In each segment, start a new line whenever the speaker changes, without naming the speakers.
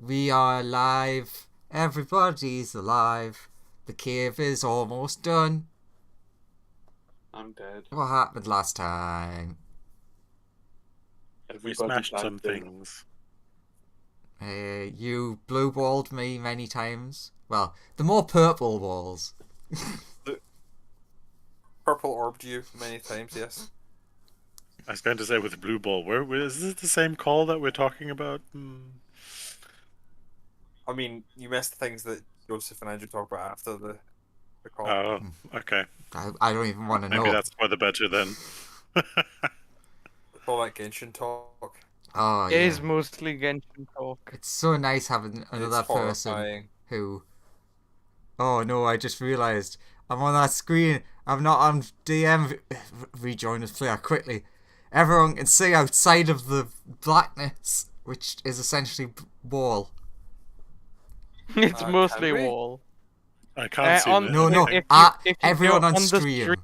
We are alive. Everybody's alive. The cave is almost done.
I'm dead.
What happened last time?
We smashed some things.
You blue-balled me many times. Well, the more purple balls.
Purple orbed you many times, yes.
I was going to say with the blue ball. Where is this the same call that we're talking about?
I mean, you missed things that Joseph and Andrew talk about after the call.
Oh, okay.
I don't even want to know.
Maybe that's for the better then.
All that Genshin talk.
Oh,
It
yeah.
is mostly Genshin talk.
It's so nice having another
It's
person
horrifying.
who... Oh no, I just realised I'm on that screen. I'm not on DM. Rejoin us player quickly. Everyone can see outside of the blackness, which is essentially wall.
It's mostly
can we?
wall.
I can't see
on-
that.
No,
If you
everyone
go
on
the
stream.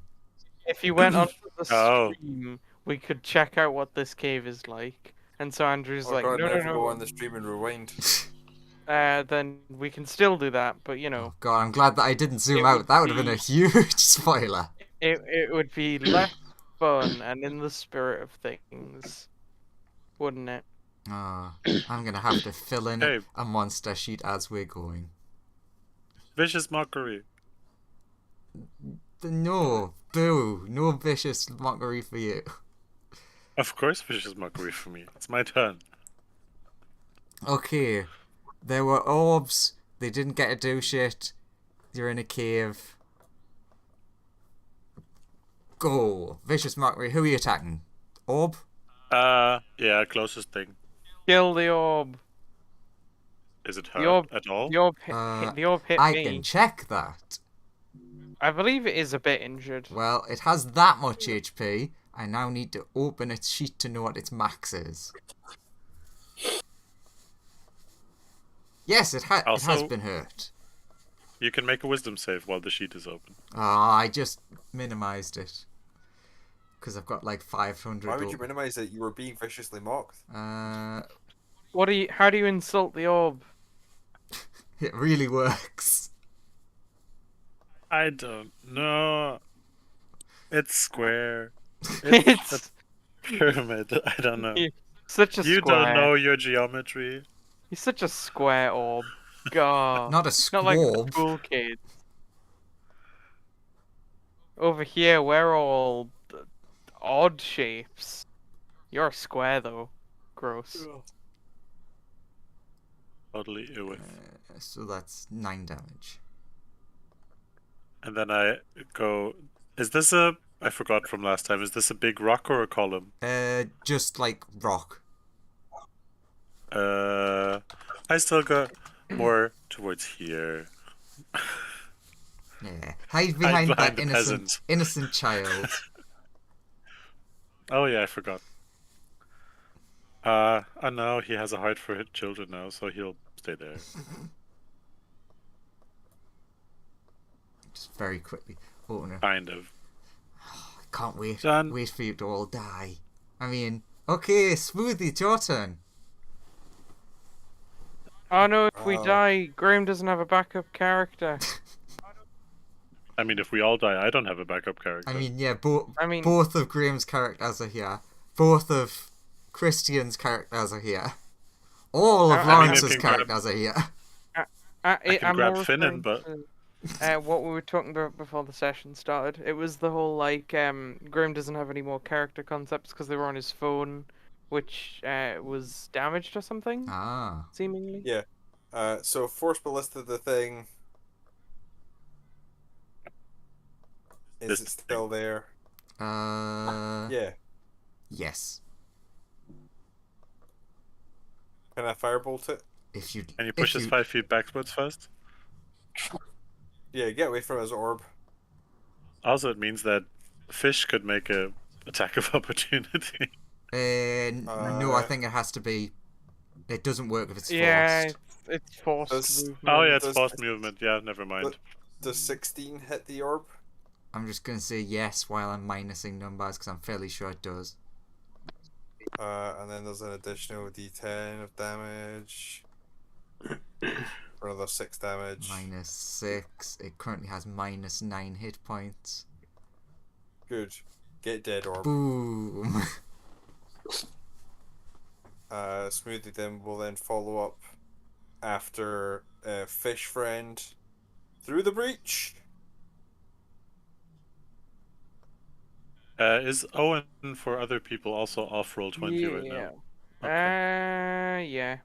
If you went onto the
Oh.
stream, we could check out what this cave is like. And so Andrew's
Oh
like,
god,
no,
never
no,
go
no.
on the stream and rewind.
Then we can still do that, but you know,
Oh god, I'm glad that I didn't zoom
It
out.
would
That would have been
be-
a huge spoiler.
it would be less fun and in the spirit of things, wouldn't it?
Oh, I'm gonna have to fill in
Hey.
a monster sheet as we're going.
Vicious mockery.
No, boo, no vicious mockery for you.
Of course, vicious mockery for me. It's my turn.
Okay, there were orbs. They didn't get to do shit. You're in a cave. Go. Vicious mockery. Who are you attacking? Orb?
Yeah, closest thing.
Kill the orb.
Is it
The
hurt
orb-
at all?
The orb hit, the orb hit
I
me.
can check that.
I believe it is a bit injured.
Well, it has that much HP. I now need to open its sheet to know what its max is. Yes, it has
Also-
been hurt.
You can make a wisdom save while the sheet is open.
I just minimized it. Because I've got like 500.
Why would you minimize it? You were being viciously mocked.
How do you insult the orb?
It really works.
I don't know. It's square.
It's
a pyramid. I don't know.
such a
You
square.
don't know your geometry.
He's such a square orb. God.
Not a
Not like the
squab.
cool kids. Over here, we're all odd shapes. You're a square, though. Gross.
Totally ill.
So that's 9 damage.
And then I go. Is this a? I forgot from last time. Is this a big rock or a column?
Just like rock.
I still got more towards here.
Yeah. Hide behind that
the
innocent child.
Oh yeah, I forgot. I know he has a heart for children now, so he'll stay there.
Just very quickly. Open it.
Kind of.
I can't wait.
Done.
Wait for you to all die. I mean, okay, Smoothie, it's your turn.
Oh no, if we
Oh.
die, Graham doesn't have a backup character.
I mean, if we all die, I don't have a backup character.
I mean, yeah,
I mean-
both of Graham's characters are here. Both of Christian's characters are here. All of
I mean,
Lawrence's
you can grab-
characters are here.
can
I'm
grab
more
Finn in,
referring to, what we were talking about before the session started. It was the whole like Graham doesn't have any more character concepts because they were on his phone, which was damaged or something,
Ah.
seemingly.
Yeah. So Force Ballista the thing. Is
This
it still there? Yeah.
Yes.
Can I firebolt it?
If you.
And he pushes 5 feet backwards first.
Yeah, get away from his orb.
Also, it means that fish could make a attack of opportunity.
No, I think it has to be. It doesn't work if it's
Yeah,
forced.
it's forced
Does-
movement.
Oh yeah, it's
Does-
forced movement. Yeah, never mind.
Does 16 hit the orb?
I'm just gonna say yes while I'm minusing numbers because I'm fairly sure it does.
And then there's an additional d10 of damage. for another 6 damage.
-6. It currently has -9 hit points.
Good. Get dead, Orb.
Boom.
Smoothie then will then follow up after Fish Friend through the breach.
Is Owen for other people also off roll 20 right now? Okay.
Yeah.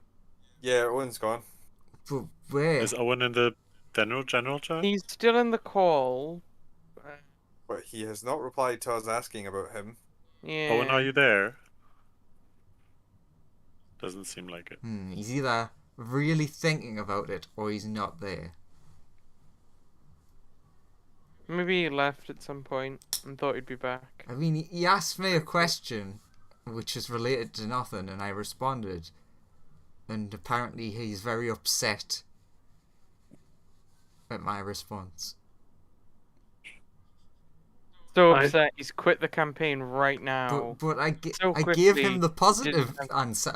Yeah, Owen's gone.
But where?
Is Owen in the general chat?
He's still in the call.
But he has not replied to us asking about him.
Yeah.
Owen, are you there? Doesn't seem like it.
He's either really thinking about it or he's not there.
Maybe he left at some point and thought he'd be back.
I mean, he asked me a question which is related to nothing, and I responded. And apparently he's very upset at my response.
So upset he's quit the campaign right now.
But I
So
gave
quickly,
him the positive
didn't
answer.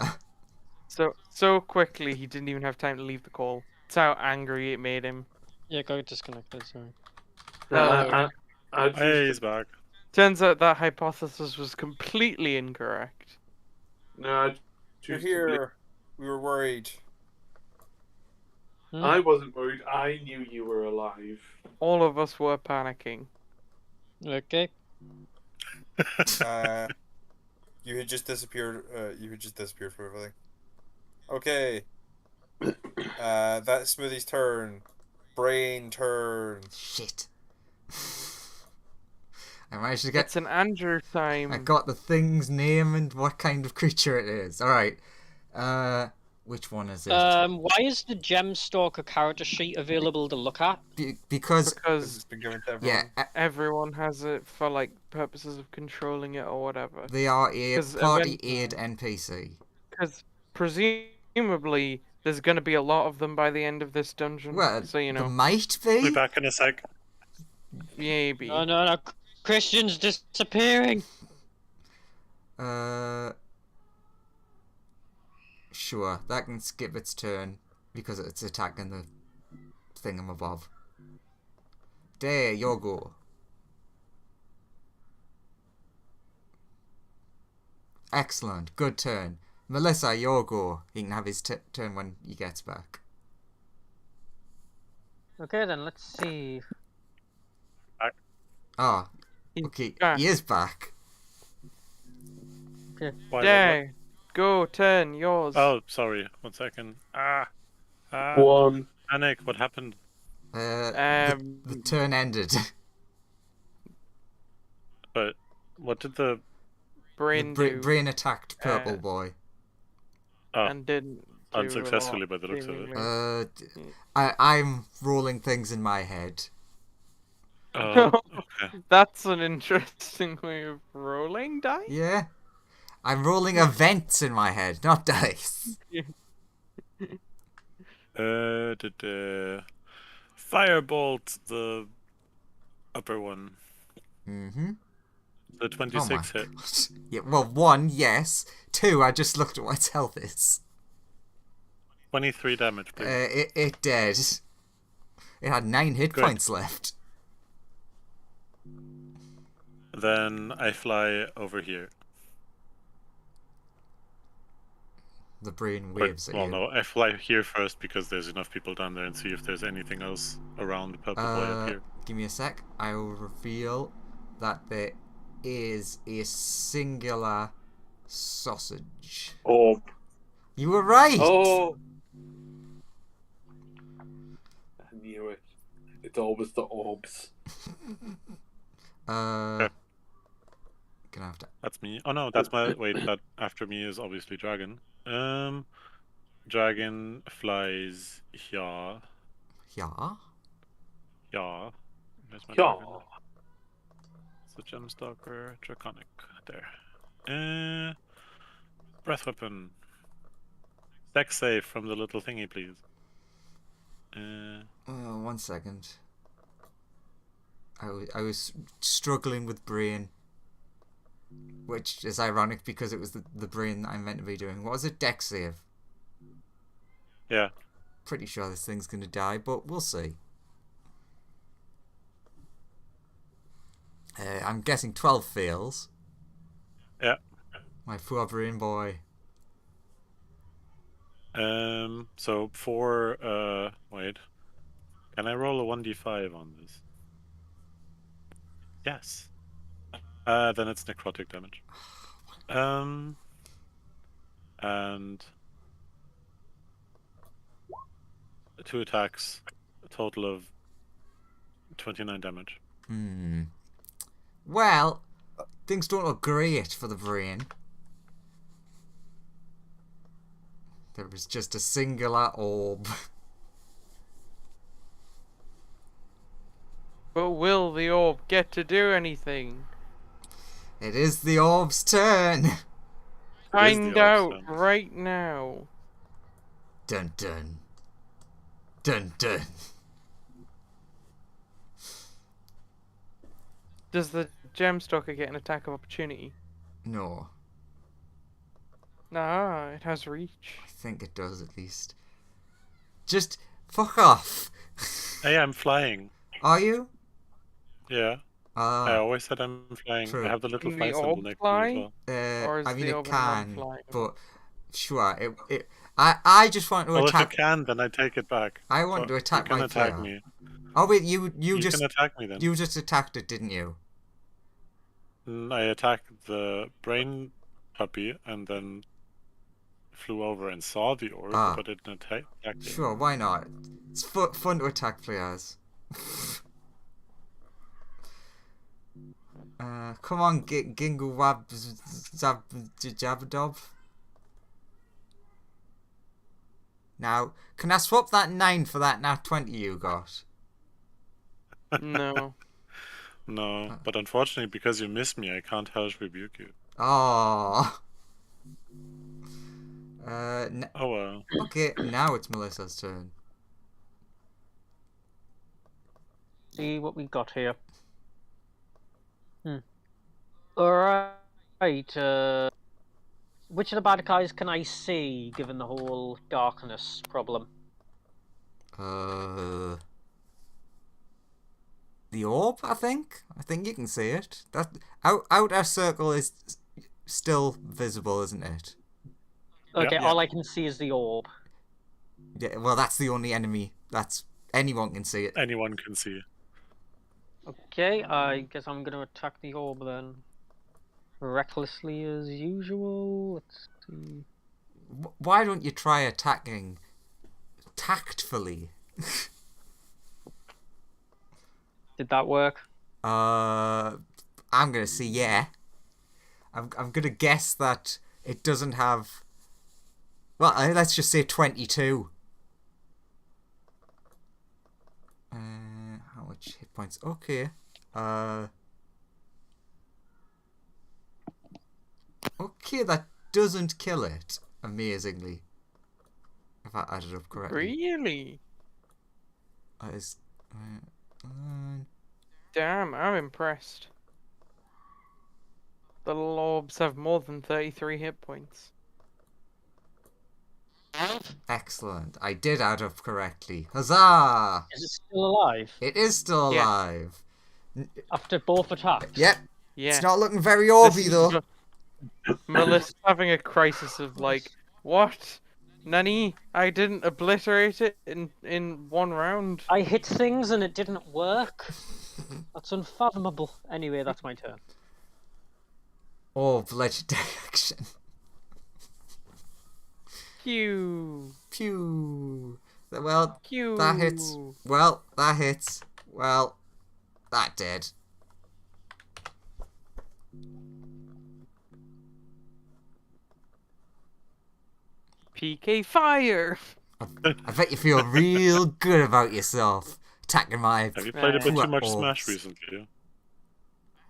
So quickly he didn't even have time to leave the call. That's how angry it made him.
Yeah, got disconnected, sorry.
Hey, he's back.
Turns out that hypothesis was completely incorrect.
No,
You're here. We were worried.
I wasn't worried. I knew you were alive.
All of us were panicking.
Okay.
You had just disappeared. You had just disappeared from everything. Okay. That's Smoothie's turn. Brain turn.
Shit. I managed to get.
It's an Andrew time.
I got the thing's name and what kind of creature it is. Alright. Which one is it?
Why is the Gemstalker character sheet available to look at?
Because
It's been given to everyone.
yeah,
Everyone has it for like purposes of controlling it or whatever.
they are a
'Cause
party aid NPC.
Because presumably there's going to be a lot of them by the end of this dungeon.
Well,
so you
there
know,
might
Be
be.
back in a sec.
maybe.
No. Christian's disappearing!
Sure, that can skip its turn because it's attacking the thingamabob. There, you go. Excellent, good turn. Melissa, your go. He can have his turn when he gets back.
Okay then, let's see.
Ah,
He's
okay,
back.
he is back.
Why,
There, go, turn, yours.
Oh, sorry. 1 second.
One.
Panic, what happened?
The turn ended.
But what did the...
Brain
The
do,
brain attacked Purple Boy.
Oh,
and didn't do a
unsuccessfully
lot,
by the looks of it.
seemingly.
I'm rolling things in my head.
Oh, okay.
That's an interesting way of rolling dice.
Yeah. I'm rolling events in my head, not dice.
Firebolt, the upper one.
Mm-hmm.
The
Oh
26
my
hit.
God. Yeah, well, 1, yes. 2, I just looked at what its health is.
23 damage, please.
It dead. It had 9 hit
Good.
points left.
Then I fly over here.
The brain
But,
waves at
well,
you.
no, I fly here first because there's enough people down there and see if there's anything else around the Purple Boy up here.
Give me a sec. I will reveal that there is a singular sausage.
Orb.
You were right!
Oh! I knew it. It's always the orbs.
Gonna have to...
That's me. Oh no, that's my... Wait, that after me is obviously Dragon. Dragon flies here.
Yeah?
Yeah. There's my
Yeah.
dragon. It's a Gemstalker Draconic. There. Breath Weapon. Dex save from the little thingy, please.
1 second. I was struggling with brain. Which is ironic because it was the brain that I'm meant to be doing. What was it? Dex save.
Yeah.
pretty sure this thing's going to die, but we'll see. I'm guessing 12 fails.
Yeah.
My poor brain boy.
So for wait, can I roll a 1d5 on this? Yes. Then it's necrotic damage. And 2 attacks, a total of 29 damage.
Well, things don't look great for the brain. There was just a singular orb.
But will the orb get to do anything?
It is the orb's turn.
Find
orb's
out
turn.
right now.
Dun dun. Dun dun.
Does the gemstalker get an attack of opportunity?
No,
Nah, it has reach.
I think it does at least. Just fuck off.
Hey, I'm flying.
Are you?
Yeah. I always said I'm flying.
True.
I have the little
Can
fly
the
symbol
orb
next to me as
fly?
well.
Or is
I mean,
the
it
orb
can,
non-flying?
but sure. I just want to
Well, if
attack.
it can, then I take it back.
I want
So
to attack
you can
my
attack
player.
me.
Oh wait, you
You
just
can attack me then.
you just attacked it, didn't you?
I attacked the brain puppy and then flew over and saw the orb,
Ah.
but it didn't attack it.
Sure, why not? It's fun to attack players. Come on, Gingle Wab Zab Jabadob. Now, can I swap that 9 for that nat 20 you got?
No.
No, but unfortunately, because you missed me, I can't hellish rebuke you.
Oh.
Oh well.
Okay, now it's Melissa's turn.
See what we got here. Alright, which of the bad guys can I see, given the whole darkness problem?
The orb, I think. I think you can see it. That outer circle is still visible, isn't it?
Okay,
Yeah.
all I can see is the orb.
Yeah. Well, that's the only enemy. That's anyone can see it.
Anyone can see.
Okay, I guess I'm gonna attack the orb then. Recklessly as usual. Let's see.
Why don't you try attacking tactfully?
Did that work?
I'm gonna say yeah. I'm gonna guess that it doesn't have. Well, let's just say 22. How much hit points? Okay. Okay, that doesn't kill it. Amazingly, if I added up correctly.
Really?
That is.
Damn, I'm impressed. The little orbs have more than 33 hit points.
Excellent. I did add up correctly. Huzzah!
Is it still alive?
It is still
Yeah.
alive.
After both attacks?
Yep.
Yeah.
It's not looking very
This
orby
is
though.
Melissa's having a crisis of like, what? Nani? I didn't obliterate it in one round.
I hit things and it didn't work. That's unfathomable. Anyway, that's my turn.
Orb legendary action.
Pew.
Pew. Well,
Pew.
that hits. Well, that hits. Well, that did.
PK fire.
I bet you feel real good about yourself attacking my.
Have you played a bit
poor
too much
orbs.
Smash recently?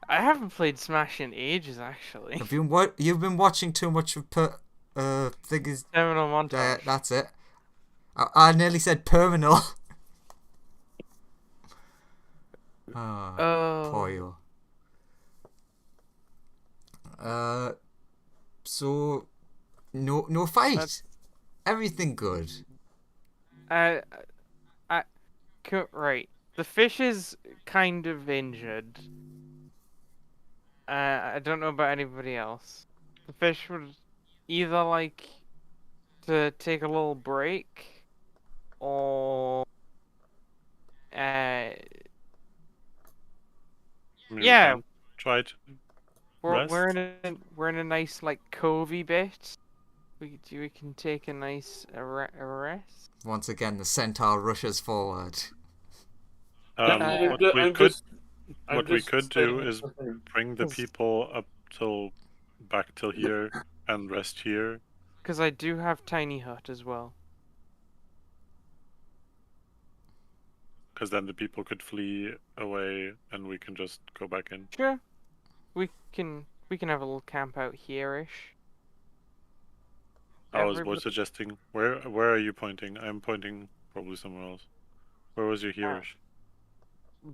I haven't played Smash in ages, actually.
Have you you've been watching too much of things.
Terminal montage.
That's it. I nearly said Perminal.
Oh.
Poor you. So no fight.
That's-
Everything good.
Uh, right. The fish is kind of injured. I don't know about anybody else. The fish would either like to take a little break, or
I mean,
yeah,
we can try to
we're
rest.
we're in a nice like covey bit. We can take a nice a rest.
Once again, the centaur rushes forward.
What we
I'm
could
just
do
saying
is
something.
bring the people up back till here and rest here.
Because I do have tiny hut as well.
Because then the people could flee away and we can just go back in.
Sure. We can have a little camp out here-ish.
I was more
Everybody-
suggesting, where are you pointing? I'm pointing probably somewhere else. Where was your hereish?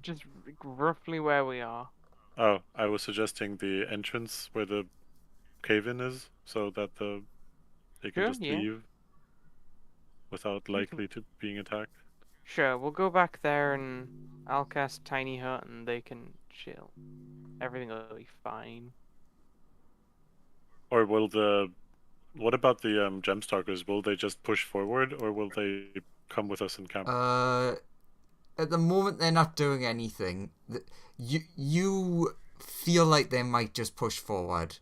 Just roughly where we are.
Oh, I was suggesting the entrance where the cave-in is, so that they can
Sure,
just
yeah.
leave without likely to being attacked.
Sure, we'll go back there and I'll cast tiny hut and they can chill. Everything will be fine.
Or will what about the gemstalkers? Will they just push forward, or will they come with us in camp?
At the moment, they're not doing anything. You feel like they might just push forward.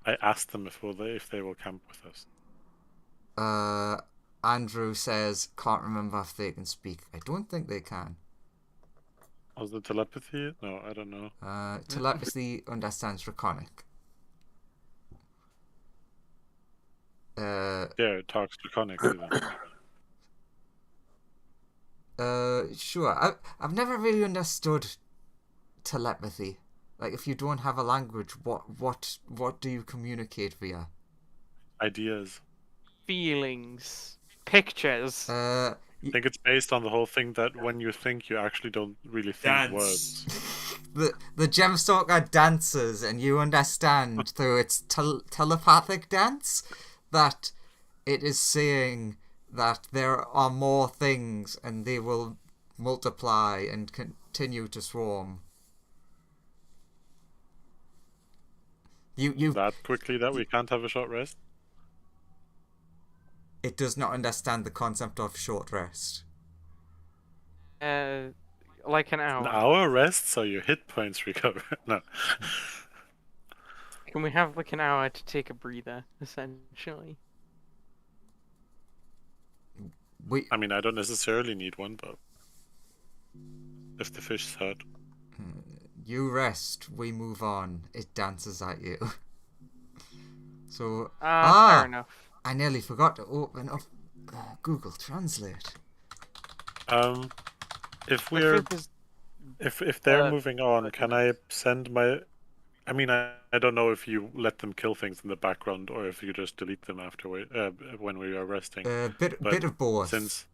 I asked them if they will camp with us.
Andrew says, can't remember if they can speak. I don't think they can.
Was the telepathy? No, I don't know.
Telepathy understands Draconic.
Yeah, it talks Draconically then.
Sure. I've never really understood telepathy. Like, if you don't have a language, what do you communicate via?
Ideas.
Feelings. Pictures.
I think it's based on the whole thing that when you think, you actually don't really think
Dance.
words.
The gemstalker dances, and you understand through its telepathic dance that it is saying that there are more things and they will multiply and continue to swarm. You
That quickly that we can't have a short rest?
It does not understand the concept of short rest.
Like an hour.
An hour rest so your hit points recover. No.
Can we have like an hour to take a breather, essentially?
I mean, I don't necessarily need one, but if the fish's hurt.
You rest, we move on. It dances at you. So,
Fair enough.
I nearly forgot to open up Google Translate.
If
The
we're
fifth is-
if they're moving on, can I send my? I mean, I don't know if you let them kill things in the background or if you just delete them afterward when we are resting.
Bit of both.
Since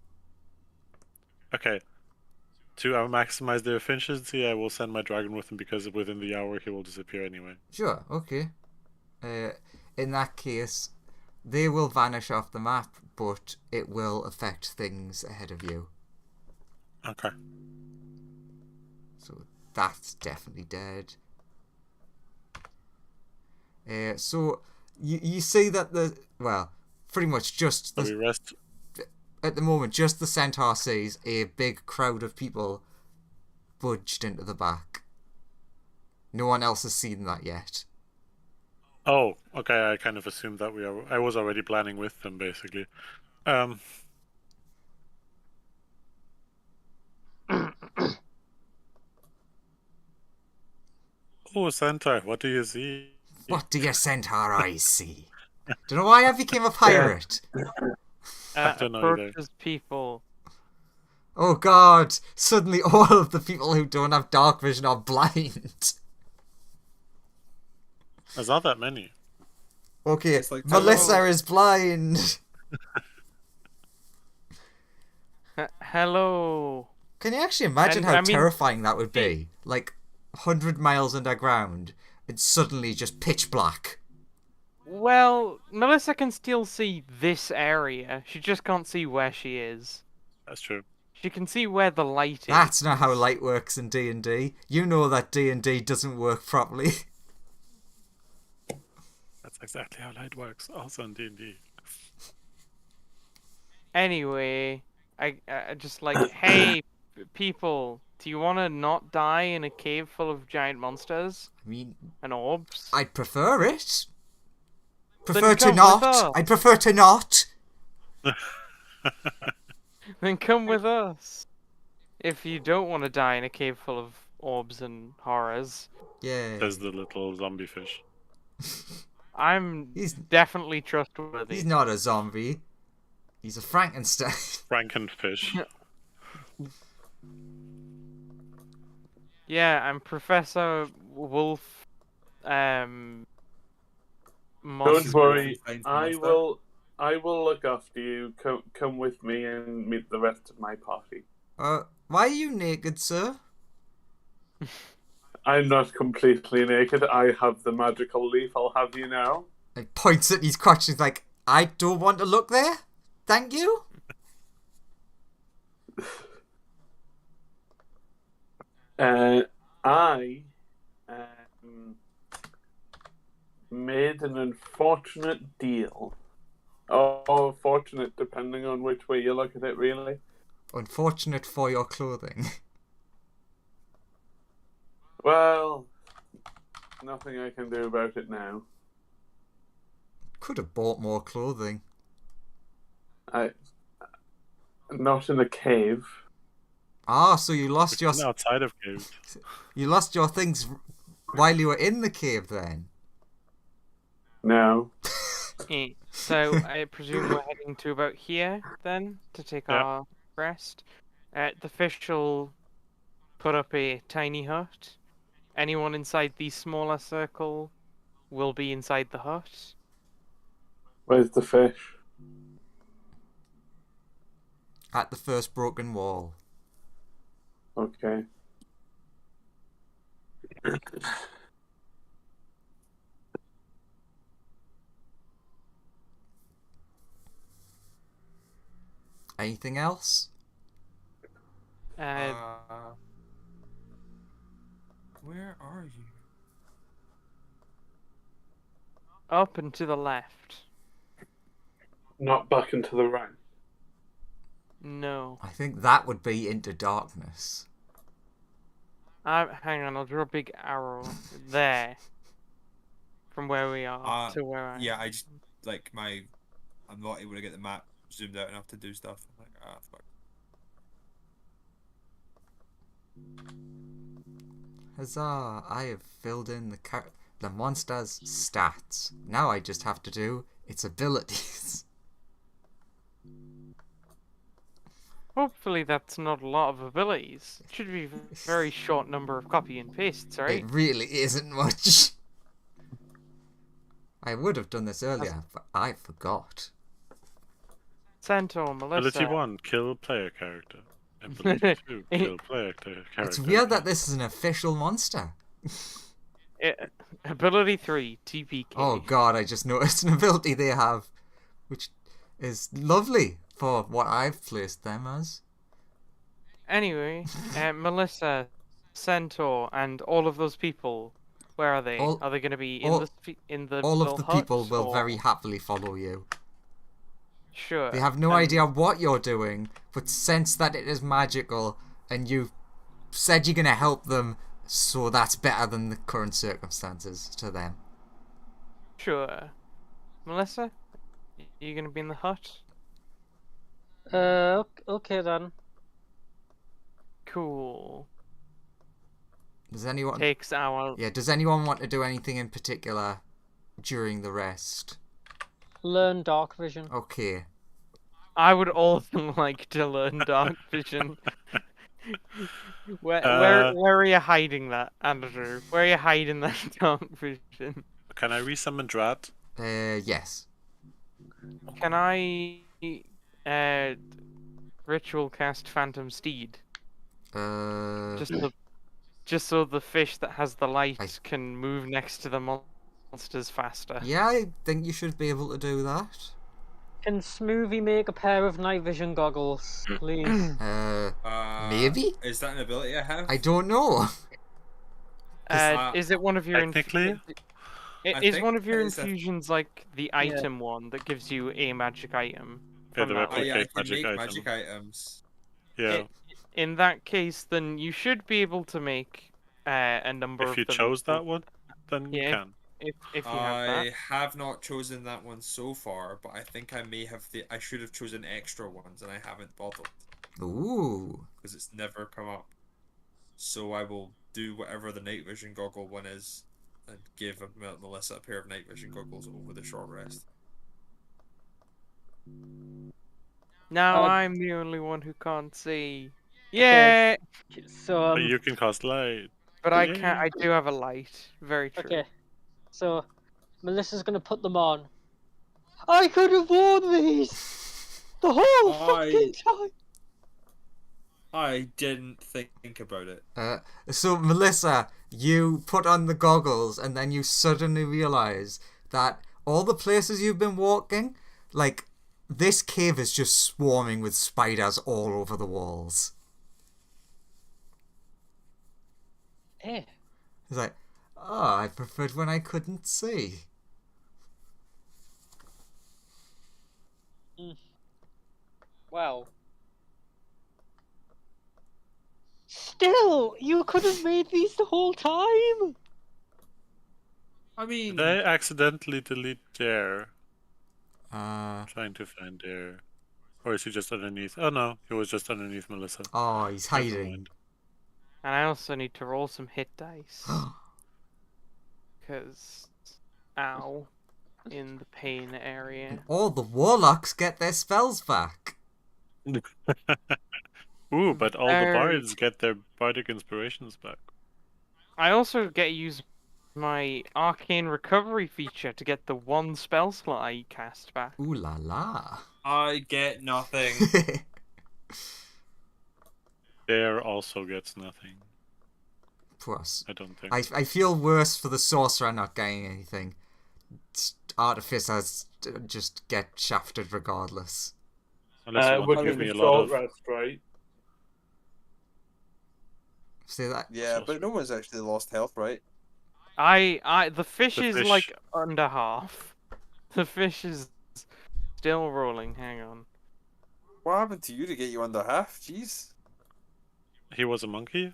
okay, to maximize their efficiency, I will send my dragon with him because within the hour he will disappear anyway.
Sure, okay. In that case, they will vanish off the map, but it will affect things ahead of you.
Okay.
So that's definitely dead. So you see that pretty much just
So we rest.
at the moment, just the centaur sees a big crowd of people budged into the back. No one else has seen that yet.
Oh, okay. I kind of assumed that I was already planning with them, basically. Oh, Centaur, what do you see?
What do your centaur eyes see? Don't know why I became a pirate.
I don't know either.
approaches people.
Oh god, suddenly all of the people who don't have dark vision are blind.
There's not that many.
Okay,
It's like
Melissa
hello.
is blind.
Hello.
Can you actually imagine
And,
how
I mean,
terrifying that would be? Like, 100 miles underground, it's suddenly just pitch black.
Well, Melissa can still see this area. She just can't see where she is.
That's true.
She can see where the light is.
That's not how light works in D&D. You know that D&D doesn't work properly.
That's exactly how light works. Also in D&D.
Anyway, I just like, hey, people, do you want to not die in a cave full of giant monsters
I mean,
and orbs?
I'd prefer it.
Then
Prefer to
come with
not.
us.
I'd prefer to not.
Then come with us. If you don't want to die in a cave full of orbs and horrors,
Yeah.
Says the little zombie fish.
I'm
He's
definitely trustworthy.
he's not a zombie. He's a Frankenstein.
Frankenfish.
Yeah, I'm Professor Wolf.
Don't
Monster.
worry,
Finds
I
monster.
will look after you. Come with me and meet the rest of my party.
Why are you naked, sir?
I'm not completely naked. I have the magical leaf. I'll have you now.
He points at his crotch. He's like, I don't want to look there. Thank you.
I made an unfortunate deal. Oh, fortunate, depending on which way you look at it, really.
Unfortunate for your clothing.
Well, nothing I can do about it now.
Could have bought more clothing.
Not in a cave.
Ah, so you lost your
Outside of caves.
things while you were in the cave then.
No.
So I presume we're heading to about here then to take
Yeah.
our rest. The fish will put up a tiny hut. Anyone inside the smaller circle will be inside the hut.
Where's the fish?
At the first broken wall.
Okay.
Anything else?
Uh,
Where are you?
Up and to the left.
Not back into the right.
No.
I think that would be into darkness.
Hang on, I'll draw a big arrow there. From where we are to where I am.
Yeah, I just like I'm not able to get the map zoomed out enough to do stuff. I'm like, fuck.
Huzzah! I have filled in the monster's stats. Now I just have to do its abilities.
Hopefully that's not a lot of abilities. It should be a very short number of copy and pastes, right?
It really isn't much. I would have done this earlier, but I forgot.
Centaur, Melissa.
Ability 1, kill player character. Ability 2, kill player character.
It's weird that this is an official monster.
Ability 3, TPK.
Oh god, I just noticed an ability they have, which is lovely for what I've placed them as.
Anyway, Melissa, Centaur, and all of those people, where are they? Are they going to be in the
All
little
of the
hut,
people will
or...
very happily follow you.
Sure.
They have no idea what you're doing, but sense that it is magical, and you said you're going to help them, so that's better than the current circumstances to them.
Sure. Melissa, you going to be in the hut?
Okay then.
Cool.
Does anyone...
Takes our...
Yeah, does anyone want to do anything in particular during the rest?
Learn dark vision.
Okay.
I would also like to learn dark vision. Where are you hiding that, Andrew? Where are you hiding that dark vision?
Can I resummon Drat?
Yes.
Can I ritual cast Phantom Steed?
Uh,
Just so the fish that has the light can move next to the monsters faster.
Yeah, I think you should be able to do that.
Can Smoothie make a pair of night vision goggles, please?
Maybe?
Is that an ability I have?
I don't know.
Is it one of your
Technically?
Is one of your
is that-
infusions like the
Yeah.
item one that gives you a magic item?
Yeah,
from
the
that
Oh
one?
yeah, I
Replicate
can
magic
make
item.
magic items.
Yeah.
In that case, then you should be able to make a number of
If you
them.
chose that one, then you
Yeah.
can.
If you have that.
I have not chosen that one so far, but I think I may have I should have chosen extra ones, and I haven't bothered
Ooh.
because it's never come up. So I will do whatever the night vision goggle one is, and give Melissa a pair of night vision goggles over the short rest.
Now I'm the only one who can't see. Yeah,
So
But you can cast light.
but I
Yeah.
can't. I do have a light. Very true.
okay. So Melissa's gonna put them on. I could have worn these the whole fucking time.
I didn't think about it.
So, Melissa, you put on the goggles and then you suddenly realize that all the places you've been walking, like, this cave is just swarming with spiders all over the walls.
Eh.
It's like, oh, I preferred when I couldn't see.
Well. Still, you could have made these the whole time.
I mean,
Did I accidentally delete Dare?
Uh,
Trying to find Dare. Or is he just underneath? Oh no, he was just underneath Melissa.
oh, he's
Never
hiding.
mind.
And I also need to roll some hit dice. Because, ow, in the pain area.
All the warlocks get their spells back.
Ooh, but all the
Very-
bards get their bardic inspirations back.
I also get to use my arcane recovery feature to get the one spell slot I cast back.
Ooh la la.
I get nothing.
Dare also gets nothing.
Plus,
I don't think.
I feel worse for the sorcerer not getting anything. Artificers just get shafted regardless.
Unless you want
Which
to
is
give me
a
a lot
short
of.
rest, right?
See that?
Yeah, but no one's actually lost health, right?
The fish
The
is
fish-
like under half. The fish is still rolling. Hang on.
What happened to you to get you under half? Jeez.
He was a monkey?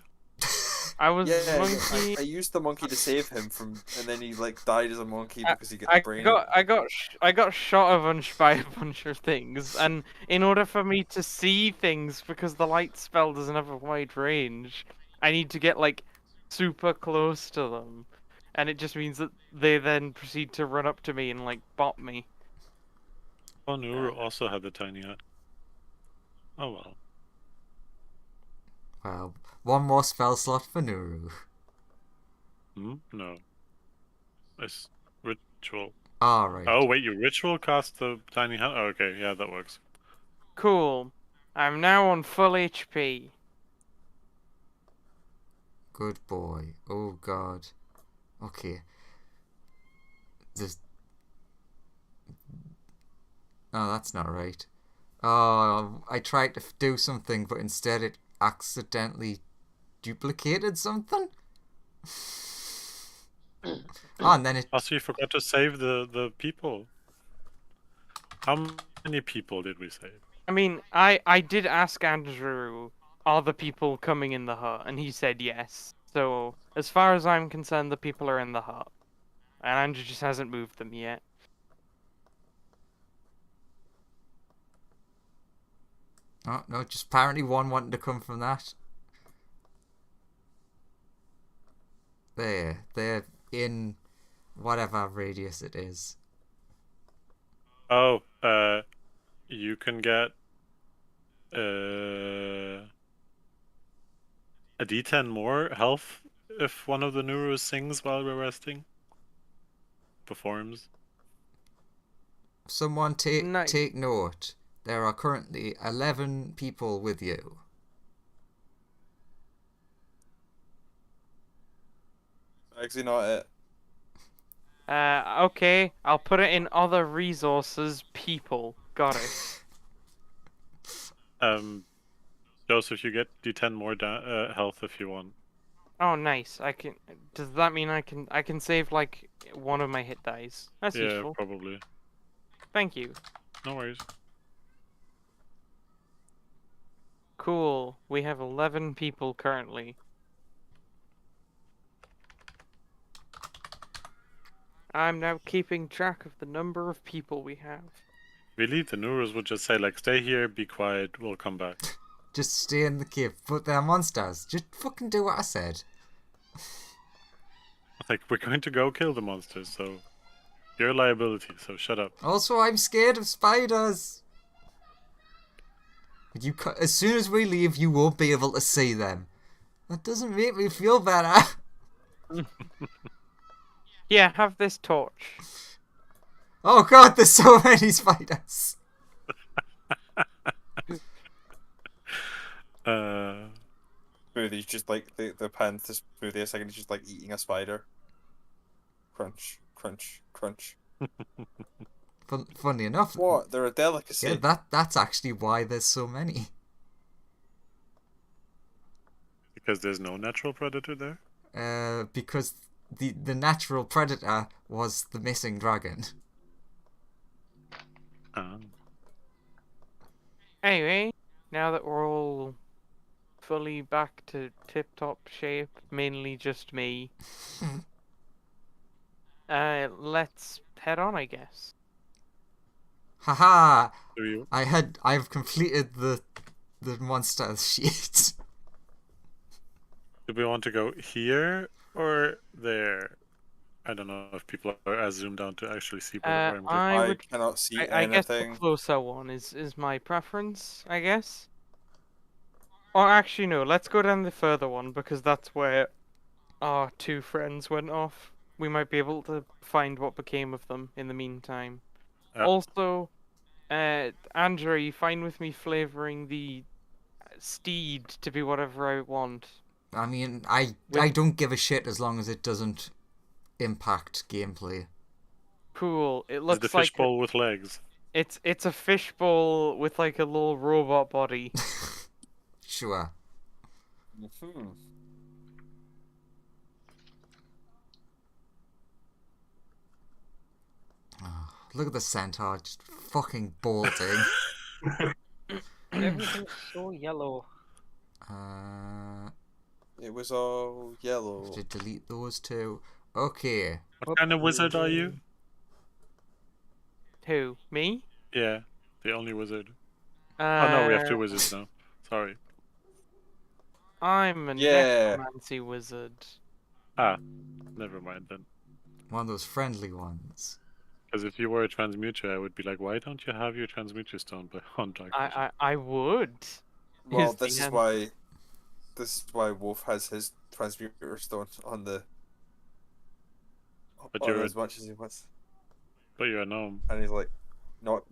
I was
Yeah,
monkey.
I used the monkey to save him from, and then he like died as a monkey because he got
I
the brain.
got shot a bunch by a bunch of things, and in order for me to see things, because the light spell doesn't have a wide range, I need to get like super close to them, and it just means that they then proceed to run up to me and like bop me.
Oh, Nuru also had the tiny hut. Oh well.
Well, one more spell slot for Nuru.
No. It's ritual.
Alright.
Oh, wait, you ritual cast the tiny hut? Oh, okay, yeah, that works.
Cool. I'm now on full HP.
Good boy. Oh god. Okay. There's... Oh, that's not right. Oh, I tried to do something, but instead it accidentally duplicated something? Oh, and then it...
Also, you forgot to save the people. How many people did we save?
I mean, I did ask Andrew, are the people coming in the hut? And he said yes. So, as far as I'm concerned, the people are in the hut. And Andrew just hasn't moved them yet.
Oh, no, just apparently one wanted to come from that. There. They're in whatever radius it is.
Oh, you can get a D10 more health if one of the Nurus sings while we're resting. Performs.
Someone
Nice.
take note. There are currently 11 people with you.
Actually, not it.
Okay, I'll put it in other resources. People, got it.
Joseph, you get D10 more health if you want.
Oh, nice. I can. Does that mean I can save like one of my hit dice? That's
Yeah,
useful.
probably.
Thank you.
No worries.
Cool. We have 11 people currently. I'm now keeping track of the number of people we have.
Really, the Nurus would just say, like, stay here, be quiet, we'll come back.
Just stay in the cave. But they're monsters. Just fucking do what I said.
Like, we're going to go kill the monsters, so you're a liability, so shut up.
Also, I'm scared of spiders. As soon as we leave, you won't be able to see them. That doesn't make me feel better.
Yeah, have this torch.
Oh god, there's so many spiders.
Smoothie's just like the pen to Smoothie a second. He's just like eating a spider. Crunch, crunch, crunch.
Funny enough.
What? They're a delicacy.
Yeah, that's actually why there's so many.
Because there's no natural predator there?
Because the natural predator was the missing dragon.
Anyway, now that we're all fully back to tip-top shape, mainly just me, let's head on, I guess.
Haha!
Do you?
I've completed the monster sheet.
Do we want to go here or there? I don't know if people are as zoomed down to actually see where I'm going.
I cannot see
I guess the
anything.
closer one is my preference, I guess. Or actually, no, let's go down the further one, because that's where our two friends went off. We might be able to find what became of them in the meantime. Also, Andrew, are you fine with me flavouring the steed to be whatever I want?
I mean, I don't give a shit as long as it doesn't impact gameplay.
Cool. It
Is
looks
the
like
fishbowl with legs?
it's a fishbowl with like a little robot body.
Sure.
Mm-hmm.
Oh, look at the centaur just fucking bolting.
Everything's so yellow.
It was all yellow.
To delete those two. Okay.
What kind of wizard are you?
Who? Me?
Yeah, the only wizard. Oh no, we have two wizards now. Sorry.
I'm a
Yeah.
necromancy wizard.
Ah, never mind then.
One of those friendly ones.
Because if you were a transmuter, I would be like, why don't you have your transmuter stone on Dark Vision?
I would.
Well,
Is
this
the
is
end.
why. This is why Wolf has his transmuter stone on the.
But
on
you're
as much as he wants,
But you're a gnome.
and he's like, not.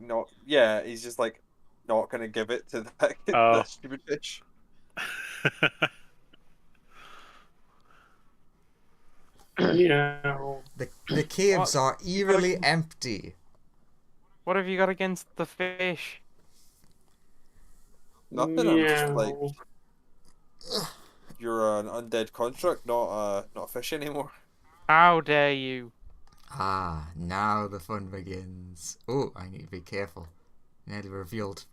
Yeah, he's just like, not gonna give it to that,
Oh.
that stupid bitch.
Yeah.
The caves are eerily empty.
What have you got against the fish?
Nothing. I'm just like, you're an undead construct, not a fish anymore.
How dare you?
Ah, now the fun begins. Oh, I need to be careful. Nearly revealed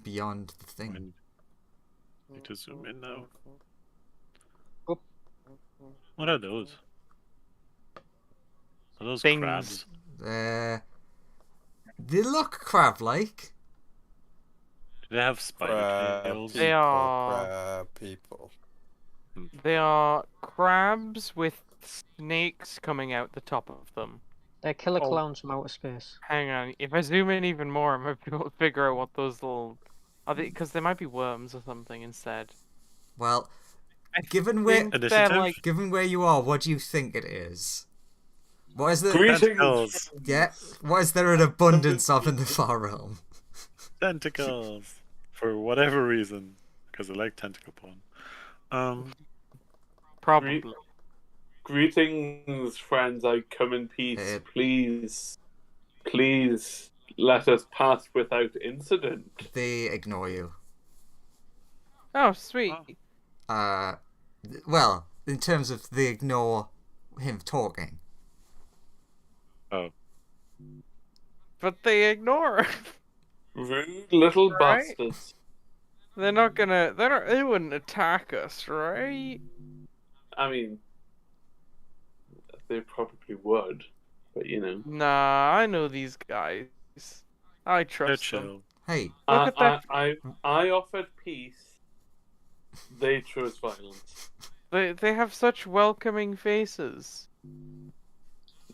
beyond the thing.
Need to zoom in now.
Oop.
What are those? Are those
Things.
crabs?
They look crab-like.
Do they have spider
Crab
tails?
They are-
Crab people.
They are crabs with snakes coming out the top of them.
They're killer
Oh.
clowns from outer space.
Hang on, if I zoom in even more, I might be able to figure out what those little... Are they? Because they might be worms or something instead.
Well,
I
given where
think they're
Initiative?
like...
given where you are, what do you think it is? What is the
Tentacles.
yeah? What is there an abundance of in the far realm?
Tentacles. For whatever reason. Because I like tentacle porn.
Probably.
Greetings, friends. I come in peace.
Uh,
Please let us pass without incident.
They ignore you.
Oh, sweet.
Well, in terms of they ignore him talking.
Oh,
But they ignore.
Rude little
Right.
bastards.
They're not gonna. They wouldn't attack us, right?
I mean, they probably would, but you know.
Nah, I know these guys. I
they're
trust them.
chill.
Hey,
Look at that.
I offered peace. They chose violence.
They have such welcoming faces.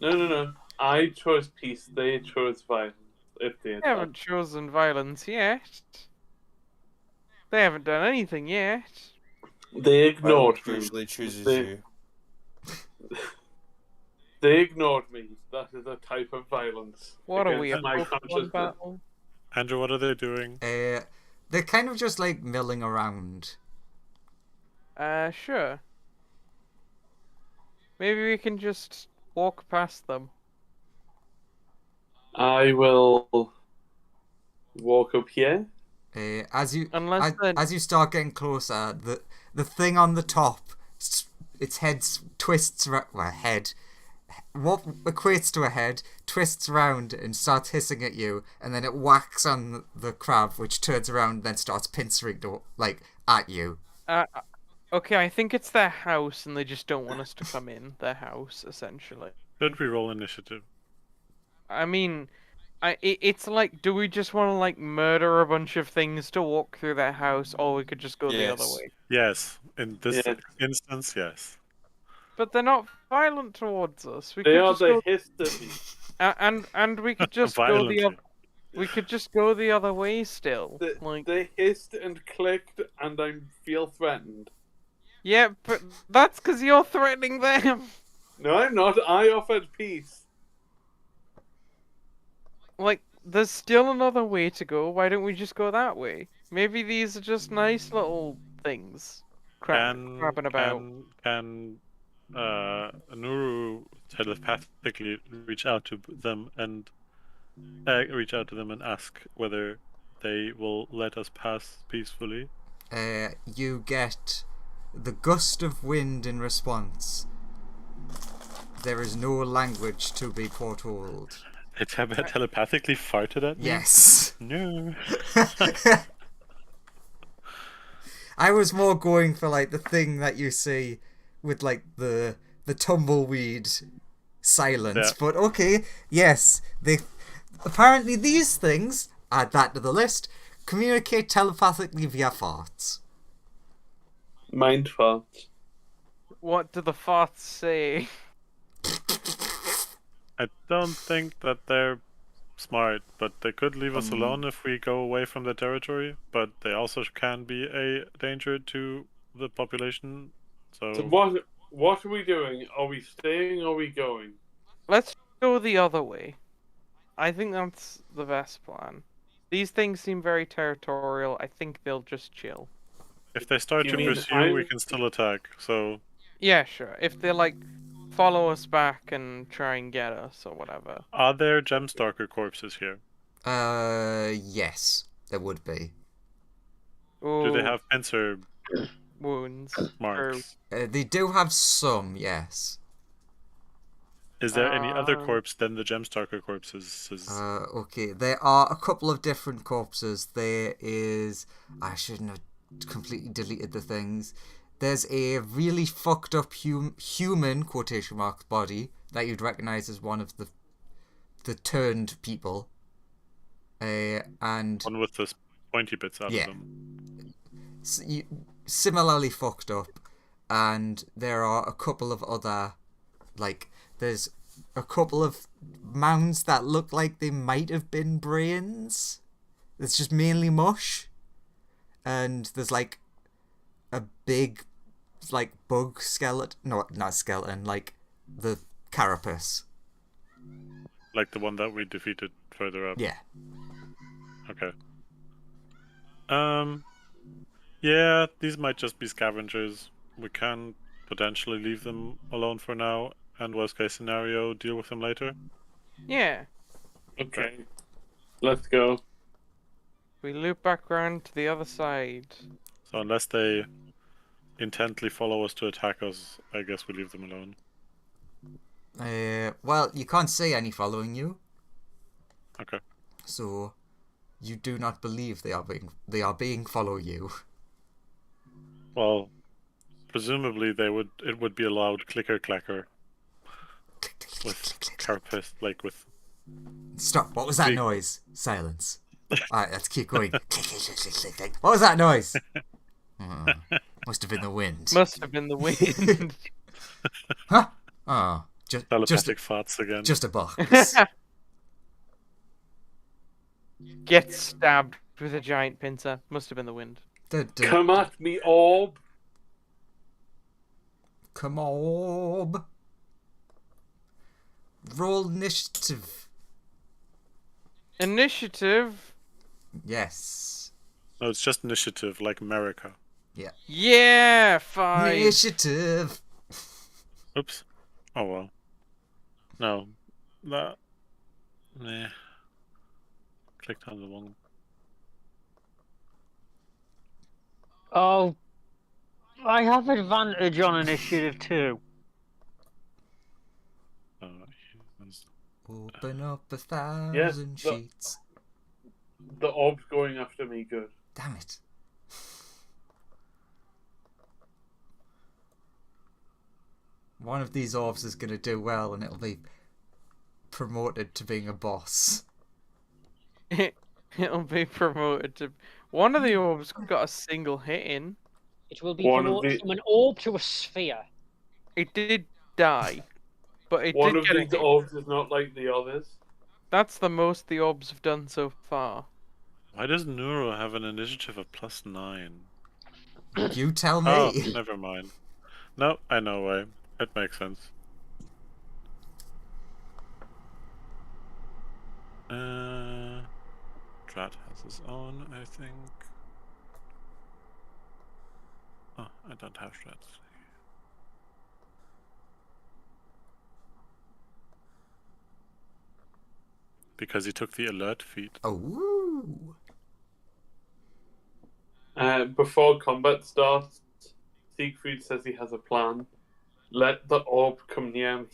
No. I chose peace. They chose violence. If they
They
attacked.
haven't chosen violence yet. They haven't done anything yet.
They ignored
Violence
me.
usually chooses
They-
you.
They ignored me. That is a type of violence.
What are we, a
against my
Pokemon
consciousness.
battle?
Andrew, what are they doing?
they're kind of just like milling around.
Sure. Maybe we can just walk past them.
I will walk up here.
As you
Unless then-
as you start getting closer, the thing on the top, its head twists. Head, what equates to a head, twists around and starts hissing at you, and then it whacks on the crab, which turns around and then starts pincering at you.
Okay, I think it's their house, and they just don't want us to come in their house, essentially.
Should we roll initiative?
I mean, it's like, do we just want to like murder a bunch of things to walk through their house, or we could just go the other
Yes.
way?
Yes. In this
Yes.
instance, yes.
But they're not violent towards us. We
They
could
are
just
the
go,
history.
and we could just go the
Violently.
other. We could just go the other way still. Like,
They hissed and clicked, and I feel threatened.
yeah, but that's because you're threatening them.
No, I'm not. I offered peace.
Like, there's still another way to go. Why don't we just go that way? Maybe these are just nice little things. Crapping about.
Can Nuru telepathically reach out to them and ask whether they will let us pass peacefully?
You get the gust of wind in response. There is no language to be foretold.
They telepathically farted at me?
Yes.
No.
I was more going for like the thing that you see with like the tumbleweed silence,
Yeah.
but okay, yes, they apparently these things, add that to the list, communicate telepathically via farts.
Mind fart.
What do the farts say?
I don't think that they're smart, but they could leave us alone if we go away from their territory, but they also can be a danger to the population.
So what are we doing? Are we staying or are we going?
Let's go the other way. I think that's the best plan. These things seem very territorial. I think they'll just chill.
If they start
You
to
mean
pursue, we
I'm-
can still attack. So
Yeah, sure. If they like follow us back and try and get us or whatever.
are there Gemstalker corpses here?
Yes, there would be.
Do they
Ooh,
have pincer
wounds?
marks?
They do have some, yes.
Is there any other
Um,
corpse than the Gemstalker corpses?
Okay, there are a couple of different corpses. There is... I shouldn't have completely deleted the things. There's a really fucked up human, quotation marks, body that you'd recognise as one of the turned people. And
One with the pointy bits out
Yeah.
of them.
similarly fucked up. And there are a couple of other... Like, there's a couple of mounds that look like they might have been brains. It's just mainly mush. And there's like a big like bug skeleton, not skeleton, like the carapace.
Like the one that we defeated further up.
Yeah.
Okay. Yeah, these might just be scavengers. We can potentially leave them alone for now, and worst case scenario, deal with them later?
Yeah.
Okay. Let's go.
We loop back around to the other side.
So unless they intently follow us to attack us, I guess we leave them alone.
Well, you can't see any following you,
Okay.
so you do not believe they are being follow you.
Well, presumably it would be a loud clicker clacker with carapace, like with.
Stop. What was that
Big-
noise? Silence. Alright, let's keep going. What was that noise? Must have been the wind.
Must have been the wind.
Huh? Oh, just
Telepathic farts again.
just a box.
Get stabbed with a giant pincer. Must have been the wind.
Come at me, orb.
Come on. Roll initiative.
Initiative.
Yes.
No, it's just initiative, like America.
Yeah, 5.
Initiative.
Oops. Oh well. No. That. Nah. Clicked on the wrong.
Oh, I have advantage on initiative too.
Humans.
Open up 1,000
Yes,
sheets.
The orb's going after me. Good.
Damn it. One of these orbs is going to do well and it'll be promoted to being a boss.
It'll be promoted to. One of the orbs got a single hit in.
It will be
One of
promoted
the-
from an orb to a sphere.
It did die, but it
One
did
of
get a
these
hit.
orbs is not like the others.
That's the most the orbs have done so far.
Why does Neuro have an initiative of +9?
You tell me.
Oh, never mind. No, I know why. It makes sense. Drat has his own, I think. Oh, I don't have Drats. Because he took the alert feat.
Oh.
Before combat starts, Siegfried says he has a plan. Let the orb come near me.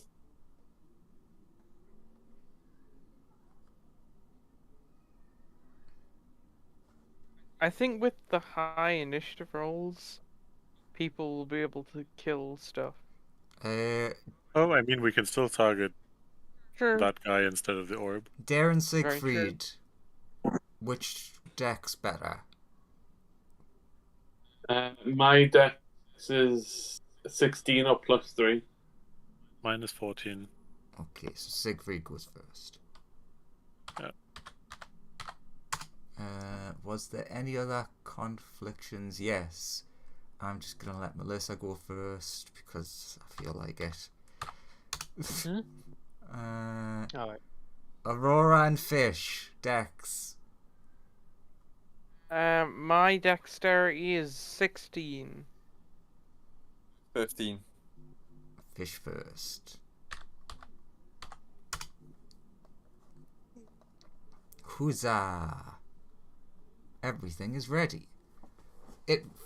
I think with the high initiative rolls, people will be able to kill stuff.
Oh, I mean, we can still target
Sure.
that guy instead of the orb.
Darren
Very
Siegfried. Which deck's better?
My dex is 16 or +3.
Mine is 14.
Okay, so Siegfried goes first.
Yeah.
Was there any other conflictions? Yes. I'm just gonna let Melissa go first because I feel like it.
Alright.
Aurora and Fish, Dex.
My dexterity is 16.
15.
Fish first. Huzzah! Everything is ready.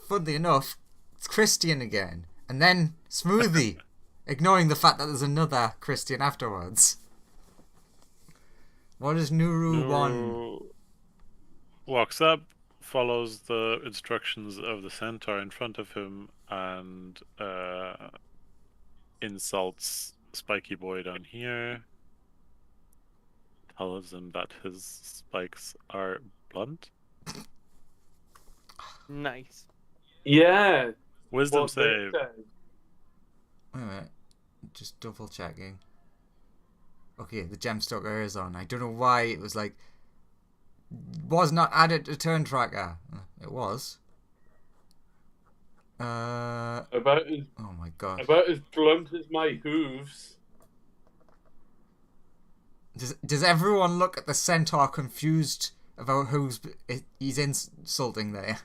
Funnily enough, it's Christian again. And then Smoothie, ignoring the fact that there's another Christian afterwards. What is Nuru 1?
Nuru walks up, follows the instructions of the centaur in front of him, and insults Spiky Boy down here. Tells him that his spikes are blunt.
Nice.
Yeah.
Wisdom
what they
save.
said.
Wait a minute. Just double checking. Okay, the gemstalker is on. I don't know why it was like... Was not added to turn tracker. It was.
About as
Oh my god.
about as blunt as my hooves.
Does everyone look at the centaur confused about he's insulting there?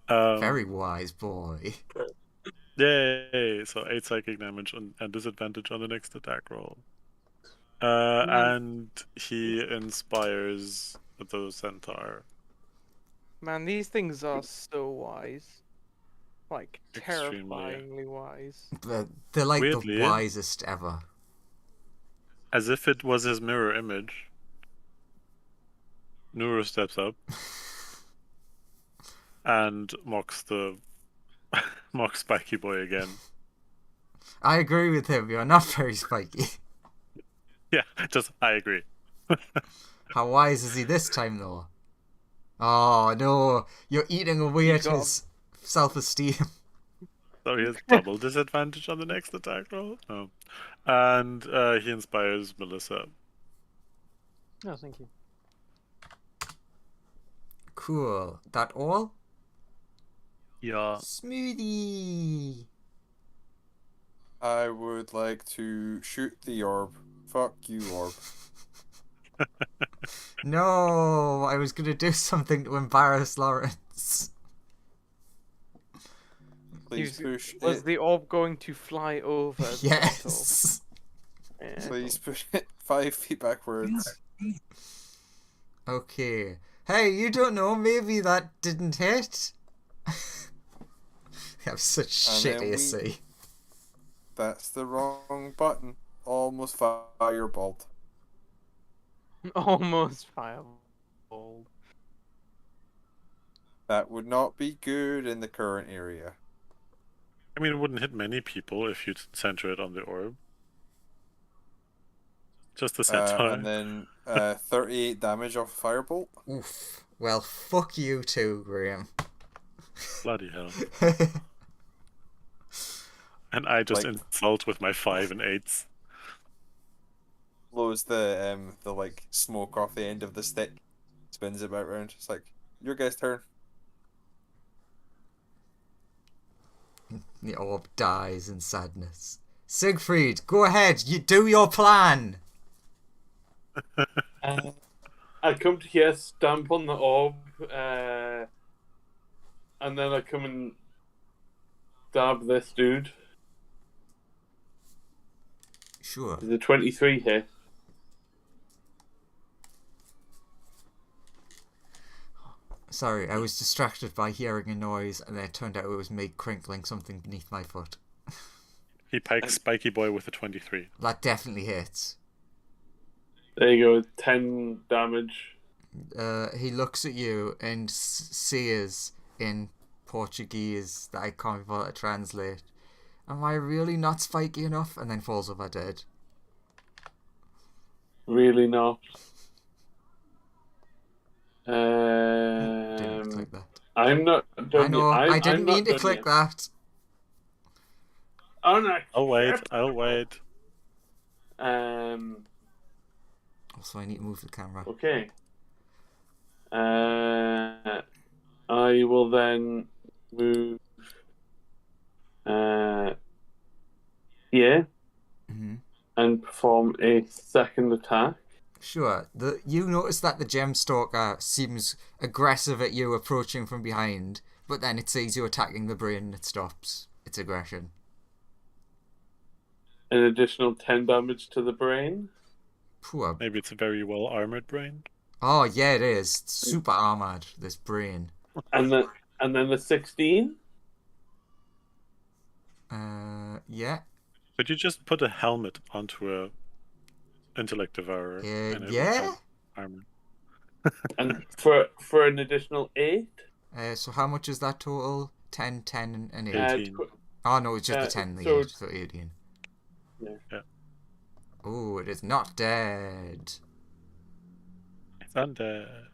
Very wise boy.
Yay! So 8 psychic damage and disadvantage on the next attack roll. And he inspires the centaur.
Man, these things are so wise. Like,
Extremely.
terrifyingly wise.
They're like
Weirdly,
the wisest ever.
As if it was his mirror image, Nuru steps up and mocks Spiky Boy again.
I agree with him. You're not very spiky.
Yeah, I agree.
How wise is he this time, though? Oh no, you're eating away at his self-esteem.
So he has double disadvantage on the next attack roll. Oh. And he inspires Melissa.
No, thank you.
Cool. That all?
Yeah.
Smoothie.
I would like to shoot the orb. Fuck you, orb.
No, I was gonna do something to embarrass Lawrence.
Please push
Was
it.
the orb going to fly over the
Yes.
bottle? Yeah.
Please push it 5 feet backwards.
Okay. Hey, you don't know, maybe that didn't hit? They have such
And
shit
then
AC.
That's the wrong button. Almost fireballed.
Almost fireball.
That would not be good in the current area.
I mean, it wouldn't hit many people if you'd center it on the orb. Just the centaur.
And then 38 damage off firebolt.
Oof. Well, fuck you too, Graham.
Bloody hell. And I just insult with my 5 and 8s.
Blows the like smoke off the end of the stick. Spins it back round. It's like, your guys' turn.
The orb dies in sadness. Siegfried, go ahead. You do your plan.
I come to here, stamp on the orb, and then I come and stab this dude.
Sure.
There's a 23 here.
Sorry, I was distracted by hearing a noise, and then it turned out it was me crinkling something beneath my foot.
He pikes Spiky Boy with a 23.
That definitely hits.
There you go, 10 damage.
He looks at you and says in Portuguese that I can't be able to translate, "Am I really not spiky enough?" And then falls over dead.
Really not.
Didn't click that.
I'm not done
I know,
yet.
I didn't
I'm not
mean to
done
click
yet.
that.
Oh no.
I'll wait.
Also, I need to move the camera.
Okay. I will then move. Here
Mm-hmm.
and perform a second attack.
Sure. You notice that the Gemstalker seems aggressive at you approaching from behind, but then it sees you attacking the brain and it stops its aggression.
An additional 10 damage to the brain.
Poor.
Maybe it's a very well armored brain.
Oh yeah, it is. It's super armored. This brain.
And then the 16.
Yeah.
Could you just put a helmet onto a intellect devourer? And it would
Yeah.
have armor.
And for an additional 8.
So how much is that total? 10, 10, and 8.
18.
Oh no, it's just the 10 and the
so
8, so 18.
Yeah.
Oh, it is not dead.
It's undead.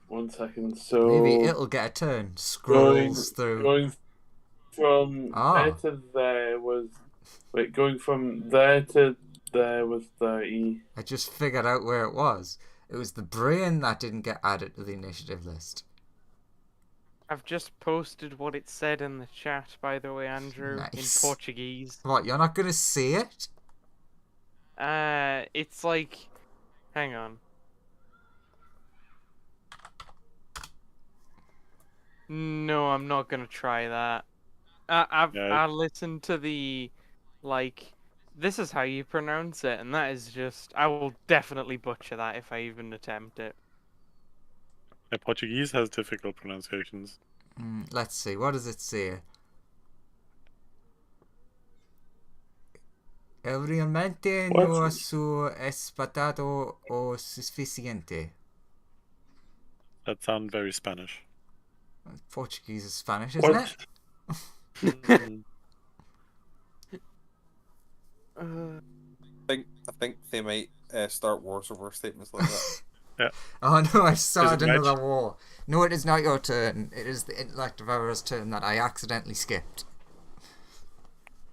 1 second. So
Maybe it'll get a turn. Scrolls through.
Going from there to there was going from there to there was 30.
I just figured out where it was. It was the brain that didn't get added to the initiative list.
I've just posted what it said in the chat, by the way, Andrew,
Nice.
in Portuguese.
What, you're not gonna see it?
It's like, hang on. No, I'm not gonna try that. I listened to the, like, this is how you pronounce it, and that is just, I will definitely butcher that if I even attempt it.
Yeah, Portuguese has difficult pronunciations.
Let's see. What does it say? El realmente no su espatado o suficiente.
That sounds very Spanish.
Portuguese is Spanish, isn't it?
I think they might start wars over statements like that.
Yeah.
Oh no, I started
Is it
another war. No, it is not your turn. It is the intellect devourer's turn that I accidentally skipped.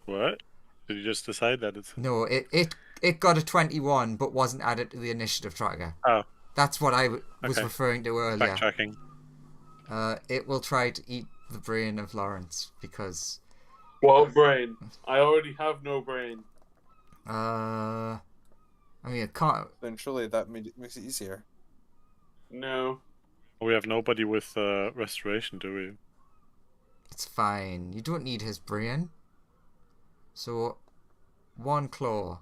What? Did you just decide that it's...
No, it got a 21, but wasn't added to the initiative tracker.
Oh.
That's what I was referring to earlier.
Backtracking.
It will try to eat the brain of Lawrence, because...
What brain? I already have no brain.
I mean, it can't...
Then surely that makes it easier.
No.
We have nobody with restoration, do we?
It's fine. You don't need his brain. So, 1 claw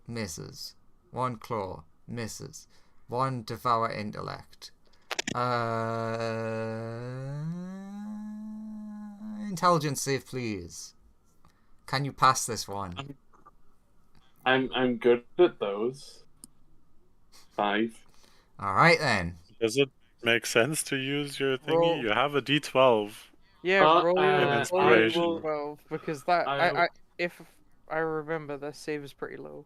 misses. 1 claw misses. 1 devour intellect. Intelligence save, please. Can you pass this one?
I'm good at those. 5.
Alright then.
Does it make sense to use your thingy?
Roll.
You have a D12.
Yeah, roll
inspiration.
roll 12, because that, I if I remember, the save is pretty low.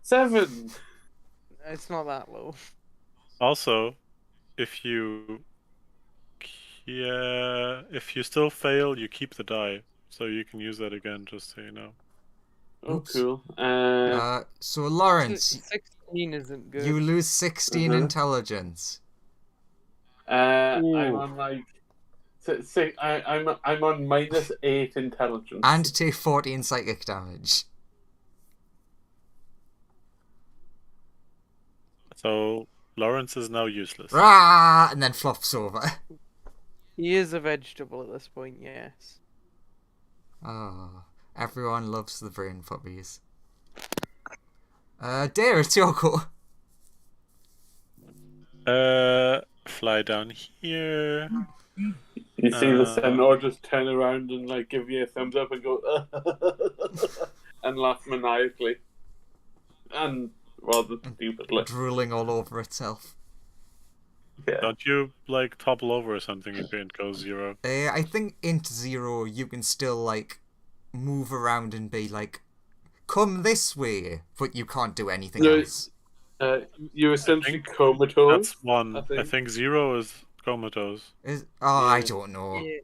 7.
It's not that low.
Also, if you still fail, you keep the die, so you can use that again. Just so you know.
Oh,
Oops.
cool.
So Lawrence,
16 isn't good.
you lose 16 intelligence.
I'm on like I'm on -8 intelligence.
And take 14 psychic damage.
So Lawrence is now useless.
Rah! And then flops over.
He is a vegetable at this point, yes.
Oh, everyone loves the brain puppies. Dare, it's your go.
Fly down here.
You see the centaur just turn around and like give you a thumbs up and go and laugh maniacally. And rather stupidly.
Drooling all over itself.
Yeah.
Don't you like topple over or something if it goes 0?
I think into 0 you can still like move around and be like, come this way, but you can't do anything else.
You essentially comatose.
That's 1. I think 0 is comatose.
I don't know.
Yeah.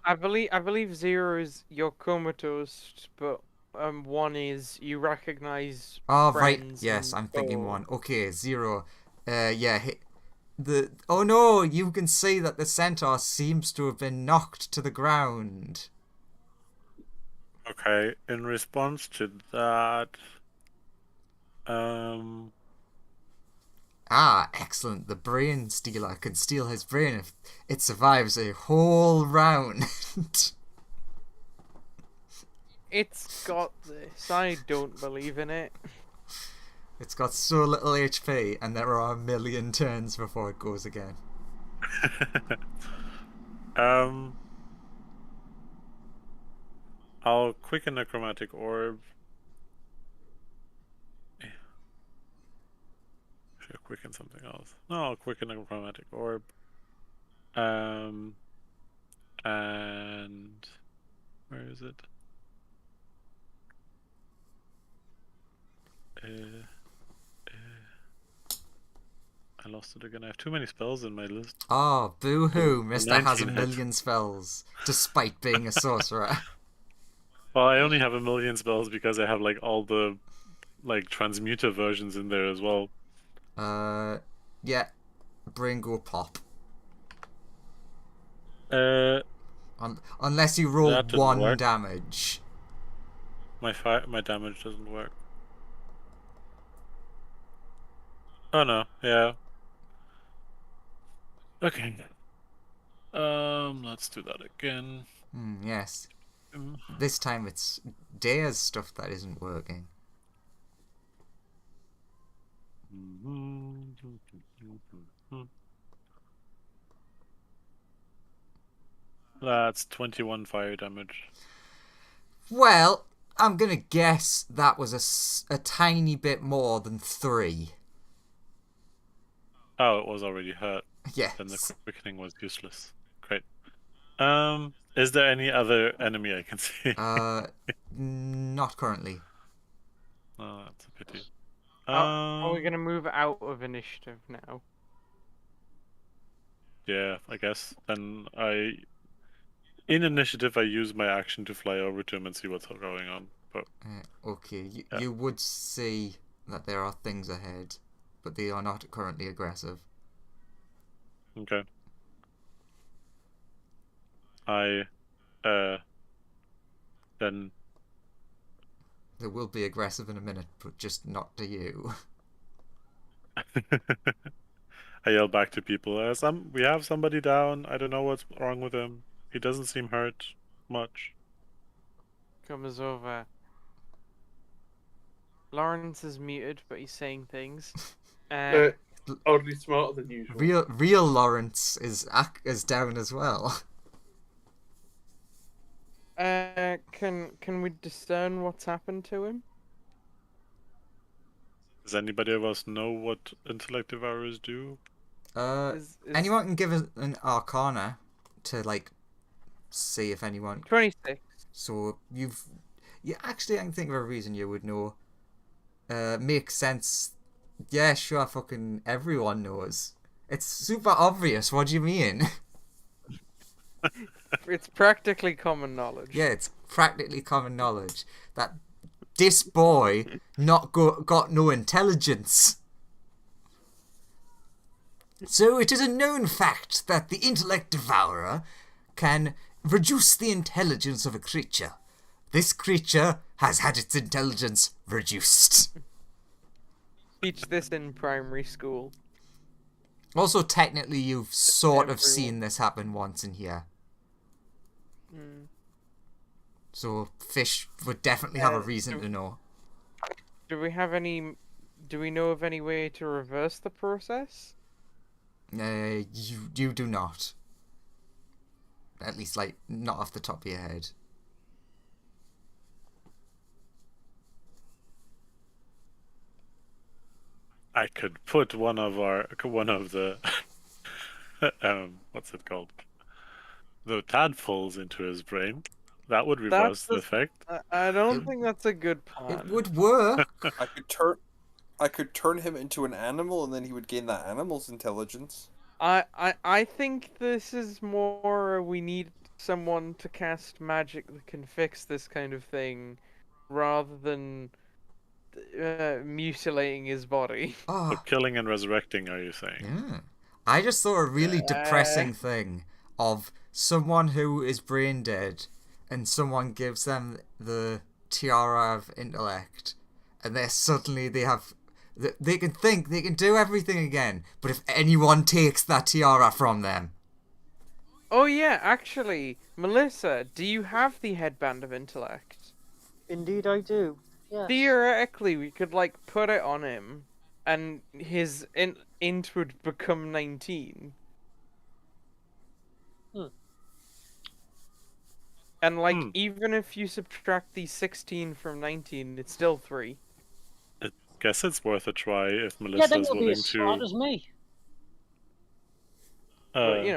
I believe 0 is you're comatose, but 1 is you recognize.
Oh right, yes, I'm thinking 1. Okay, 0. Oh no, you can see that the centaur seems to have been knocked to the ground.
Okay, in response to that,
excellent. The brain stealer can steal his brain if it survives a whole round.
It's got this. I don't believe in it.
It's got so little HP, and there are a million turns before it goes again.
I'll quicken a chromatic orb. Should I quicken something else? No, I'll quicken a chromatic orb. And where is it? I lost it again. I have too many spells in my list.
Oh, boo-hoo. Mister has a
19
million spells, despite being a sorcerer.
Well, I only have a million spells because I have like all the like transmuter versions in there as well.
Yeah. Brain go pop. Unless you roll
That didn't
1
work.
damage.
My damage doesn't work. Oh no, yeah. Okay. Let's do that again.
Yes.
Mm.
This time it's Dare's stuff that isn't working.
That's 21 fire damage.
Well, I'm gonna guess that was a tiny bit more than 3.
Oh, it was already hurt.
Yes.
Then the quickening was useless. Great. Is there any other enemy I can see?
Not currently.
Oh, that's a pity.
Are we gonna move out of initiative now?
Yeah, I guess. Then in initiative, I use my action to fly over to him and see what's going on. But
Okay,
yeah.
you would see that there are things ahead, but they are not currently aggressive.
Okay. Then
They will be aggressive in a minute, but just not to you.
I yell back to people, we have somebody down. I don't know what's wrong with him. He doesn't seem hurt much.
Comes over. Lawrence is muted, but he's saying things.
Oddly smarter than usual.
Real Lawrence is down as well.
Can we discern what's happened to him?
Does anybody of us know what intellect devourers do?
Anyone can give an arcana to see if anyone.
26.
So actually, I can think of a reason you would know. Makes sense. Yeah, sure. Fucking everyone knows. It's super obvious. What do you mean?
It's practically common knowledge.
Yeah, it's practically common knowledge that this boy got no intelligence. So it is a known fact that the intellect devourer can reduce the intelligence of a creature. This creature has had its intelligence reduced.
Teach this in primary school.
Also, technically, you've sort of seen this happen once in here. So fish would definitely have a reason to know.
Do we know of any way to reverse the process?
You do not. At least, not off the top of your head.
I could put one of the what's it called? The tadpoles into his brain. That would reverse the effect.
I don't think that's a good plan.
It would work.
I could turn him into an animal, and then he would gain that animal's intelligence.
I think this is more we need someone to cast magic that can fix this kind of thing, rather than mutilating his body.
So killing and resurrecting, are you saying?
Yeah. I just saw a really depressing thing of someone who is brain dead, and someone gives them the tiara of intellect, and they can think, they can do everything again, but if anyone takes that tiara from them.
Oh yeah, actually, Melissa, do you have the headband of intellect?
Indeed, I do. Yes.
Theoretically, we could put it on him, and his int would become 19. And even if you subtract the 16 from 19, it's still 3.
I guess it's worth a try if
Yeah,
Melissa's
then you'll be
willing
as smart
to.
as me.
But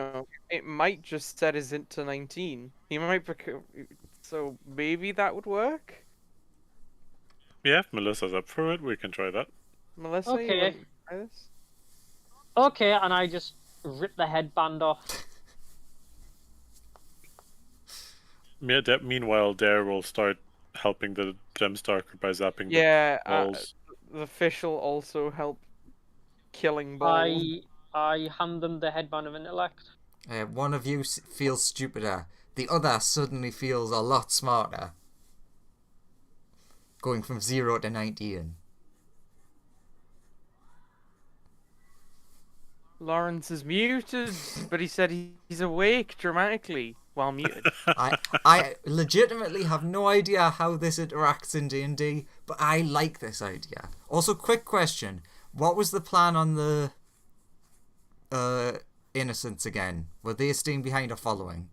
it might just set his int to 19. He might become. So maybe that would work.
Yeah, if Melissa's up for it, we can try that.
Melissa,
Okay.
you want to try this?
Okay, and I just rip the headband off.
Meanwhile, Dare will start helping the Gemstalker by zapping
Yeah,
the balls.
the fish will also help killing balls.
I hand them the headband of intellect.
One of you feels stupider. The other suddenly feels a lot smarter. Going from 0 to 19.
Lawrence is muted, but he said he's awake dramatically while muted.
I legitimately have no idea how this interacts in D&D, but I like this idea. Also, quick question. What was the plan on the innocents again? Were they staying behind or following?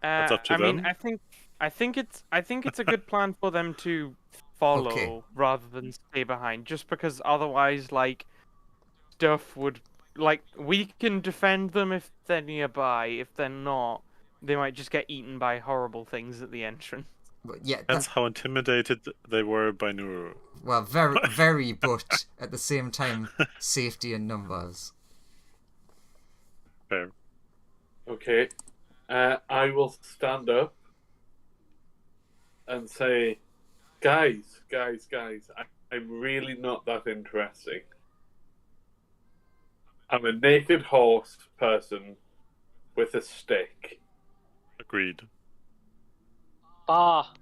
That's up to
I mean,
them.
I think it's a good plan for them to follow
Okay.
rather than stay behind, just because otherwise, like, stuff would, like, we can defend them if they're nearby. If they're not, they might just get eaten by horrible things at the entrance.
But yeah,
Depends how intimidated they were by Nuru.
well, very, very, but at the same time, safety in numbers.
Fair.
Okay. I will stand up and say, guys, I'm really not that interesting. I'm a naked horse person with a stick.
Agreed.
Ah,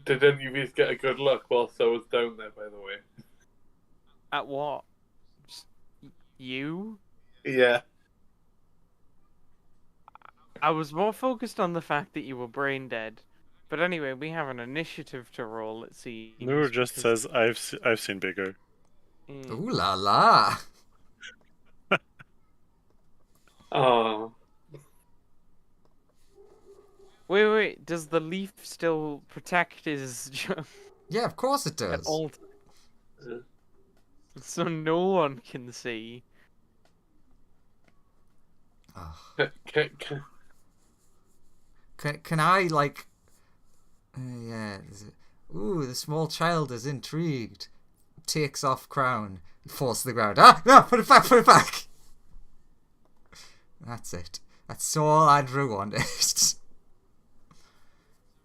Did any of you get a good look whilst I was down there, by the way?
At what? Just you?
Yeah.
I was more focused on the fact that you were brain dead. But anyway, we have an initiative to roll. Let's see.
Nuru just says, I've seen bigger.
Ooh la la.
Oh.
Wait. Does the leaf still protect his junk
Yeah, of course it
at
does.
all times? So no one can see.
Oh.
Can,
Can I, like... yeah. Ooh, the small child is intrigued. Takes off crown. Falls to the ground. Ah! No! Put it back! That's it. That's all Andrew wanted.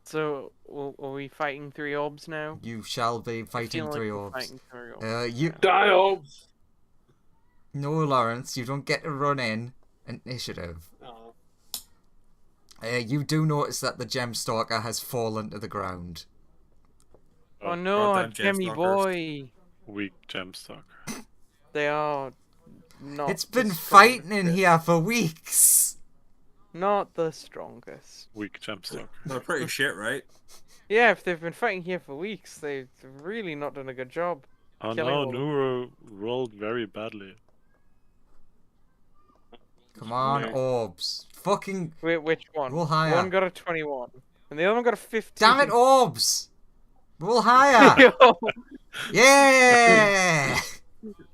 So, are we fighting three orbs now?
You shall be
I
fighting
feel like
three
we're
orbs.
fighting three orbs.
You...
Die, Orbs!
No, Lawrence, you don't get to run in. Initiative.
Oh.
You do notice that the Gemstalker has fallen to the ground.
Oh no,
goddamn
Jemmy
Gemstalkers.
boy!
Weak Gemstalker.
They are not.
It's
the
been fighting in
strongest.
here for weeks.
Not the strongest.
Weak Gemstalker.
They're pretty shit, right?
Yeah, if they've been fighting here for weeks, they've really not done a good job.
Oh
Killing
no,
all of them.
Nuru rolled very badly.
Come on,
Yeah.
orbs. Fucking...
Wait, which one?
Roll higher.
One got a 21, and the other one got a 15.
Damn it, orbs! Roll higher! Yeah!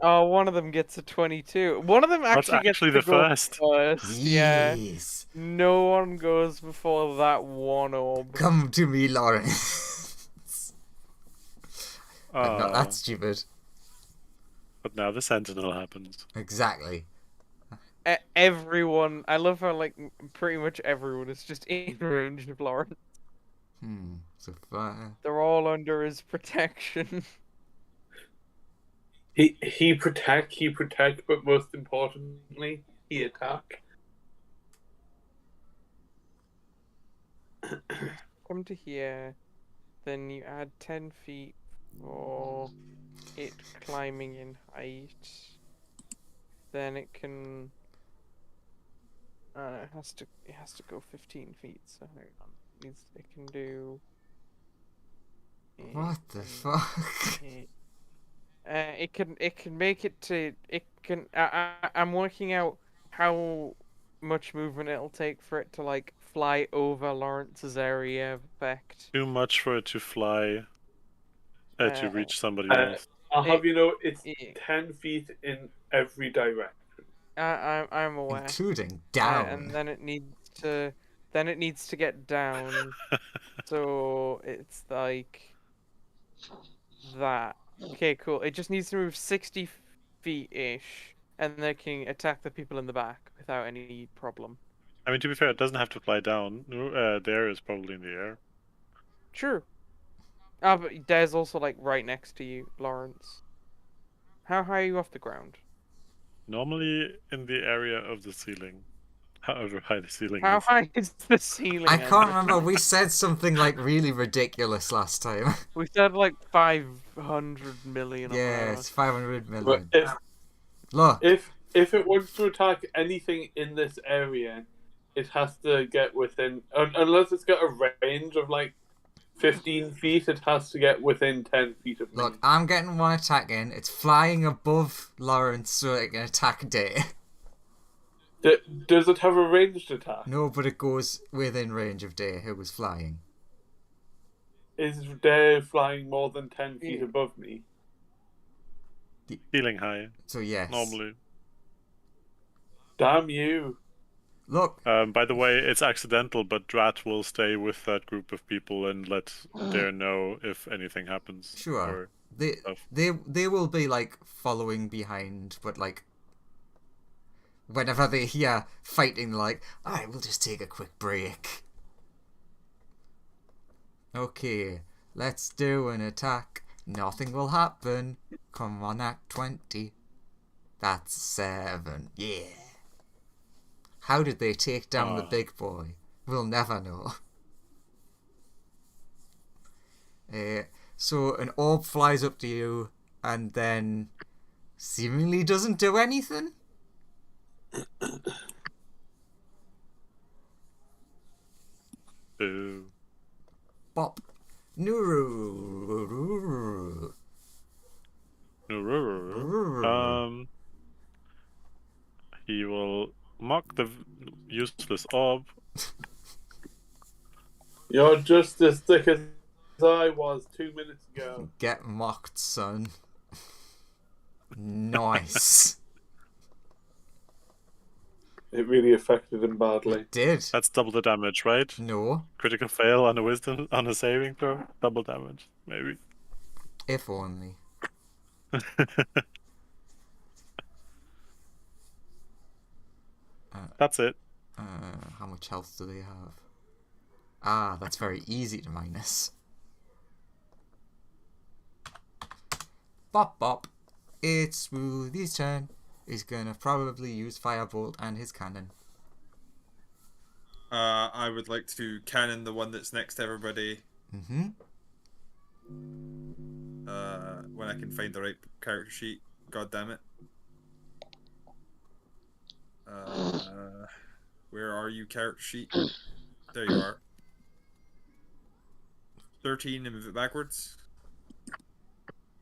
Oh, one of them gets a 22. One of them
That's
actually gets
actually
to
the
go
first.
first. Yeah.
Yes.
No one goes before that one orb.
Come to me, Lawrence. I'm not
Ah,
that stupid.
but now the Sentinel happens.
Exactly.
Everyone, I love how like pretty much everyone is just in range of Lawrence.
So far.
They're all under his protection.
He protect, but most importantly, he attack.
Come to here, then you add 10 feet for it climbing in height. Then it can. It has to go 15 feet. So hang on. It can do.
What the fuck?
It can make it to it can. I'm working out how much movement it'll take for it to like fly over Lawrence's area of effect.
Too much for it to fly to reach somebody else.
I'll have you know, it's
it-
10 feet in every direction.
I'm aware.
Including down.
And then it needs to get down. So it's like that. Okay, cool. It just needs to move 60 feet ish, and they can attack the people in the back without any problem.
I mean, to be fair, it doesn't have to fly down. There is probably in the air.
True. Ah, but there's also like right next to you, Lawrence. How high are you off the ground?
Normally in the area of the ceiling. However high the ceiling
How
is.
high is the ceiling?
I can't
Andrew?
remember. We said something like really ridiculous last time.
We said like 500 million. or
Yeah,
whatever.
it's 500
But
million. Look,
If it wants to attack anything in this area, it has to get within, unless it's got a range of like 15 feet, it has to get within 10 feet of me.
look, I'm getting one attack in. It's flying above Lawrence so it can attack Day.
Does it have a ranged attack?
No, but it goes within range of Day, who was flying.
Is Day flying more than 10 feet above me?
Feeling high,
So yes.
normally.
Damn you.
Look,
By the way, it's accidental, but Drat will stay with that group of people and let Dare know if anything happens.
sure.
Or
They,
stuff.
they will be like following behind, but like whenever they hear fighting, they're like, alright, we'll just take a quick break. Okay, let's do an attack. Nothing will happen. Come on, Act 20. That's 7. Yeah. How did they take down the big boy? We'll never know. So an orb flies up to you and then seemingly doesn't do anything.
Boo.
Bop. Nuru.
He will mock the useless orb.
You're just as thick as I was 2 minutes ago.
Get mocked, son. Nice.
It really affected him badly.
It did.
That's double the damage, right?
No.
Critical fail on a wisdom on a saving throw. Double damage, maybe.
If only.
That's it.
How much health do they have? Ah, that's very easy to minus. Bop bop. It's Smoothie's turn. He's gonna probably use Firebolt and his cannon.
I would like to cannon the one that's next to everybody.
Mm-hmm.
When I can find the right character sheet. God damn it. Where are you, character sheet? There you are. 13 and move it backwards.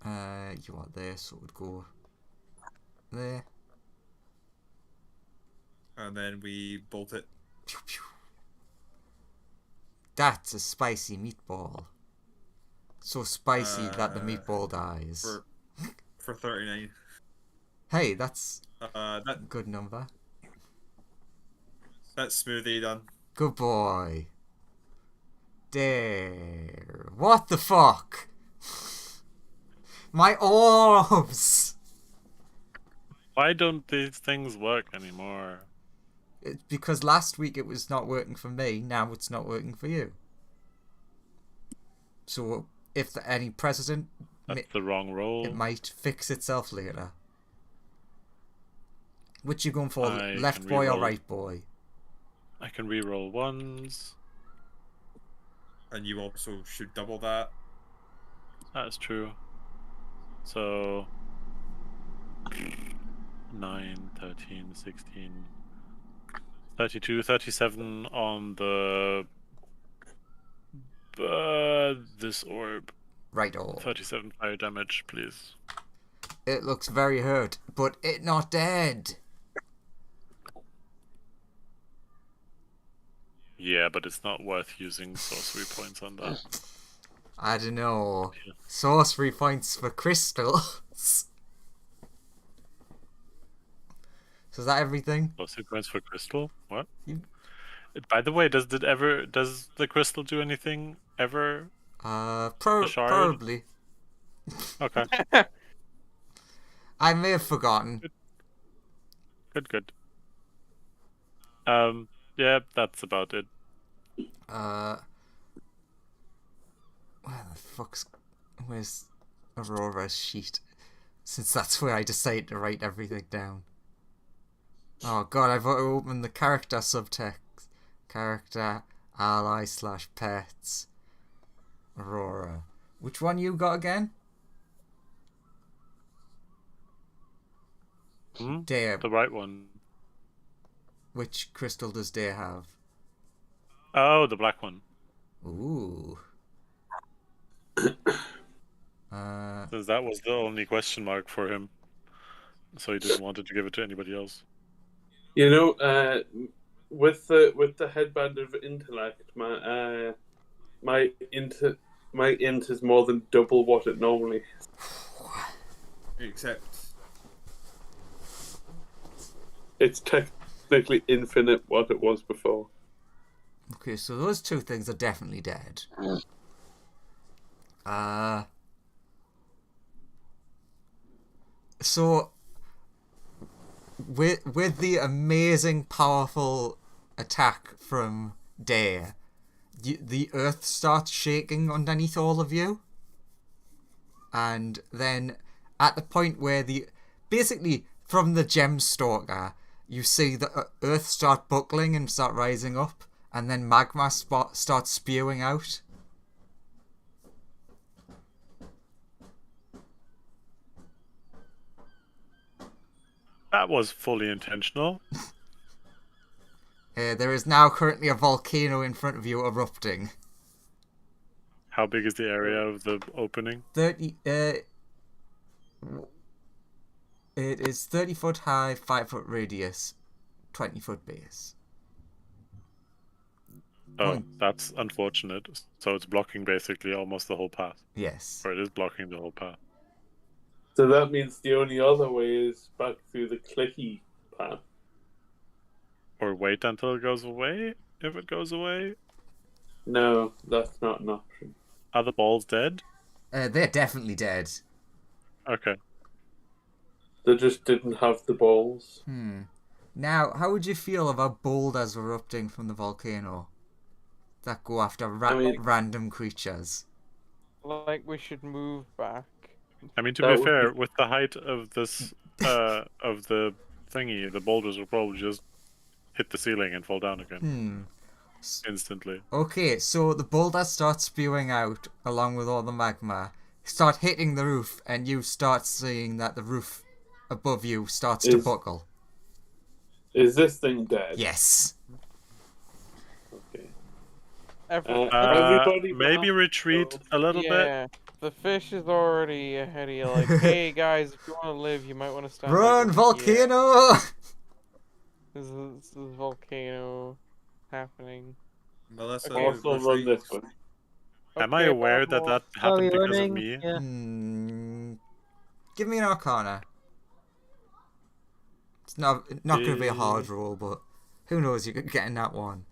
You are there, so it would go there.
And then we bolt it.
Pew, pew. That's a spicy meatball. So spicy that the meatball dies.
For 39.
Hey, that's
That
a good number.
That's Smoothie done.
Good boy. There. What the fuck? My orbs!
Why don't these things work anymore?
It's because last week it was not working for me, now it's not working for you. So, if any precedent,
That's the wrong roll.
it might fix itself later. Which you going for,
I
left
can
boy or
reroll.
right boy?
I can reroll ones.
And you also should double that.
That is true. So 9, 13, 16, 32, 37 on the this orb.
Right or.
37 fire damage, please.
It looks very hurt, but it not dead.
Yeah, but it's not worth using sorcery points on that.
I don't know. Sorcery points for crystals. So is that everything?
Sorcery points for crystal? What?
You-
By the way, does the crystal do anything ever? Shard?
Probably.
Okay,
I may have forgotten.
good. Yeah, that's about it.
Where's Aurora's sheet? Since that's where I decided to write everything down. Oh god, I've opened the character subtext. Character, ally / pets. Aurora. Which one you got again? Dare.
The right one.
Which crystal does Dare have?
Oh, the black one.
Ooh.
Since that was the only question mark for him. So he didn't want to give it to anybody else.
You know, with the headband of intellect, my int is more than double what it normally is.
Except
It's technically infinite what it was before.
Okay, so those two things are definitely dead. So with the amazing, powerful attack from Dare, the earth starts shaking underneath all of you, and then at the point where basically from the gem stalker, you see the earth start buckling and start rising up, and then magma starts spewing out.
That was fully intentional.
There is now currently a volcano in front of you erupting.
How big is the area of the opening?
30. It is 30 foot high, 5 foot radius, 20 foot base.
Oh, that's unfortunate. So it's blocking basically almost the whole path.
Yes.
Or it is blocking the whole path.
So that means the only other way is back through the clicky path.
Or wait until it goes away, if it goes away.
No, that's not an option.
Are the balls dead?
They're definitely dead.
Okay.
They just didn't have the balls.
Now, how would you feel about boulders erupting from the volcano that go after random creatures?
Like, we should move back.
I mean, to
That
be
would
fair,
be-
with the height of this, of the thingy, the boulders will probably just hit the ceiling and fall down again. Instantly.
Okay, so the boulders start spewing out along with all the magma, start hitting the roof, and you start seeing that the roof above you starts to buckle.
Is this thing dead?
Yes.
Okay.
Everybody
Maybe
back.
retreat a little bit.
Yeah, the fish is already ahead of you. Like, hey guys, if you want to live, you might want to stand.
Run,
like,
volcano!
This is volcano happening.
Melissa,
Okay.
Also run this one.
Am I
Okay,
aware that
Pablo.
that happened because of
running?
me?
Yeah.
Give me an Arcana. It's not going to be a hard roll, but who knows? You could get in that one.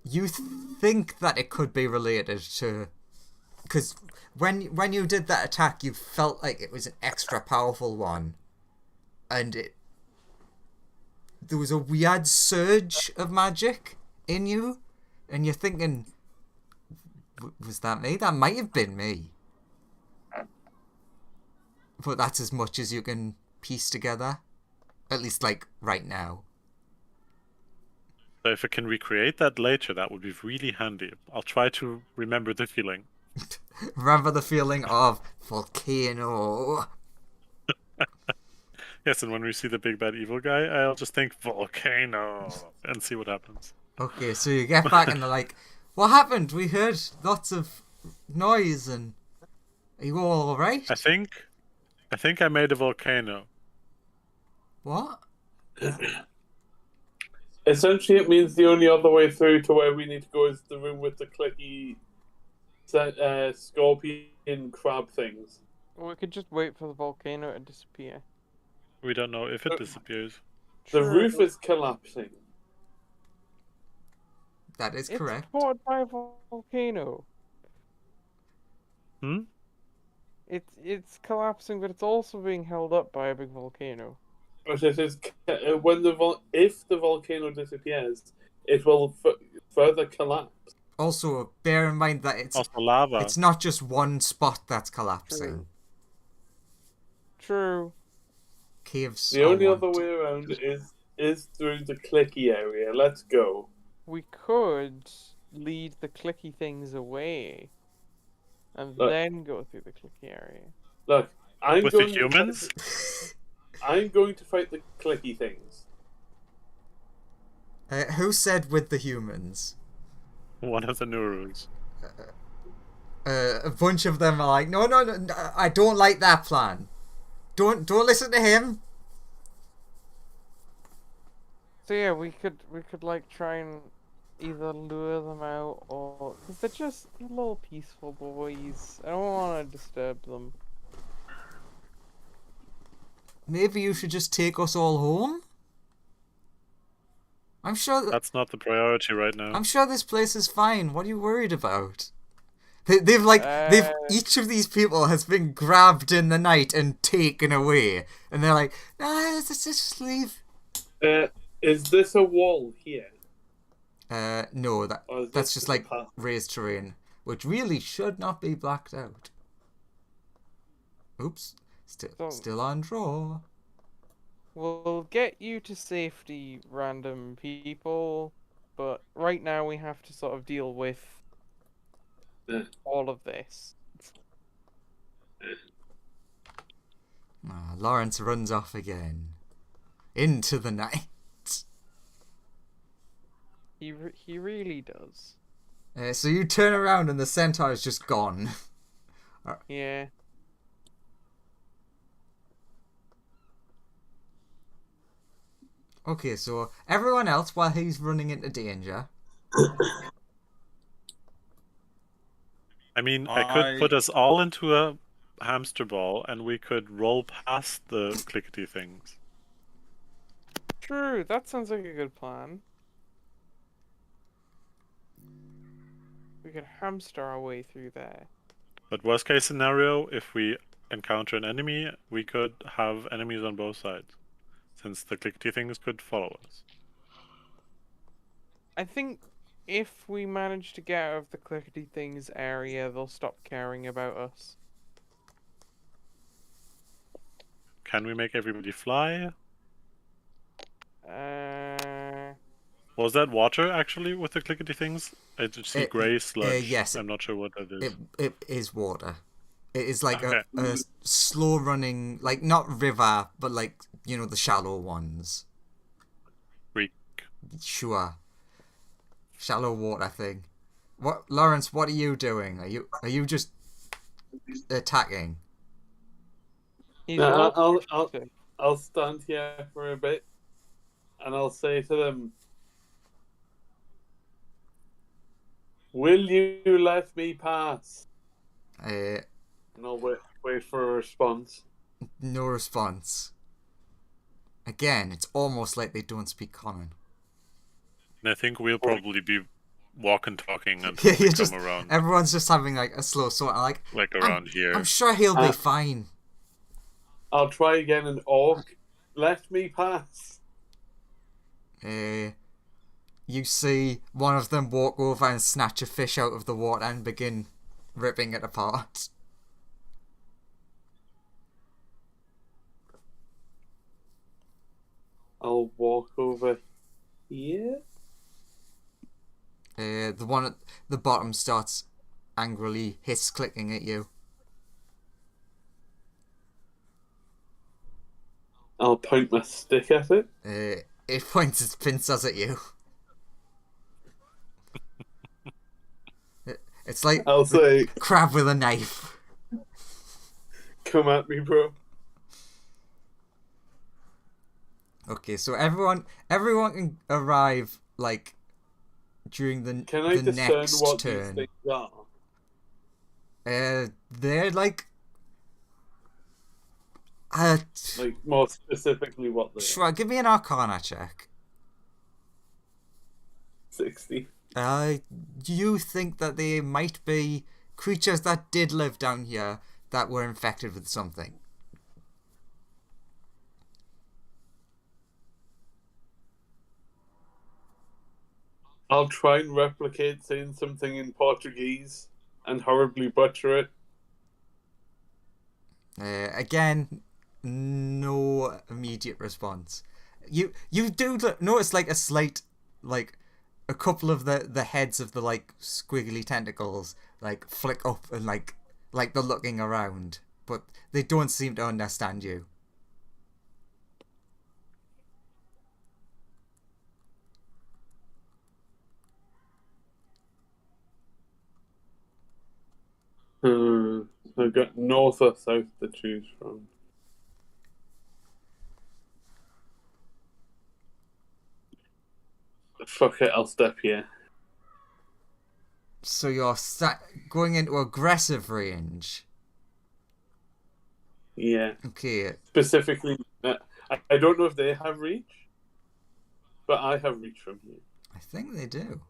You think that it could be related to, because when you did that attack, you felt like it was an extra powerful one, and there was a weird surge of magic in you, and you're thinking, was that me? That might have been me. But that's as much as you can piece together, at least like right now.
So if I can recreate that later, that would be really handy. I'll try to remember the feeling.
Remember the feeling of volcano.
Yes, and when we see the big bad evil guy, I'll just think volcano and see what happens.
Okay, so you get back and they're like, what happened? We heard lots of noise and are you all alright?
I think I made a volcano.
What?
Essentially, it means the only other way through to where we need to go is the room with the clicky scorpion crab things.
We could just wait for the volcano to disappear.
We don't know if it disappears.
The
True.
roof is collapsing.
That is
It's
correct.
supported by a volcano. It's collapsing, but it's also being held up by a big volcano.
But it is if the volcano disappears, it will further collapse.
Also, bear in mind that it's
Also lava.
it's not just one spot that's collapsing.
True.
Caves.
The
are
only
one.
other way around is through the clicky area. Let's go.
We could lead the clicky things away, and
Look.
then go through the clicky area.
Look, I'm
With
going
the humans?
I'm going to fight the clicky things.
Who said with the humans?
One of the Nurus.
A bunch of them are like, no, I don't like that plan. Don't listen to him.
So yeah, we could like try and either lure them out or because they're just little peaceful boys. I don't want to disturb them.
Maybe you should just take us all home. I'm sure
That's not the priority right now.
I'm sure this place is fine. What are you worried about? They've each of these people has been grabbed in the night and taken away, and they're like, nah, let's just leave.
Is this a wall here?
No,
Or is
that's
this
just
a
like
path?
raised terrain, which really should not be blacked out. Oops, still on draw.
We'll get you to safety, random people, but right now we have to sort of deal with all of this.
Lawrence runs off again into the night.
He really does.
So you turn around and the centaur is just gone.
Yeah.
Okay, so everyone else, while he's running into danger.
I mean, I could put us all into a hamster ball and we could roll past the clickety things.
True, that sounds like a good plan. We could hamster our way through there.
But worst case scenario, if we encounter an enemy, we could have enemies on both sides, since the clickety things could follow us.
I think if we manage to get out of the clickety things area, they'll stop caring about us.
Can we make everybody fly? Was that water actually with the clickety things? I just see grey sludge.
Yes.
I'm not sure what that is.
It is water. It is like
Okay.
a slow running, like not river, but like, you know, the shallow ones.
Creek.
Sure. Shallow water thing. What, Lawrence? What are you doing? Are you just attacking?
He's
No,
walking.
I'll stand here for a bit, and I'll say to them, "Will you let me pass?"
Uh,
And I'll wait for a response.
no response. Again, it's almost like they don't speak common.
And I think we'll probably be walking, talking
Yeah,
until we
you just
come around,
everyone's just having like a slow sort of like
around here.
I'm sure he'll be fine.
I'll try again in orc. Let me pass.
You see one of them walk over and snatch a fish out of the water and begin ripping it apart.
I'll walk over here.
The one at the bottom starts angrily hiss-clicking at you.
I'll point my stick at it.
It points its pincers at you. It's like
I'll say,
crab with a knife.
"Come at me, bro."
Okay, so everyone can arrive like during
Can I
the
discern
next
what
turn.
these things are?
They're like
Like, more specifically, what they are.
sure, give me an Arcana check.
60.
You think that they might be creatures that did live down here that were infected with something.
I'll try and replicate saying something in Portuguese and horribly butcher it.
Again, no immediate response. You do notice like a slight, like a couple of the heads of the like squiggly tentacles like flick up and like they're looking around, but they don't seem to understand you.
I've got north or south to choose from. Fuck it, I'll step here.
So you're going into aggressive range.
Yeah.
Okay.
Specifically, I don't know if they have reach, but I have reach from here.
I think they do.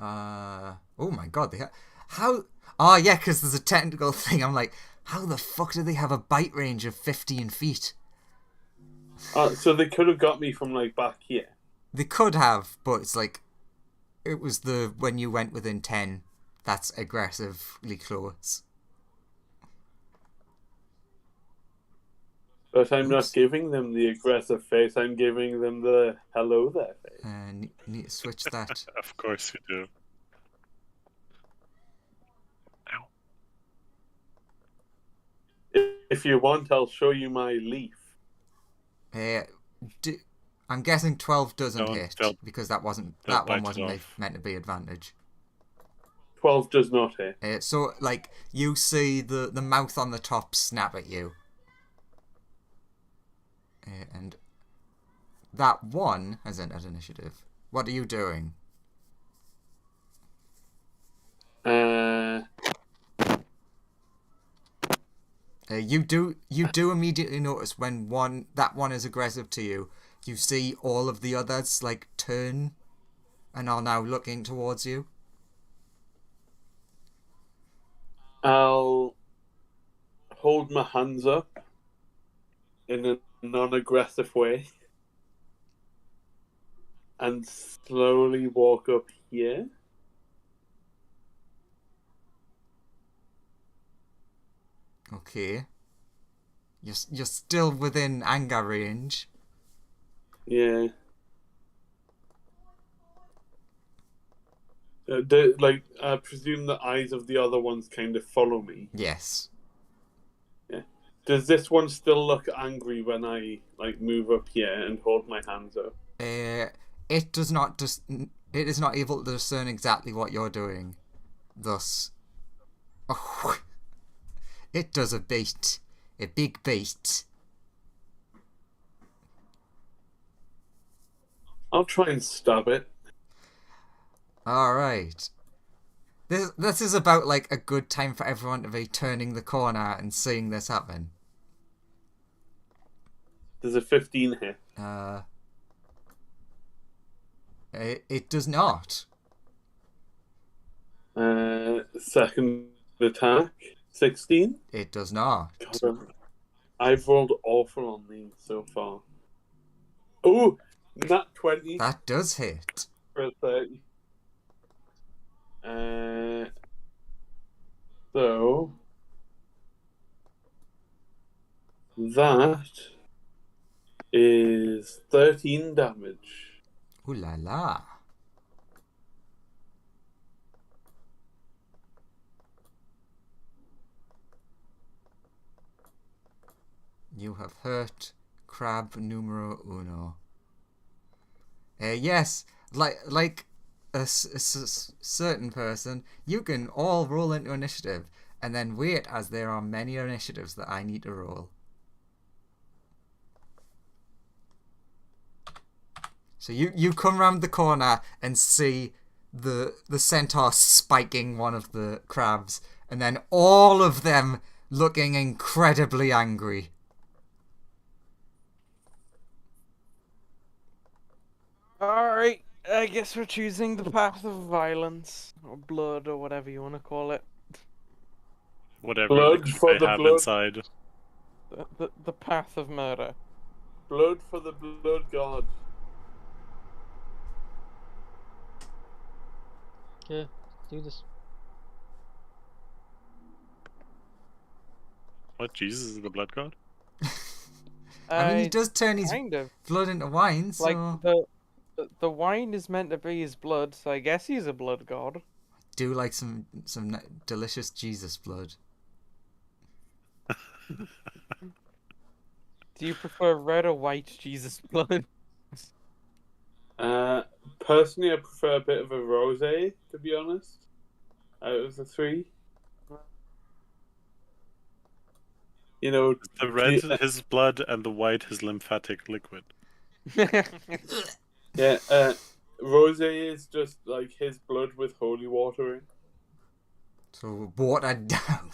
Oh my god, they how? Oh yeah, because there's a technical thing. I'm like, how the fuck do they have a bite range of 15 feet?
So they could have got me from like back here.
They could have, but it's like, it was when you went within 10. That's aggressively close.
But I'm not giving them the aggressive face. I'm giving them the hello there face.
Need to switch that.
Of course you do.
If you want, I'll show you my leaf.
I'm guessing 12 doesn't
No,
hit
they'll-
because that one
bite it
wasn't
off.
meant to be advantage.
12 does not hit.
So like you see the mouth on the top snap at you, and that one has entered initiative. What are you doing? You do immediately notice when that one is aggressive to you. You see all of the others like turn, and are now looking towards you.
I'll hold my hands up in a non-aggressive way and slowly walk up here.
Okay. You're still within anger range.
Yeah. I presume the eyes of the other ones kind of follow me.
Yes.
Yeah. Does this one still look angry when I move up here and hold my hands up?
It does not it is not able to discern exactly what you're doing. Thus, it does a big beat.
I'll try and stab it.
All right. This is about like a good time for everyone to be turning the corner and seeing this happen.
There's a 15 hit.
It does not.
Second attack, 16.
It does not.
God, I've rolled awful on these so far. Oh, nat 20
That does hit.
for a 30. So that is 13 damage.
Ooh la la. You have hurt crab numero uno. Yes, like a certain person, you can all roll into initiative and then wait, as there are many initiatives that I need to roll. So you come round the corner and see the centaur spiking one of the crabs, and then all of them looking incredibly angry.
Alright, I guess we're choosing the path of violence, or blood, or whatever you want to call it.
Whatever
Blood
liquid
for
they
the
have
blood.
inside.
The path of murder.
Blood for the blood god.
Okay, do this.
What, Jesus is the blood god?
I mean, he does turn his
Kind of.
blood into wine, so
Like, the wine is meant to be his blood, so I guess he's a blood god.
do like some delicious Jesus blood.
Do you prefer red or white Jesus blood?
Personally, I prefer a bit of a rosé, to be honest. Out of the three. You know,
The red his blood and the white his lymphatic liquid.
yeah. Rosé is just like his blood with holy water in.
So watered down.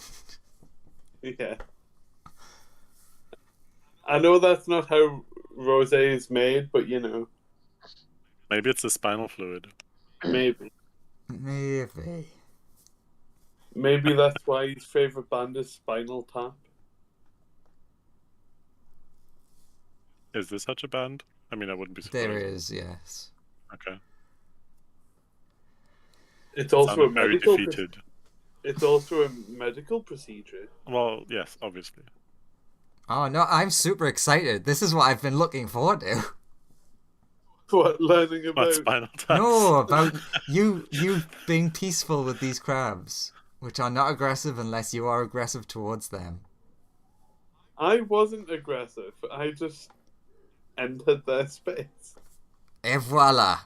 Yeah. I know that's not how rosé is made, but you know,
Maybe it's the spinal fluid.
maybe.
Maybe.
Maybe that's why his favorite band is Spinal Tap.
Is there such a band? I mean, I wouldn't be surprised.
There is, yes.
Okay.
It's also a
Sounded very
medical.
defeated.
It's also a medical procedure.
Well, yes, obviously.
Oh no, I'm super excited. This is what I've been looking forward to.
What, learning
What
about?
spinal taps?
No, about you being peaceful with these crabs, which are not aggressive unless you are aggressive towards them.
I wasn't aggressive. I just entered their space.
Et voila.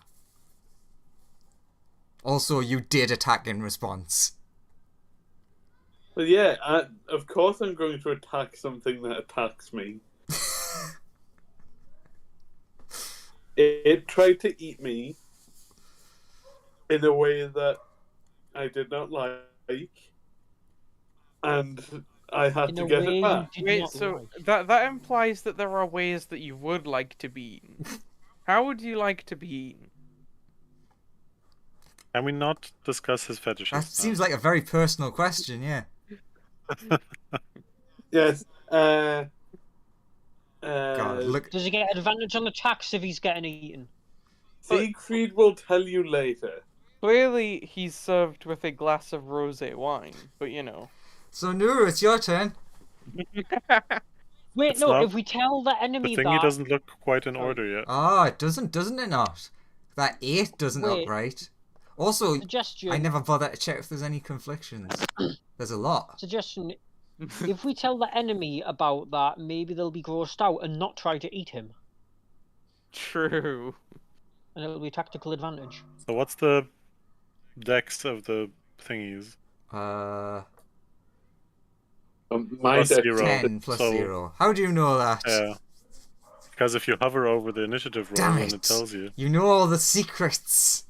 Also, you did attack in response.
But yeah, of course I'm going to attack something that attacks me. It tried to eat me in a way that I did not like, and I had
In
to
a
get
way
it
you
back.
did
Wait,
not
so
like.
that implies that there are ways that you would like to be eaten. How would you like to be eaten?
Can we not discuss his fetishes
That seems like a very personal question, yeah.
Yes.
God, look.
Does he get advantage on attacks if he's getting eaten?
Siegfried will tell you later.
Clearly, he's served with a glass of rosé wine, but you know.
So, Nuru, it's your turn.
Wait,
It's
no,
not-
if we tell the
The
enemy
thingy
that...
doesn't look quite in order yet.
Ah, it doesn't it not? That 8 doesn't look
Wait.
right. Also,
Suggestion.
I never bother to check if there's any conflictions. There's a lot.
Suggestion. If we tell the enemy about that, maybe they'll be grossed out and not try to eat him.
True.
And it'll be a tactical advantage.
So what's the dex of the thingies?
My
Plus
deck
0.
10 plus
So-
0. How do you know that?
Yeah. Because if you hover over the initiative roll,
Damn
then
it.
it tells you.
You know all the secrets.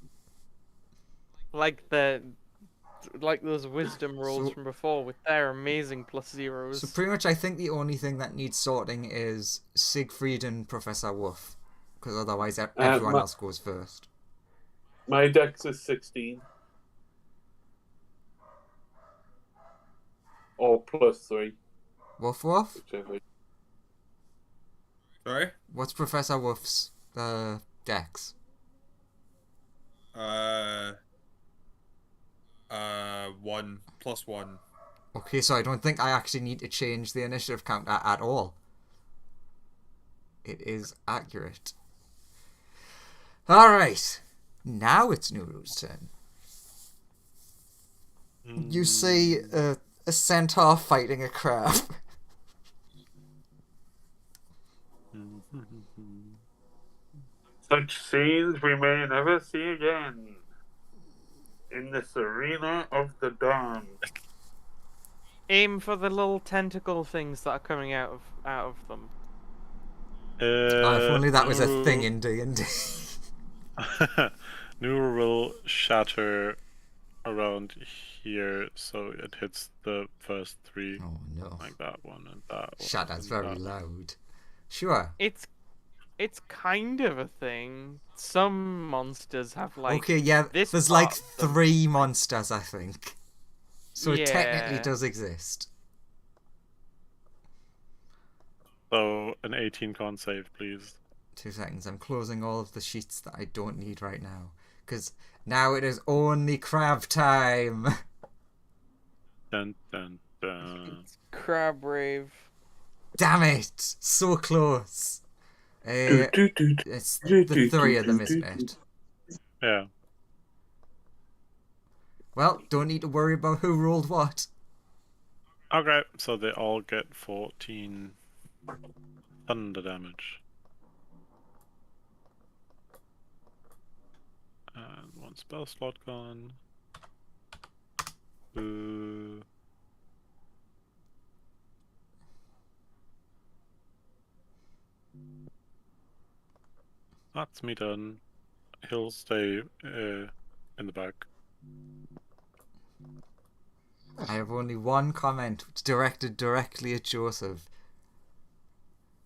Like those wisdom rolls
So-
from before with their amazing plus zeros.
So pretty much I think the only thing that needs sorting is Siegfried and Professor Wolf. Because otherwise everyone else goes first.
My dex is 16. Or plus 3.
Wolf Wolf?
Whichever.
Sorry?
What's Professor Wolf's dex?
1 plus 1.
Okay, so I don't think I actually need to change the initiative counter at all. It is accurate. Alright. Now it's Nuru's turn. You see a centaur fighting a crab.
Such scenes we may never see again. In this arena of the dawn.
Aim for the little tentacle things that are coming out of them.
If only that was a
Nuru-
thing in D&D.
Nuru will shatter around here, so it hits the first 3,
Oh no.
like that one and that one.
Shut, that's
and
very
that one.
loud. Sure.
It's kind of a thing. Some monsters have like
Okay, yeah,
this
there's like
part of them.
3 monsters, I think. So it technically
Yeah.
does exist.
So an 18 con save, please.
2 seconds, I'm closing all of the sheets that I don't need right now. Because now it is only crab time!
Dun dun dun.
Crab rave.
Damn it! So close! It's the 3 of them, isn't it?
Yeah.
Well, don't need to worry about who rolled what.
Okay, so they all get 14 thunder damage. And 1 spell slot gone. That's me done. He'll stay in the back.
I have only one comment directed directly at Joseph.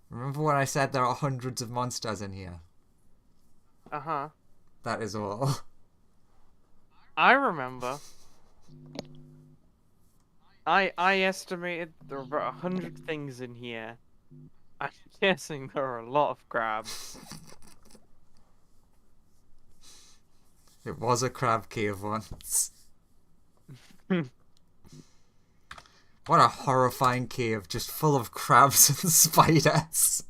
Remember when I said there are hundreds of monsters in here?
Uh-huh.
That is all.
I remember. I estimated there were about 100 things in here. I'm guessing there are a lot of crabs.
It was a crab cave once. What a horrifying cave, just full of crabs and spiders.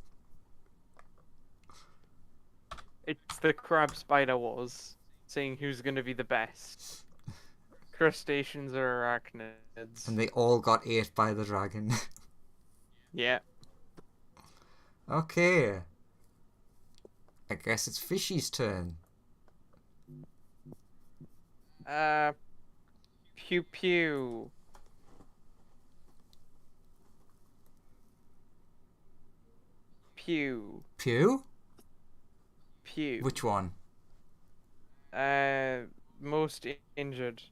It's the crab spider wars, seeing who's gonna be the best. Crustaceans or arachnids.
And they all got ate by the dragon.
Yeah.
Okay. I guess it's Fishy's turn.
Pew pew. Pew.
Pew?
Pew.
Which one?
Most injured.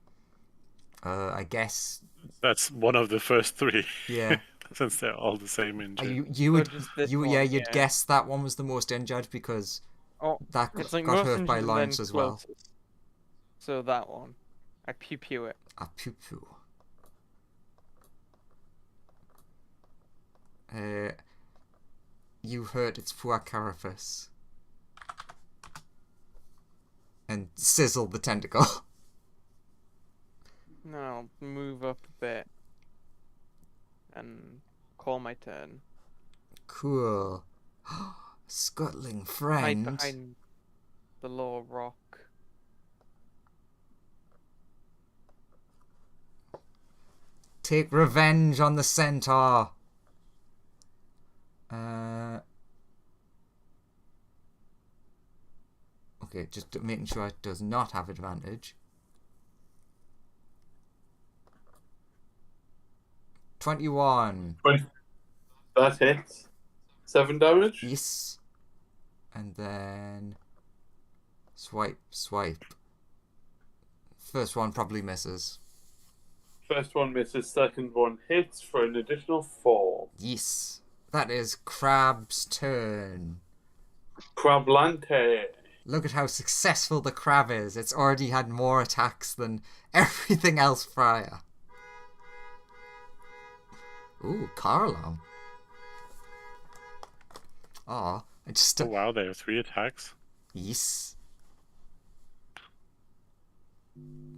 I guess.
That's one of the first three.
Yeah.
Since they're all the same injury.
You would.
just this
You
one,
yeah. You'd
yeah.
guess that one was the most injured because
Oh,
that
it's like
got
most
hurt by
injured and
Lawrence
then
as well.
closest. So that one. I pew pew it.
A pew pew. You hurt its poor carapace. And sizzle the tentacle.
Now I'll move up a bit. And call my turn.
Cool. Scuttling
Hide
friend.
behind the lower rock.
Take revenge on the centaur. Okay, just making sure it does not have advantage. 21.
That hits. 7 damage.
Yes. And then swipe, swipe. First one probably misses.
First one misses, second one hits for an additional 4.
Yes. That is Crab's turn.
Crablante.
Look at how successful the crab is. It's already had more attacks than everything else prior. Ooh, Carlo. Aw, I just...
Oh wow, there are 3 attacks.
Yes.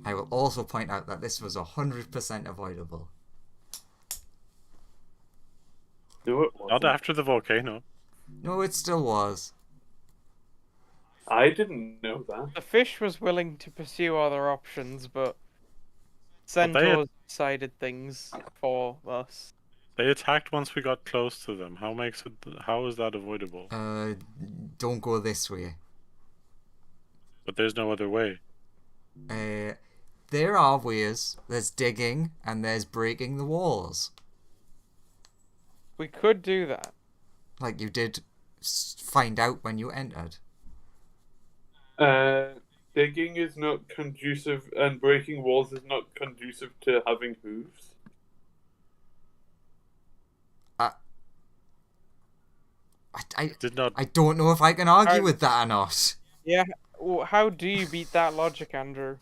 I will also point out that this was 100% avoidable.
Do it.
Not after the volcano.
No, it still was.
I didn't know that.
The fish was willing to pursue other options, but centaurs decided things for us.
They attacked once we got close to them. How is that avoidable?
Don't go this way.
But there's no other way.
There are ways. There's digging and there's breaking the walls.
We could do that.
Like you did find out when you entered.
Digging is not conducive, and breaking walls is not conducive to having hooves.
I don't know if I can argue
I-
with that or not.
Yeah. How do you beat that logic, Andrew?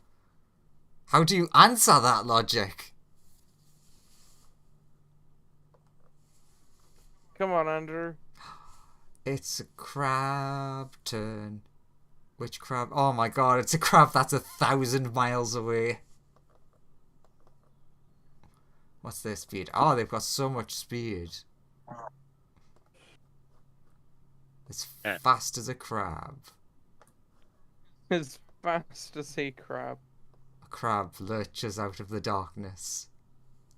How do you answer that logic?
Come on, Andrew.
It's a crab turn. Which crab? Oh my god, it's a crab that's 1,000 miles away. What's their speed? Oh, they've got so much speed. As fast as a crab.
As fast as a crab.
A crab lurches out of the darkness.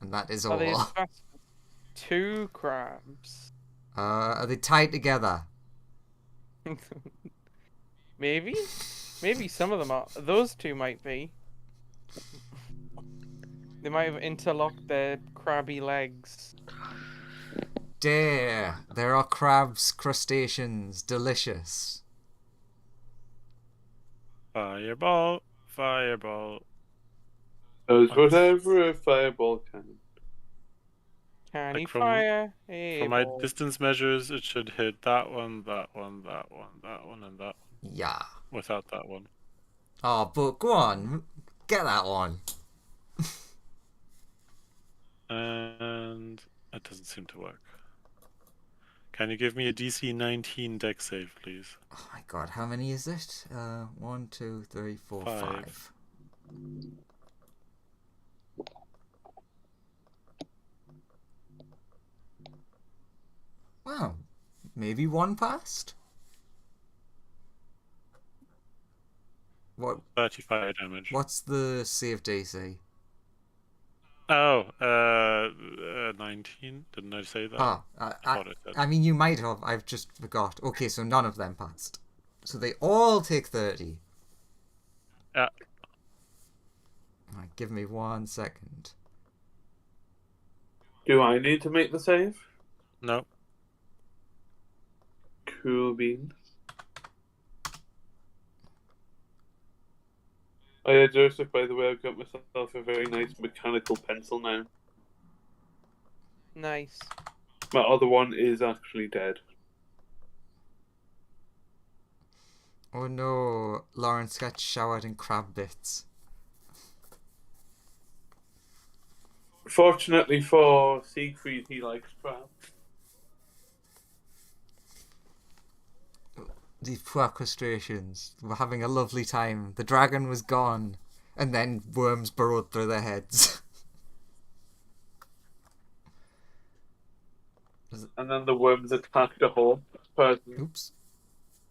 And that is
Are
all.
they as fast as 2 crabs?
Are they tied together?
Maybe? Maybe some of them are. Those 2 might be. They might have interlocked their crabby legs.
There are crabs, crustaceans, delicious.
Fireball. Fireball.
Does
What?
whatever a fireball can.
Can he
Like
fire?
From my distance measures, it should hit that one, that one, that one, that one, and that one.
Yeah.
Without that one.
Oh, but go on. Get that one.
And it doesn't seem to work. Can you give me a DC 19 deck save, please?
Oh my god, how many is it? 1, 2, 3, 4, 5. Wow. Maybe one passed? What?
35 damage.
What's the save DC?
Oh, 19? Didn't I say that?
Ah,
I thought I said.
I mean, you might have. I've just forgot. Okay, so none of them passed. So they all take 30.
Yeah.
Right, give me 1 second.
Do I need to make the save?
No.
Cool beans. Oh yeah, Joseph, by the way, I've got myself a very nice mechanical pencil now.
Nice.
My other one is actually dead.
Oh no, Lawrence got showered in crab bits.
Fortunately for Siegfried, he likes crab.
These poor crustaceans were having a lovely time. The dragon was gone, and then worms burrowed through their heads.
And then the worms attacked a whole person.
Oops.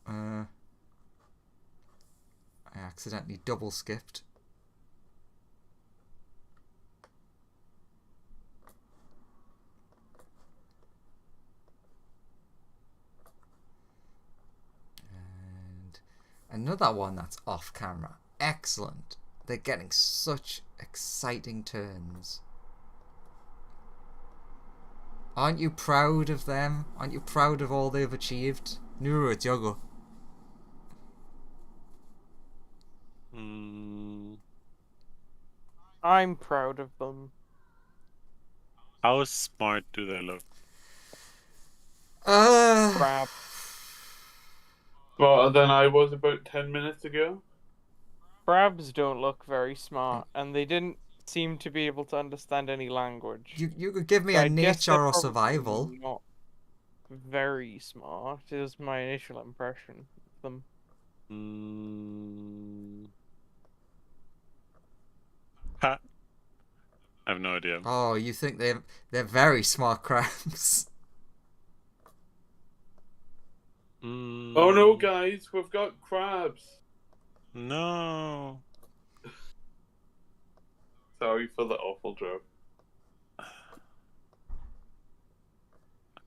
I accidentally double skipped. And another one that's off camera. Excellent. They're getting such exciting turns. Aren't you proud of them? Aren't you proud of all they've achieved? Nuru, it's your go.
I'm proud of them.
How smart do they look?
Crap.
Well, than I was about 10 minutes ago.
Crabs don't look very smart, and they didn't seem to be able to understand any language.
You could give me
So
a
I guess
nature
they're
or
probably
survival.
Not very smart is my initial impression of them.
Ha. I have no idea.
Oh, you think they're very smart crabs?
Oh no, guys, we've got crabs.
No.
Sorry for the awful joke.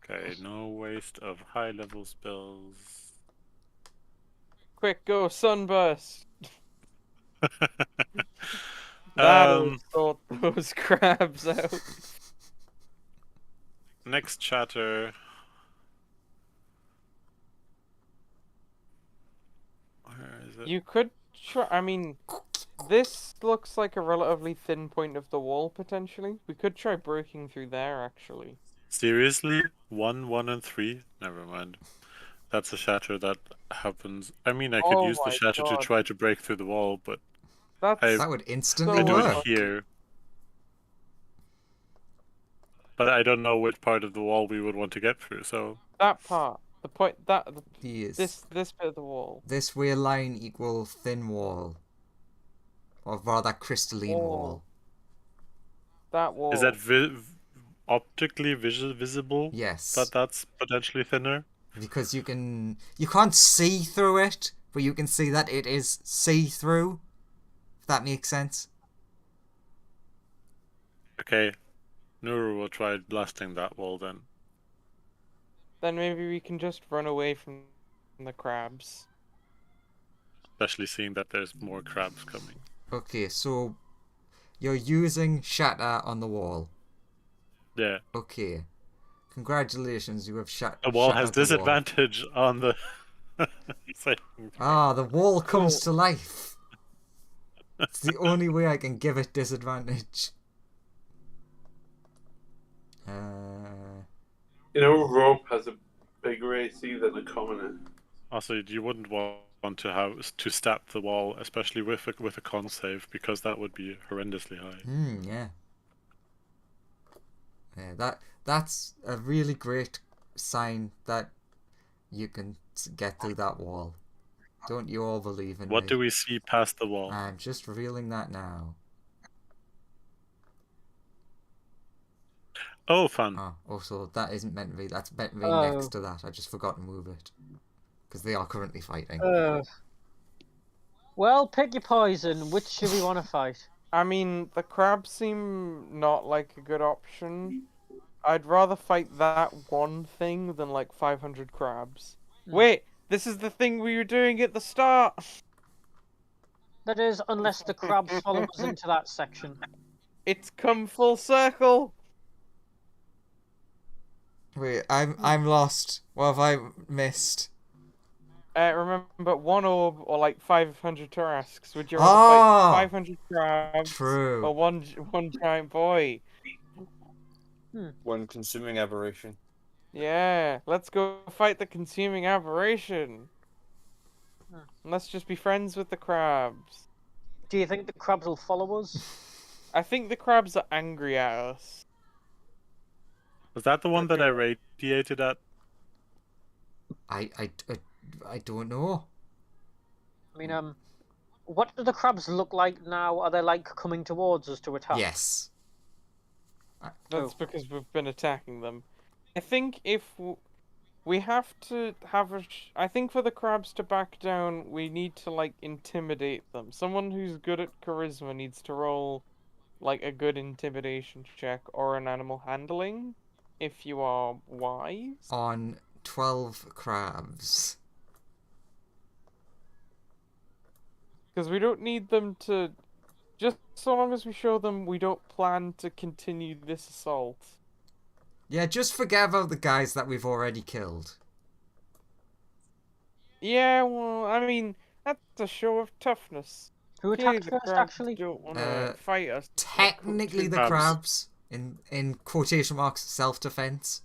Okay, no waste of high level spells.
Quick, go, sunburst! That'll sort those crabs out.
Next chatter. Where is it?
You could try. I mean, this looks like a relatively thin point of the wall, potentially. We could try breaking through there, actually.
Seriously? 1, 1, and 3? Never mind. That's a shatter that happens. I mean, I could use the shatter to try to break through the wall, but
that would instantly
I do
work.
it here. But I don't know which part of the wall we would want to get through, so...
That part. The point...
Yes.
This bit of the wall.
This way line equal thin wall. Or rather crystalline wall.
That wall.
Is that optically visible?
Yes.
That that's potentially thinner?
Because you can't see through it, but you can see that it is see-through. If that makes sense.
Okay. Nuru will try blasting that wall then.
Then maybe we can just run away from the crabs.
Especially seeing that there's more crabs coming.
Okay, so you're using shatter on the wall.
Yeah.
Okay. Congratulations, you have shut.
The wall has
shattered the wall.
disadvantage on the...
Ah, the wall comes to life. It's the only way I can give it disadvantage.
Rope has a bigger AC than a commoner.
Also, you wouldn't want to have to stab the wall, especially with a con save, because that would be horrendously high.
Yeah. Yeah, that's a really great sign that you can get through that wall. Don't you all believe in
What
me?
do we see past the wall?
I'm just revealing that now.
Oh, fun.
Oh, also, that isn't meant to be. That's meant to be
Oh.
next to that. I just forgot to move it. Because they are currently fighting.
Well, pick your poison. Which should we want to fight?
I mean, the crabs seem not like a good option. I'd rather fight that one thing than like 500 crabs. Wait, this is the thing we were doing at the start.
That is, unless the crabs follow us into that section.
It's come full circle.
Wait, I'm lost. What have I missed?
Remember, one orb or like 500 Tarasques. Would you rather
Ah!
fight 500 crabs
True.
or one giant boy?
One consuming aberration.
Yeah, let's go fight the consuming aberration. And let's just be friends with the crabs.
Do you think the crabs will follow us?
I think the crabs are angry at us.
Was that the one that I radiated at?
I don't know.
I mean, what do the crabs look like now? Are they like coming towards us to attack?
Yes.
That's because we've been attacking them. I think if we have to have I think for the crabs to back down, we need to like intimidate them. Someone who's good at charisma needs to roll like a good intimidation check or an animal handling, if you are wise.
On 12 crabs.
Because we don't need them to... Just so long as we show them we don't plan to continue this assault.
Yeah, just forget about the guys that we've already killed.
Yeah, well, I mean, that's a show of toughness.
Who
Clearly
attacked
the
first,
crabs
actually?
don't want to fight us.
Technically the crabs. In quotation marks, self-defense.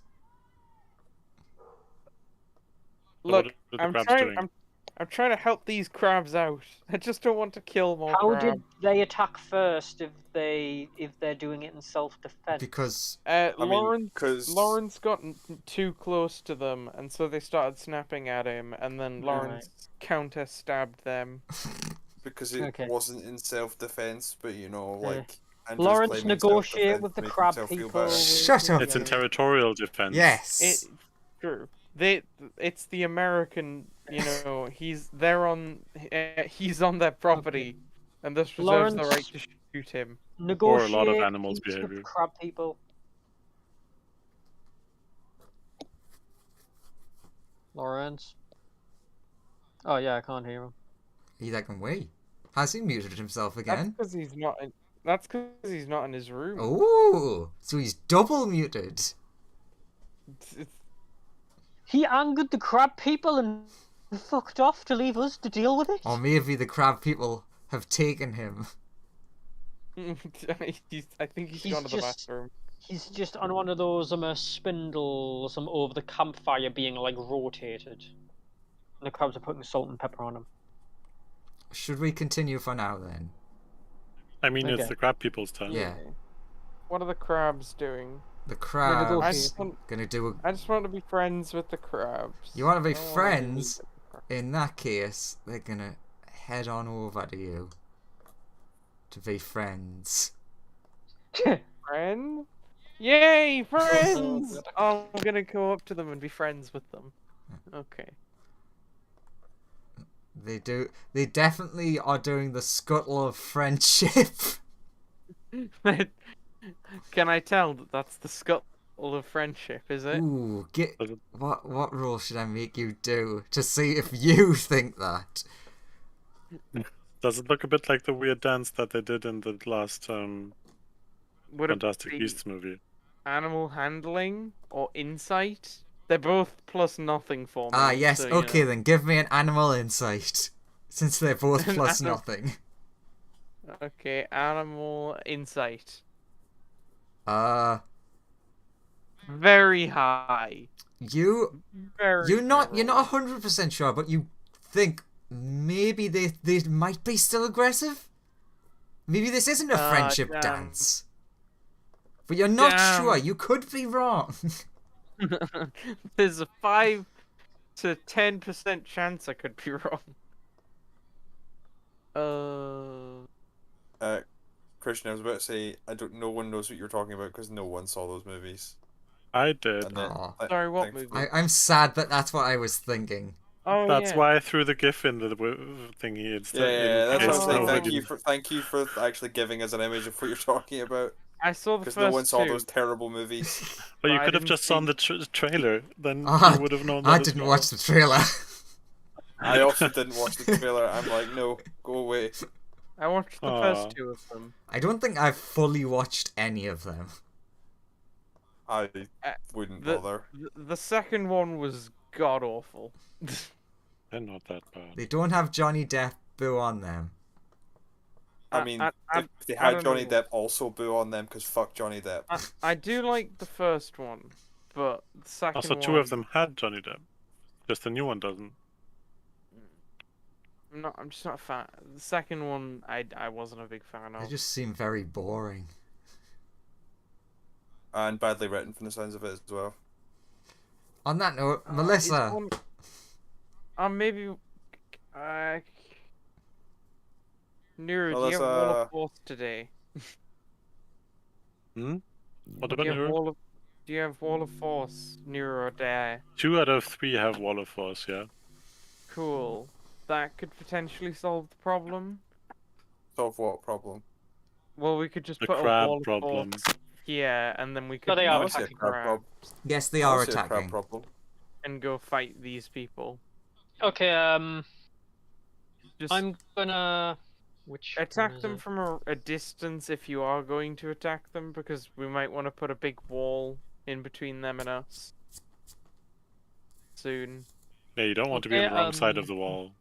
Look,
What are the
I'm
crabs
trying.
doing?
I'm trying to help these crabs out. I just don't want to kill more
How
crabs.
did they attack first if they're doing it in self-defense?
Because
Lawrence got too close to them, and so they started snapping at him, and then Lawrence counter-stabbed them.
Because it wasn't in self-defense, but like... Andrew's
Lawrence
claiming
negotiate
self-defense
with the
to make
crab
himself feel
people.
better.
Shut up.
It's in territorial defense.
Yes.
True. It's the American, he's on their property, and this reserves the right to shoot him.
Negotiate
Or a lot of animals'
peace with
behavior.
crab people. Lawrence. Oh yeah, I can't hear him.
He's like, wait. Has he muted himself
That's
again?
because he's not. That's because he's not in his room.
Oh, so he's double muted.
He angered the crab people and fucked off to leave us to deal with it.
Or maybe the crab people have taken him.
I think he's gone to the bathroom.
He's just on one of those spindles over the campfire being like rotated. And the crabs are putting salt and pepper on him.
Should we continue for now then?
I mean,
Okay.
it's the crab people's turn.
Yeah.
What are the crabs doing?
The crabs
negotiate.
gonna do
I just want to be friends with the crabs.
You want to be
I don't wanna
friends?
be-
In that case, they're gonna head on over to you. To be friends.
Friend? Yay, friends! Oh, I'm gonna go up to them and be friends with them. Okay.
They definitely are doing the scuttle of friendship.
Can I tell that that's the scuttle of friendship, is it?
Ooh, what role should I make you do to see if you think that?
Does it look a bit like the weird dance that they did in the last
Would it
Fantastic
be
Beasts movie?
animal handling or insight? They're both plus nothing for me.
Ah, yes,
so,
okay then, give me an animal insight. Since they're both
An
plus
anim-
nothing.
Okay, animal insight. Very high.
You
Very
you're not
high.
100% sure, but you think maybe they might be still aggressive. Maybe this isn't a friendship
Damn.
dance. But you're not
Damn.
sure. You could be wrong.
There's a 5 to 10% chance I could be wrong.
Christian, I was about to say, no one knows what you're talking about because no one saw those movies.
I did.
And then,
Aw.
Sorry, what
thankfully-
movie?
I'm sad that that's what I was thinking.
Oh,
That's
yeah.
why I threw the GIF in the thingy instead.
Yeah, that's what I'm saying.
nobody-
Thank you for actually giving us an image of what you're talking about.
I saw the
Because
first
no one saw
two.
those terrible movies.
But you
I
could have
didn't
just seen
see-
the trailer, then
Ah,
you would have known that
I
as
didn't
well.
watch the trailer.
I also didn't watch the trailer. I'm like, no, go away.
I watched the
Aw.
first two of them.
I don't think I've fully watched any of them.
I wouldn't
the-
bother.
The second one was god awful.
They're not that bad.
They don't have Johnny Depp boo on them.
I mean, if they
I
had
don't
Johnny
know.
Depp also boo on them, because fuck Johnny Depp.
I do like the first one, but the second
Also,
one.
two of them had Johnny Depp. Just the new one doesn't.
I'm just not a fan. The second one, I wasn't a big fan
They
of.
just seem very boring.
And badly written from the sounds of it as well.
On that note, Melissa.
Maybe. Nero, do you have
Melissa.
Wall of Force today?
What
Do
about
you have
Nero?
Do you have Wall of Force, Nero or Dare?
2 out of 3 have Wall of Force, yeah.
Cool. That could potentially solve the problem.
Solve what problem?
Well, we could just
The
put a
crab
Wall
problem.
of Force here, and then we could
they are
I see a
attack
crab
crab
problem.
Yes, they
I
are
see a crab
attacking.
problem.
and go fight these people.
Okay,
Just
I'm gonna... Which one
attack
is
them
it?
from a distance if you are going to attack them, because we might want to put a big wall in between them and us soon.
Yeah, you don't want to be on the wrong side of the wall.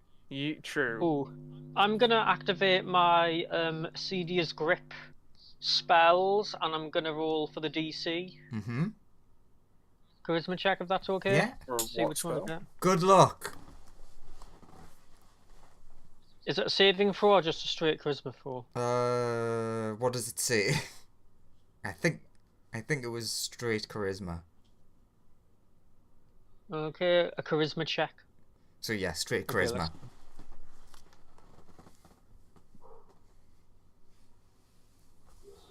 True.
Ooh, I'm gonna activate my Cedia's Grip spells, and I'm gonna roll for the DC.
Mm-hmm.
Charisma check, if that's okay.
Yeah.
Or
See
what
which one I
spell?
get.
Good luck.
Is it a saving throw or just a straight charisma throw?
What does it say? I think it was straight charisma.
Okay, a charisma check.
So yeah, straight
Okay,
charisma.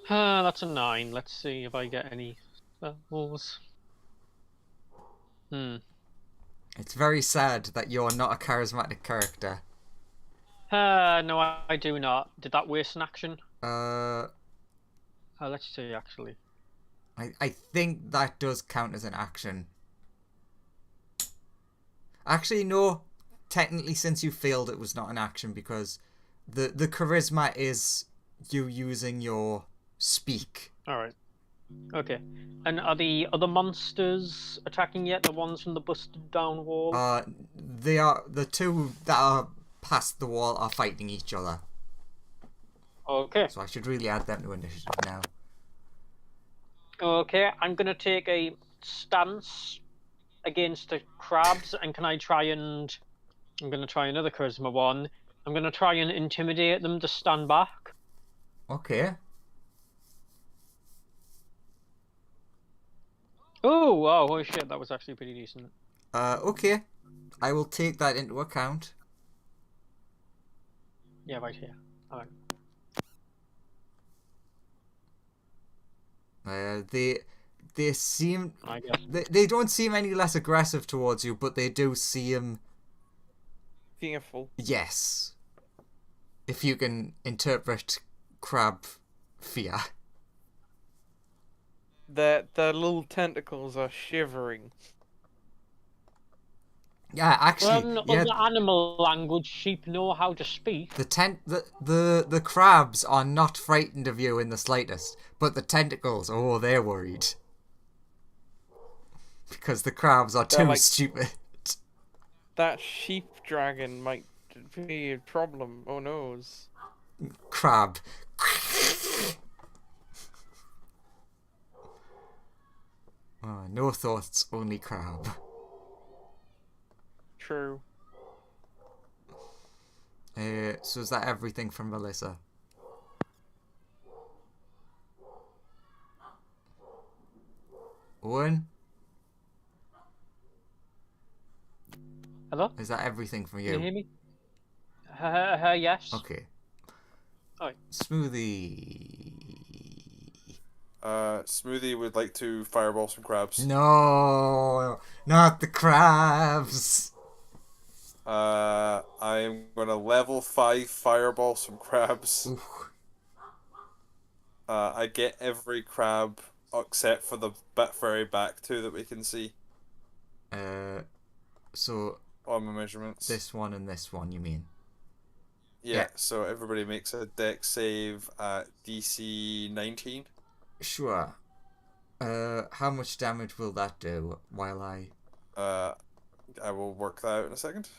That's a 9. Let's see if I get any spells.
It's very sad that you're not a charismatic character.
No, I do not. Did that waste an action?
I
Let's see, actually.
think that does count as an action. Actually, no. Technically, since you failed, it was not an action because the charisma is you using your speak.
Alright. Okay. And are the other monsters attacking yet? The ones from the busted down wall?
They are the two that are past the wall are fighting each other.
Okay.
So I should really add them to initiative now.
Okay, I'm gonna take a stance against the crabs, and can I try and... I'm gonna try another charisma one. I'm gonna try and intimidate them to stand back.
Okay.
Oh, wow, holy shit, that was actually pretty decent.
Okay. I will take that into account.
Yeah, right here. Alright.
They seem
I guess.
they don't seem any less aggressive towards you, but they do seem
Fearful.
yes. If you can interpret crab fear.
Their little tentacles are shivering.
Yeah, actually,
Well,
yeah.
other animal language, sheep know how to speak.
The crabs are not frightened of you in the slightest, but the tentacles, oh, they're worried. Because the crabs are
They're
too
like-
stupid.
That sheep dragon might be a problem. Oh noes.
crab. No thoughts, only crab.
True.
So is that everything from Melissa? Owen?
Hello?
Is that everything from
Can you
you?
hear me? Yes.
Okay.
Alright.
Smoothie.
Smoothie would like to fireball some crabs.
No, not the crabs.
I'm gonna level 5 fireball some crabs.
Oof.
I get every crab except for the bit very back two that we can see
So
on my measurements.
this one and this one, you mean?
Yeah, so everybody makes a dex save at DC 19.
Sure. How much damage will that do while I...
I will work that out in a second.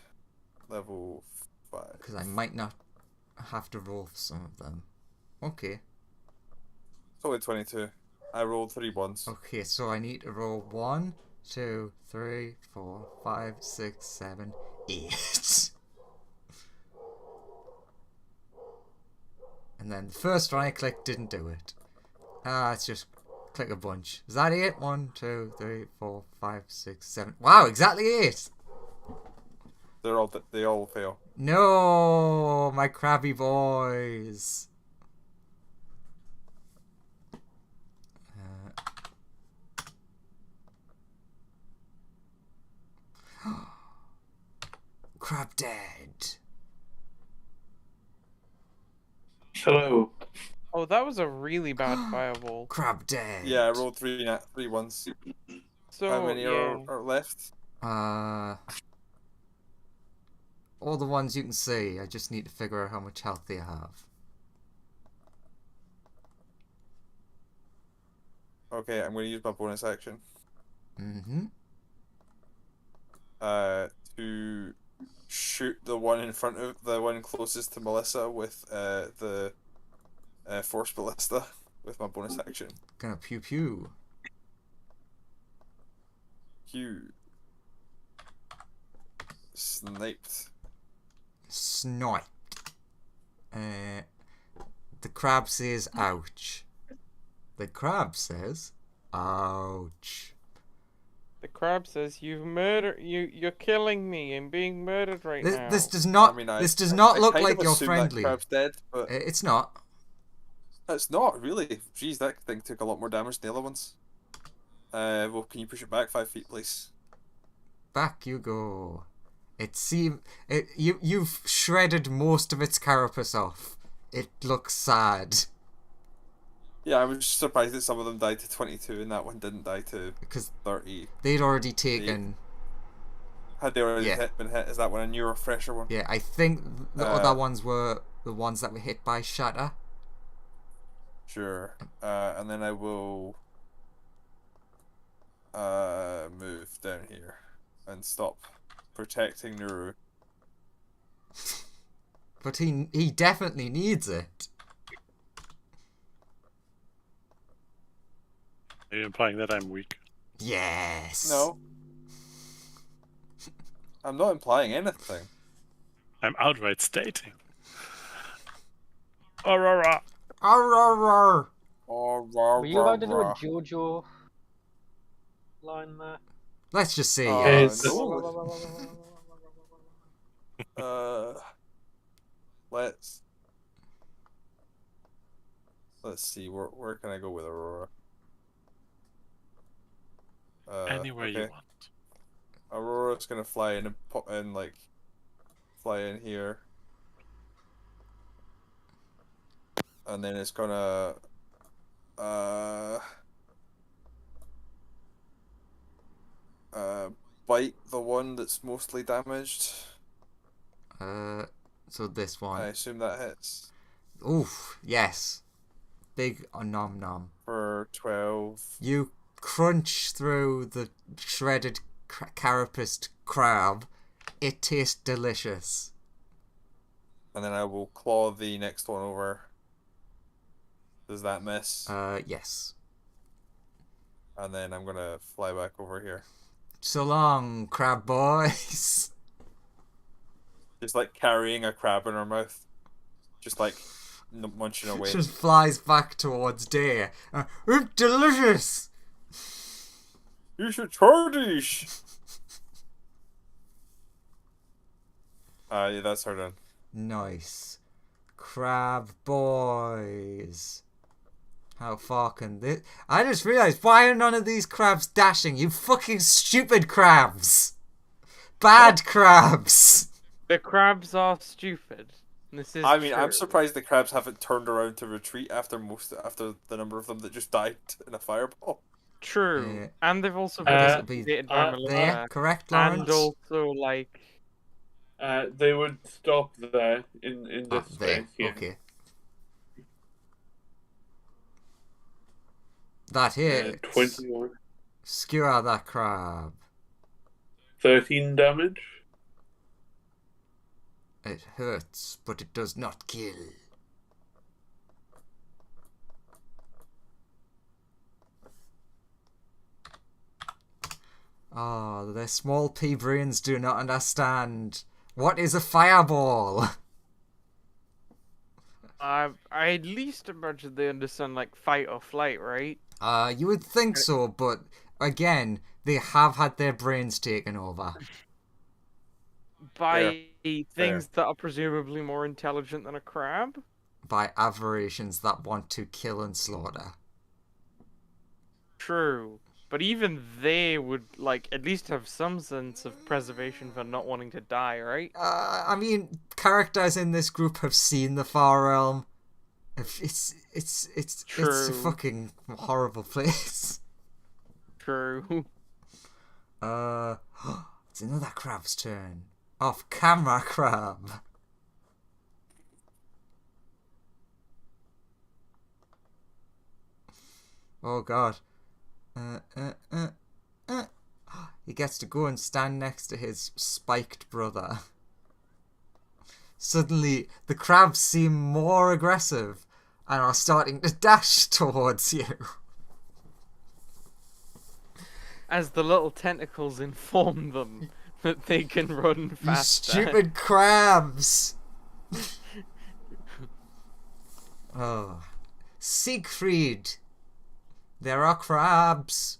Level 5.
Because I might not have to roll for some of them. Okay.
It's only 22. I rolled 3 ones.
Okay, so I need to roll 1, 2, 3, 4, 5, 6, 7, 8. And then the first one I clicked didn't do it. Let's just click a bunch. Is that 8? 1, 2, 3, 4, 5, 6, 7. Wow, exactly 8!
They all fail.
No, my crabby boys. Crab dead.
Hello.
Oh, that was a really bad fireball.
Crab dead.
Yeah, I rolled 3 ones.
So
How many
yeah.
are left?
All the ones you can see. I just need to figure out how much health they have.
Okay, I'm going to use my bonus action.
Mm-hmm.
To shoot the one in front of the one closest to Melissa with the force ballista with my bonus action.
Gonna pew pew.
Pew. Sniped.
Sniped. The crab says ouch. The crab says ouch.
The crab says you're killing me. I'm being murdered right now.
This does not.
I mean,
this does not look
kind
like
of
you're
assume
friendly.
That crab's dead, but
It's not.
it's not really. Jeez, that thing took a lot more damage than the other ones. Well, can you push it back 5 feet, please?
Back you go. You've shredded most of its carapace off. It looks sad.
Yeah, I was just surprised that some of them died to 22 and that one didn't die to
Because
30.
they'd already taken...
Had they already
Yeah.
been hit? Is that one a newer, fresher one?
Yeah, I think the other ones were the ones that were hit by Shatter.
Sure. And then I will move down here and stop protecting Nuru.
But he definitely needs it.
Are you implying that I'm weak?
Yes.
No. I'm not implying anything.
I'm outright stating. Aurora.
Arr.
Were you about to do a JoJo line there?
Let's just say
Yes.
yes.
Let's see. Where can I go with Aurora?
Anywhere you
okay.
want.
Aurora's gonna fly in and pop in, like, fly in here, and then it's gonna bite the one that's mostly damaged.
So this one.
I assume that hits
Oof, yes. Big nom nom.
for 12.
You crunch through the shredded carapaced crab. It tastes delicious.
And then I will claw the next one over. Does that miss?
Yes.
And then I'm gonna fly back over here.
So long, crab boys.
Just like carrying a crab in our mouth. Just like munching away.
Just flies back towards Day. Delicious!
You should try this! Yeah, that's her done.
Nice. Crab boys. How far can this... I just realised, why are none of these crabs dashing? You fucking stupid crabs! Bad crabs!
The crabs are stupid. This is
I mean,
true.
I'm surprised the crabs haven't turned around to retreat after the number of them that just died in a fireball.
True.
Yeah.
And they've also been intimidated by
There,
Melissa.
correct,
And
Lawrence?
also, like...
They would stop there in this
there,
space. Yeah.
okay. That hits.
21.
Skewer that crab.
13 damage.
It hurts, but it does not kill. Oh, their small pea brains do not understand. What is a fireball?
I at least imagine they understand, like, fight or flight, right?
You would think so, but again, they have had their brains taken over.
By things that are presumably more intelligent than a crab?
By aberrations that want to kill and slaughter.
True. But even they would, like, at least have some sense of preservation for not wanting to die, right?
I mean, characters in this group have seen the Far Realm. It's a fucking horrible place.
True.
It's another crab's turn. Off camera crab. Oh god. He gets to go and stand next to his spiked brother. Suddenly, the crabs seem more aggressive and are starting to dash towards you.
As the little tentacles inform them that they can run
You
faster.
stupid crabs! Oh. Siegfried! There are crabs!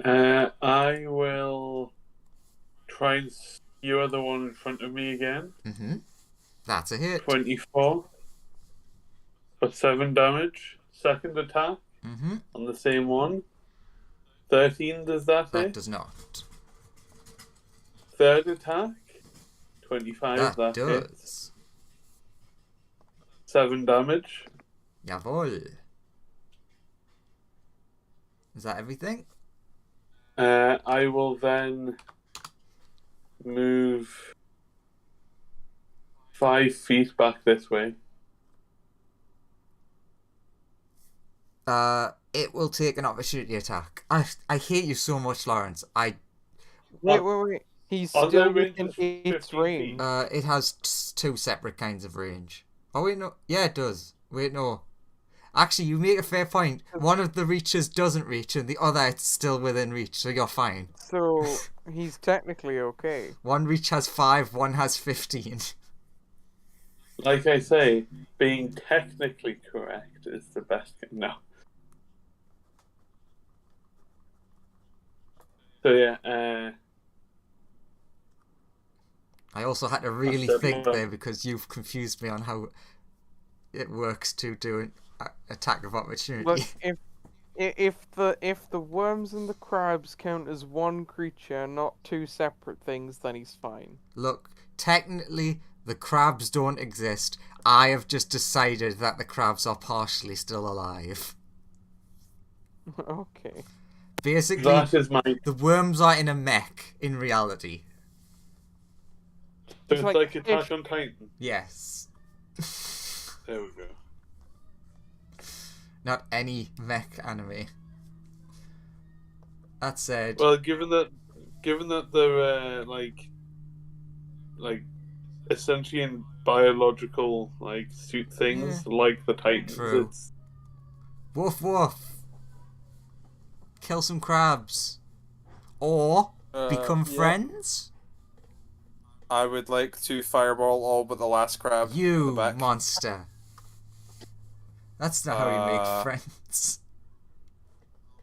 I will try and skewer the one in front of me again.
Mm-hmm. That's a hit.
24 for 7 damage. Second attack
Mm-hmm.
on the same one. 13, does that
That
hit?
does not.
Third attack. 25,
That
that hits.
does.
7 damage.
Jawohl. Is that everything?
I will then move 5 feet back this way.
It will take an opportunity attack. I hate you so much, Lawrence.
Wait. He's
Are
still
there
within
ranges
8's
15
range.
feet?
It has two separate kinds of range. Oh wait, no. Yeah, it does. Wait, no. Actually, you make a fair point. One of the reaches doesn't reach, and the other it's still within reach, so you're fine.
So, he's technically okay.
One reach has 5, one has 15.
Like I say, being technically correct is the best thing. No. So yeah,
I also had to really
That's
think
it.
there because you've confused me on how it works to do an attack of opportunity.
Look, if the worms and the crabs count as one creature, not two separate things, then he's fine.
Look, technically, the crabs don't exist. I have just decided that the crabs are partially still alive.
Okay.
Basically,
that is my.
the worms are in a mech in reality.
So it's
like
like
fish.
Attack on Titan.
Yes.
There we go.
Not any mech anime. That said,
Well, given that they're like essentially biological like suit things, like the Titans.
True.
It's
Woof woof. Kill some crabs. Or become
yeah.
friends?
I would like to fireball all but the last crab in the
You
back.
monster. That's not how you make
Uh,
friends.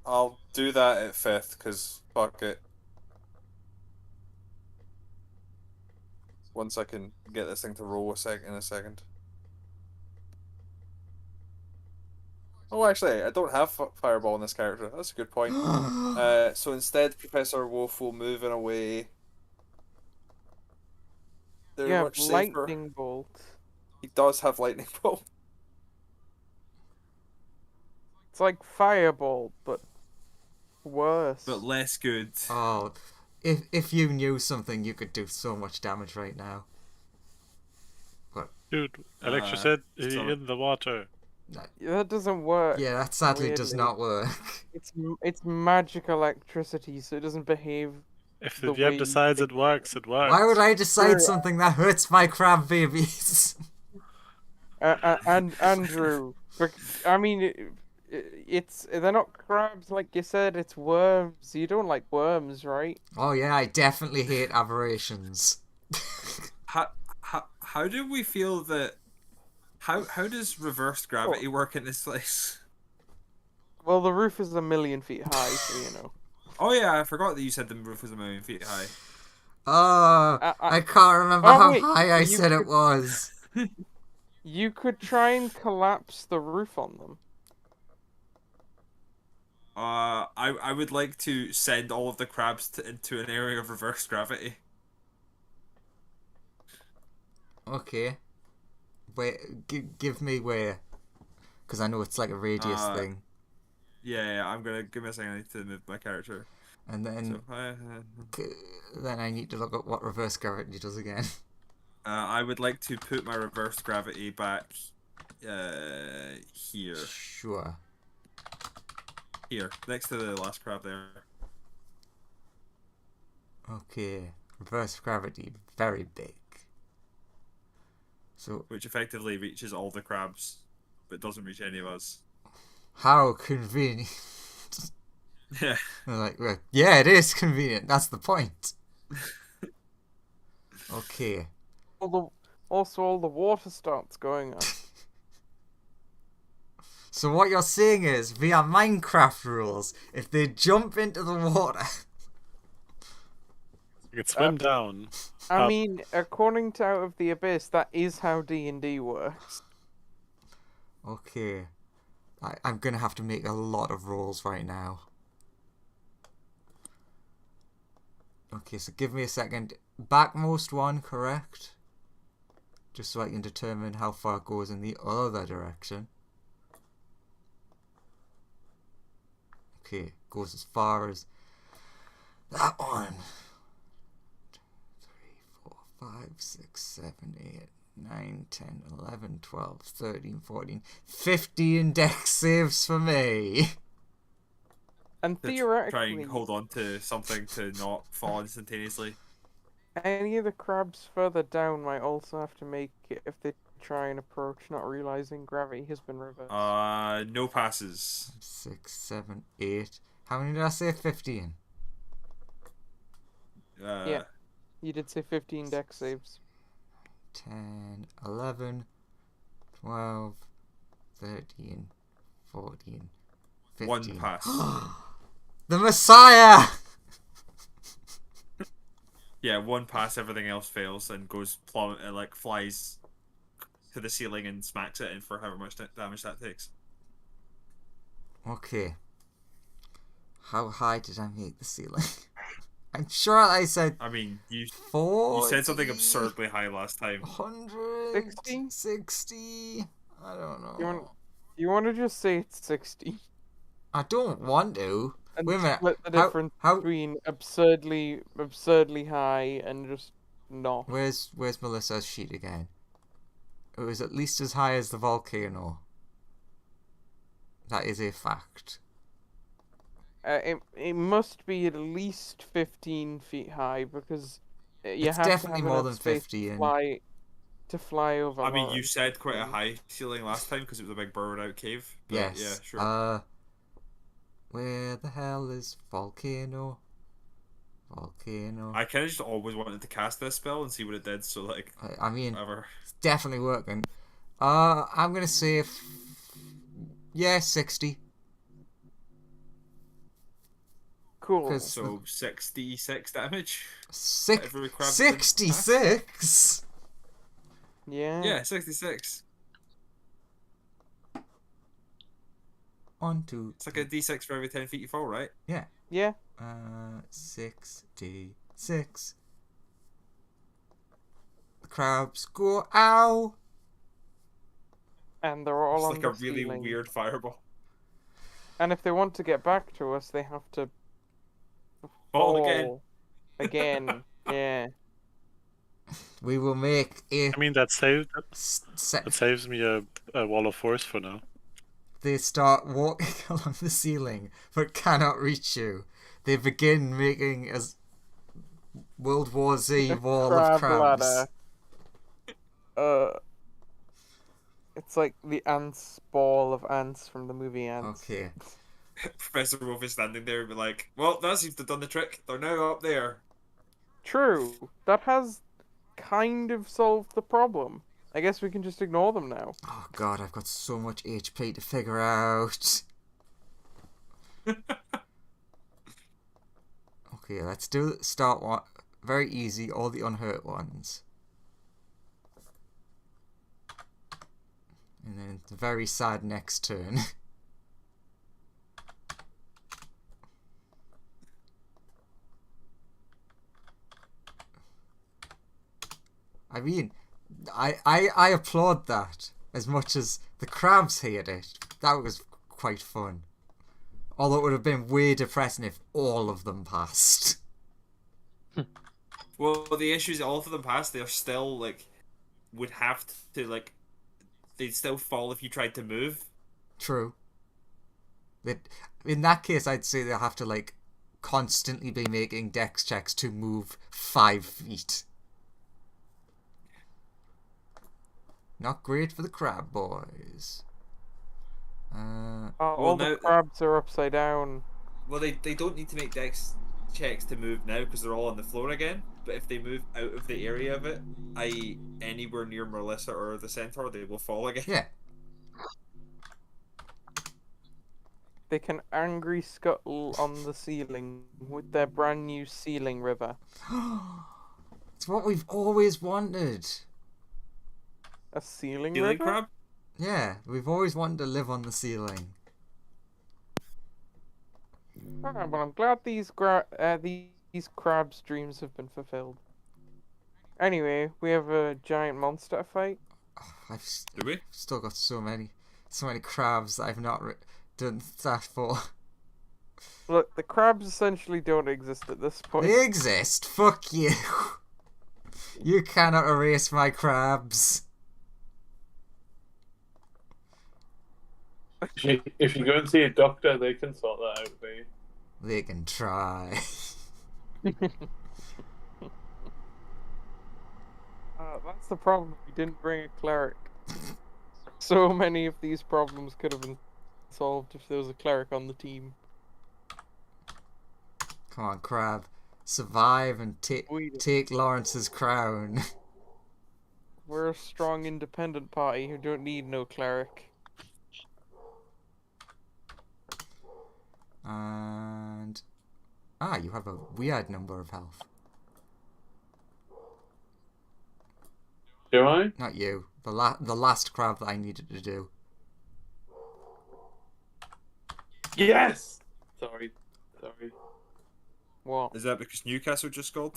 I'll do that at 5th, because fuck it. Once I can get this thing to roll in a second. Oh, actually, I don't have fireball in this character. That's a good point. So instead, Professor Wolf will move in a way. They're
Yeah,
much safer.
lightning bolt.
He does have lightning bolt.
It's like fireball, but worse.
But less good.
Oh, if you knew something, you could do so much damage right now.
Dude, electricity
so-
in the water.
That doesn't work.
Yeah, that sadly does
weirdly.
not work.
It's magic electricity, so it doesn't behave.
If
The
the
way
DM
you
decides
think-
it works, it works.
Why would I decide
Sure.
something that hurts my crab babies?
And Andrew, I mean, they're not crabs like you said. It's worms. You don't like worms, right?
Oh yeah, I definitely hate aberrations.
How do we feel that? How does reversed gravity work in this place?
Well, the roof is 1,000,000 feet high, so you know.
Oh yeah, I forgot that you said the roof was 1,000,000 feet high.
I can't remember
Oh,
how
wait,
high I
you
said it
could-
was.
You could try and collapse the roof on them.
I would like to send all of the crabs into an area of reverse gravity.
Okay. Wait, give me where? Because I know it's like a radius thing.
Yeah, I'm gonna give me a second. I need to move my character.
And then, then I need to look at what reverse gravity does again.
I would like to put my reverse gravity back here.
Sure.
Here, next to the last crab there.
Okay. Reverse gravity, very big. So,
Which effectively reaches all the crabs, but doesn't reach any of us.
how convenient.
Yeah.
They're like, well, yeah, it is convenient. That's the point. Okay.
Also, all the water starts going up.
So what you're saying is, via Minecraft rules, if they jump into the water...
You can swim down.
I mean, according to Out of the Abyss, that is how D&D works.
Okay. I'm gonna have to make a lot of rolls right now. Okay, so give me a second. Backmost one, correct? Just so I can determine how far it goes in the other direction. Okay, goes as far as that one. 2, 3, 4, 5, 6, 7, 8, 9, 10, 11, 12, 13, 14, 15 dex saves for me.
And
To try
theoretically,
and hold on to something to not fall instantaneously.
any of the crabs further down might also have to make it if they try and approach, not realizing gravity has been reversed.
No passes.
6, 7, 8. How many did I say? 15.
Yeah. You did say 15 dex saves.
10, 11, 12, 13, 14, 15.
One pass.
The Messiah!
Yeah, one pass, everything else fails and goes plummet, like flies to the ceiling and smacks it in for however much damage that takes.
Okay. How high did I make the ceiling? I'm sure I said
I mean, you
40.
said something absurdly high last time.
100,
60?
60. I don't know.
You want to just say it's 60?
I don't want to.
And
Wait a minute.
split the difference between absurdly high and just not.
Where's Melissa's sheet again? It was at least as high as the volcano. That is a fact.
It must be at least 15 feet high because you
It's
have
definitely
to have
more
enough
than
space
50
to
and-
fly to fly over.
I mean, you
Lawrence,
said quite a
maybe.
high ceiling last time because it was a big burrowed out cave. But
Yes.
Yeah, sure.
Where the hell is Volcano? Volcano.
I kind of just always wanted to cast this spell and see what it did. So like,
I mean,
whatever.
it's definitely working. I'm gonna say, yeah, 60.
Cool.
'Cause-
So 66 damage.
Six,
Every crab did
66.
Yeah.
Yeah, 66.
1, 2.
It's like a d6 for every 10 feet you fall, right?
Yeah.
Yeah.
66. The crabs go ow.
And they're all
It's
on
like
the
a really
ceiling.
weird fireball.
And if they want to get back to us, they have to
Fall again.
Again. Yeah.
We will make a.
I mean, that saves me a wall of force for now.
They start walking along the ceiling, but cannot reach you. They begin making a World War Z wall of crabs.
Ladder. It's like the ants ball of ants from the movie Ants.
Okay.
Professor Wolf is standing there and be like, well, that seems to have done the trick. They're now up there.
True. That has kind of solved the problem. I guess we can just ignore them now.
Oh god, I've got so much HP to figure out. Okay, let's do start one. Very easy, all the unhurt ones. And then the very sad next turn. I mean, I applaud that as much as the crabs hate it. That was quite fun. Although it would have been way depressing if all of them passed.
Well, the issue is all of them pass. They're still like would have to like they'd still fall if you tried to move.
True. In that case, I'd say they'll have to like constantly be making dex checks to move 5 feet. Not great for the crab boys.
All the crabs are upside down.
Well, they don't need to make dex checks to move now because they're all on the floor again. But if they move out of the area of it, i.e. anywhere near Melissa or the centaur, they will fall again.
Yeah.
They can angry scuttle on the ceiling with their brand new ceiling river.
It's what we've always wanted.
A ceiling
Ceiling
river?
crab?
Yeah, we've always wanted to live on the ceiling.
Ah, well, I'm glad these crabs' dreams have been fulfilled. Anyway, we have a giant monster to fight.
I've
Do we?
still got so many crabs that I've not done that for.
Look, the crabs essentially don't exist at this point.
They exist. Fuck you. You cannot erase my crabs.
If you go and see a doctor, they can sort that out for you.
They can try.
That's the problem. We didn't bring a cleric. So many of these problems could have been solved if there was a cleric on the team.
Come on, crab. Survive and take Lawrence's crown.
We're a strong independent party who don't need no cleric.
And you have a weird number of health.
Do I?
Not you. The last crab that I needed to do.
Yes! Sorry.
What?
Is that because Newcastle just scored?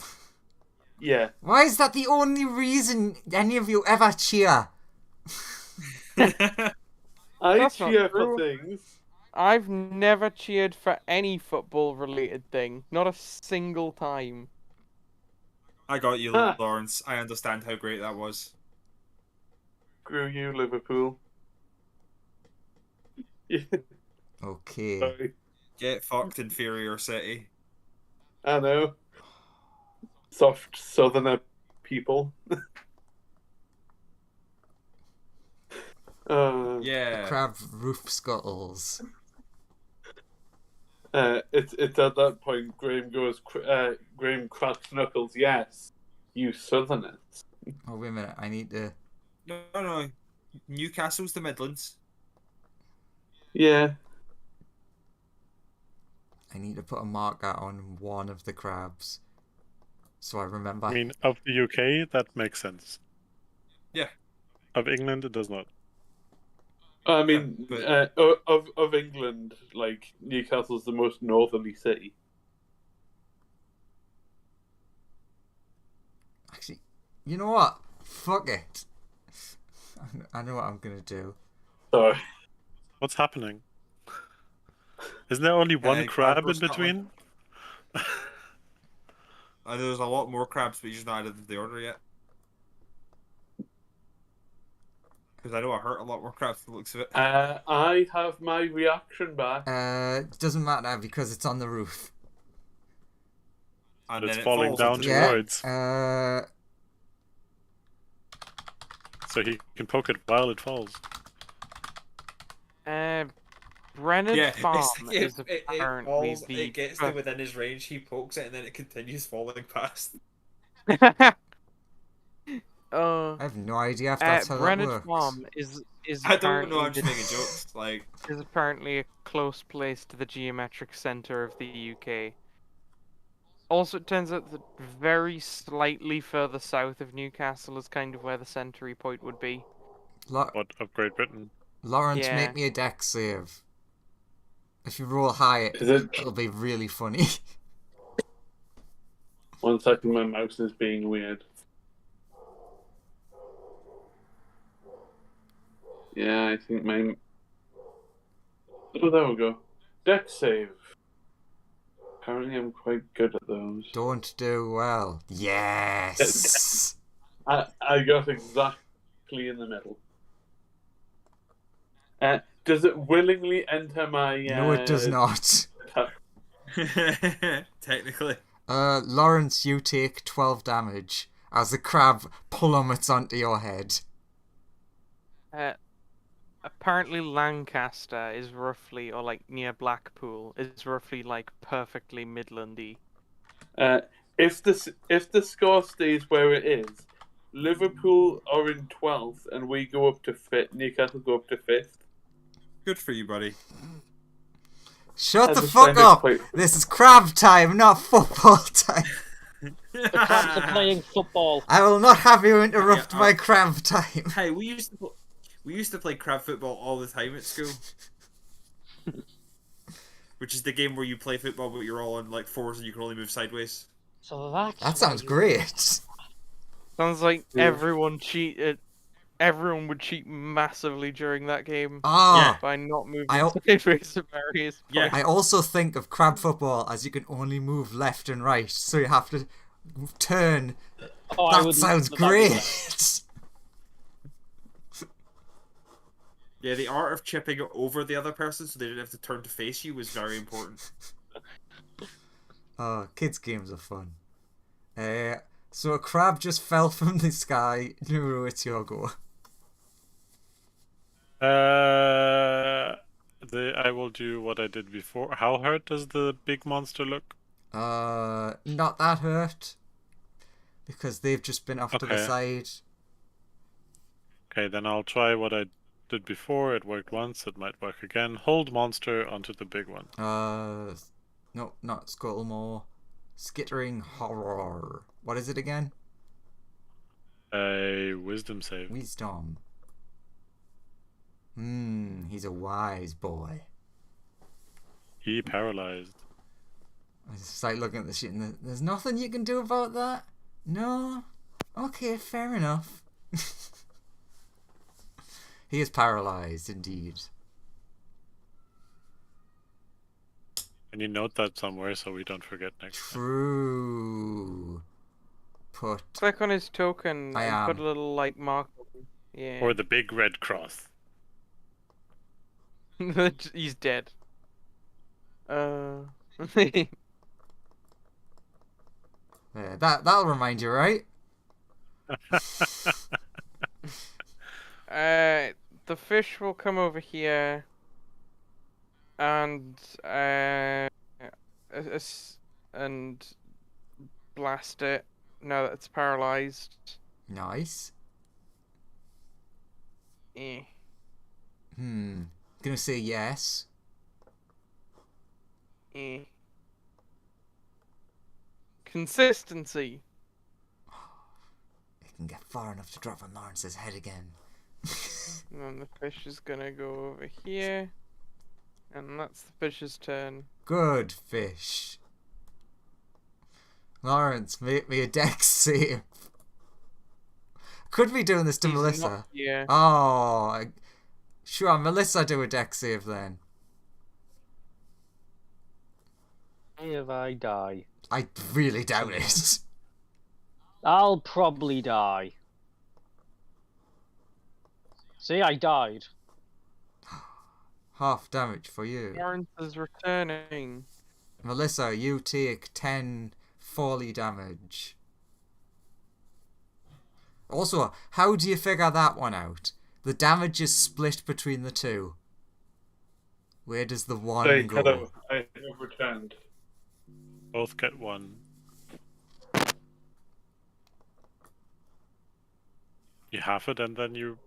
Yeah.
Why is that the only reason any of you ever cheer?
I
That's not
cheer
true.
for things.
I've never cheered for any football-related thing. Not a single time.
I got you,
Huh.
Lawrence. I understand how great that was.
Screw you, Liverpool. Yeah,
Okay.
sorry.
Get fucked, inferior city.
I know. Soft southerner people.
The
Yeah.
crab roof scuttles.
It's at that point Graham goes. Graham cracks knuckles. Yes, you Southerners.
Oh, wait a minute. I need to...
No. Newcastle's the Midlands.
Yeah.
I need to put a marker on one of the crabs. So I remember...
I mean, of the UK, that makes sense.
Yeah.
Of England, it does not.
I mean,
Yeah,
of England, like Newcastle's the most northerly city.
Actually, you know what? Fuck it. I know what I'm gonna do.
Sorry.
What's happening? Isn't there only one crab in
Crab's not
between?
There's a lot more crabs, but you just not added to the order yet. Because I know I hurt a lot more crabs from the looks of it.
I have my reaction back.
It doesn't matter because it's on the roof.
And
It's
then it
falling
falls
down
into
to
the-
Yeah.
voids. So he can poke it while it falls.
Brennan
Yeah,
Farm
it's like
is
it
apparently
falls,
the.
it gets to within his range, he pokes it, and then it continues falling past.
I have no idea if that's how that
Brennan
works.
Farm is
I don't know, I'm
apparently
just making jokes. Like,
is apparently a close place to the geometric center of the UK. Also, it turns out that very slightly further south of Newcastle is kind of where the century point would be.
What, of Great Britain?
Lawrence,
Yeah.
make me a deck save. If you roll high,
Is it?
it'll be really funny.
1 second, my mouse is being weird. Yeah, I think my. Oh, there we go. Deck save. Apparently, I'm quite good at those.
Don't do well. Yes!
I got exactly in the middle. Does it willingly enter my?
No, it does not.
technically.
Lawrence, you take 12 damage as the crab plummets onto your head.
Apparently Lancaster is roughly, or like near Blackpool, is roughly like perfectly Midlandy.
If the score stays where it is, Liverpool are in 12th, and we go up to 5th. Newcastle go up to 5th.
Good for you, buddy.
Shut
I
the
just
fuck
find it
up!
quite-
This is crab time, not football time.
The crabs are playing football.
I will not have you interrupt
Yeah,
my crab time.
Hey, we used to play crab football all the time at school. Which is the game where you play football, but you're all on like fours and you can only move sideways.
So that's
That sounds
why
great.
Sounds like
Yeah.
everyone cheated. Everyone would cheat massively during that game
Ah,
by not moving
I al-
sideways at various points.
Yeah.
I also think of crab football as you can only move left and right, so you have to turn.
Oh, I
That
would
sounds
love that.
great.
Yeah, the art of chipping it over the other person so they didn't have to turn to face you was very important.
Oh, kids' games are fun. So a crab just fell from the sky. Nuru, it's your go.
I will do what I did before. How hurt does the big monster look?
Not that hurt. Because they've just been off to the
Okay.
side.
Okay, then I'll try what I did before. It worked once, it might work again. Hold monster onto the big one.
No, not Scuttlemore. Skittering Horror. What is it again?
A wisdom save.
Wisdom. He's a wise boy.
He paralyzed.
I just like looking at the shit and there's nothing you can do about that? No? Okay, fair enough. He is paralyzed, indeed.
Can you note that somewhere so we don't forget next time?
True. Put.
Click on his token
I
and put
am.
a little like mark. Yeah.
Or the big red cross.
He's dead.
Yeah, that'll remind you, right?
the fish will come over here and and blast it now that it's paralyzed.
Nice.
Eh.
Gonna say yes.
Eh. Consistency.
It can get far enough to drop on Lawrence's head again.
And then the fish is gonna go over here. And that's the fish's turn.
Good fish. Lawrence, make me a dex save. Could be doing this to Melissa.
Yeah.
Oh, sure, Melissa do a dex save then.
If I die,
I really doubt it.
I'll probably die. See, I died.
Half damage for you.
Lawrence is returning.
Melissa, you take 10 folly damage. Also, how do you figure that one out? The damage is split between the two. Where does the one
Say
go?
hello. I have returned.
Both get 1. You half it and then you...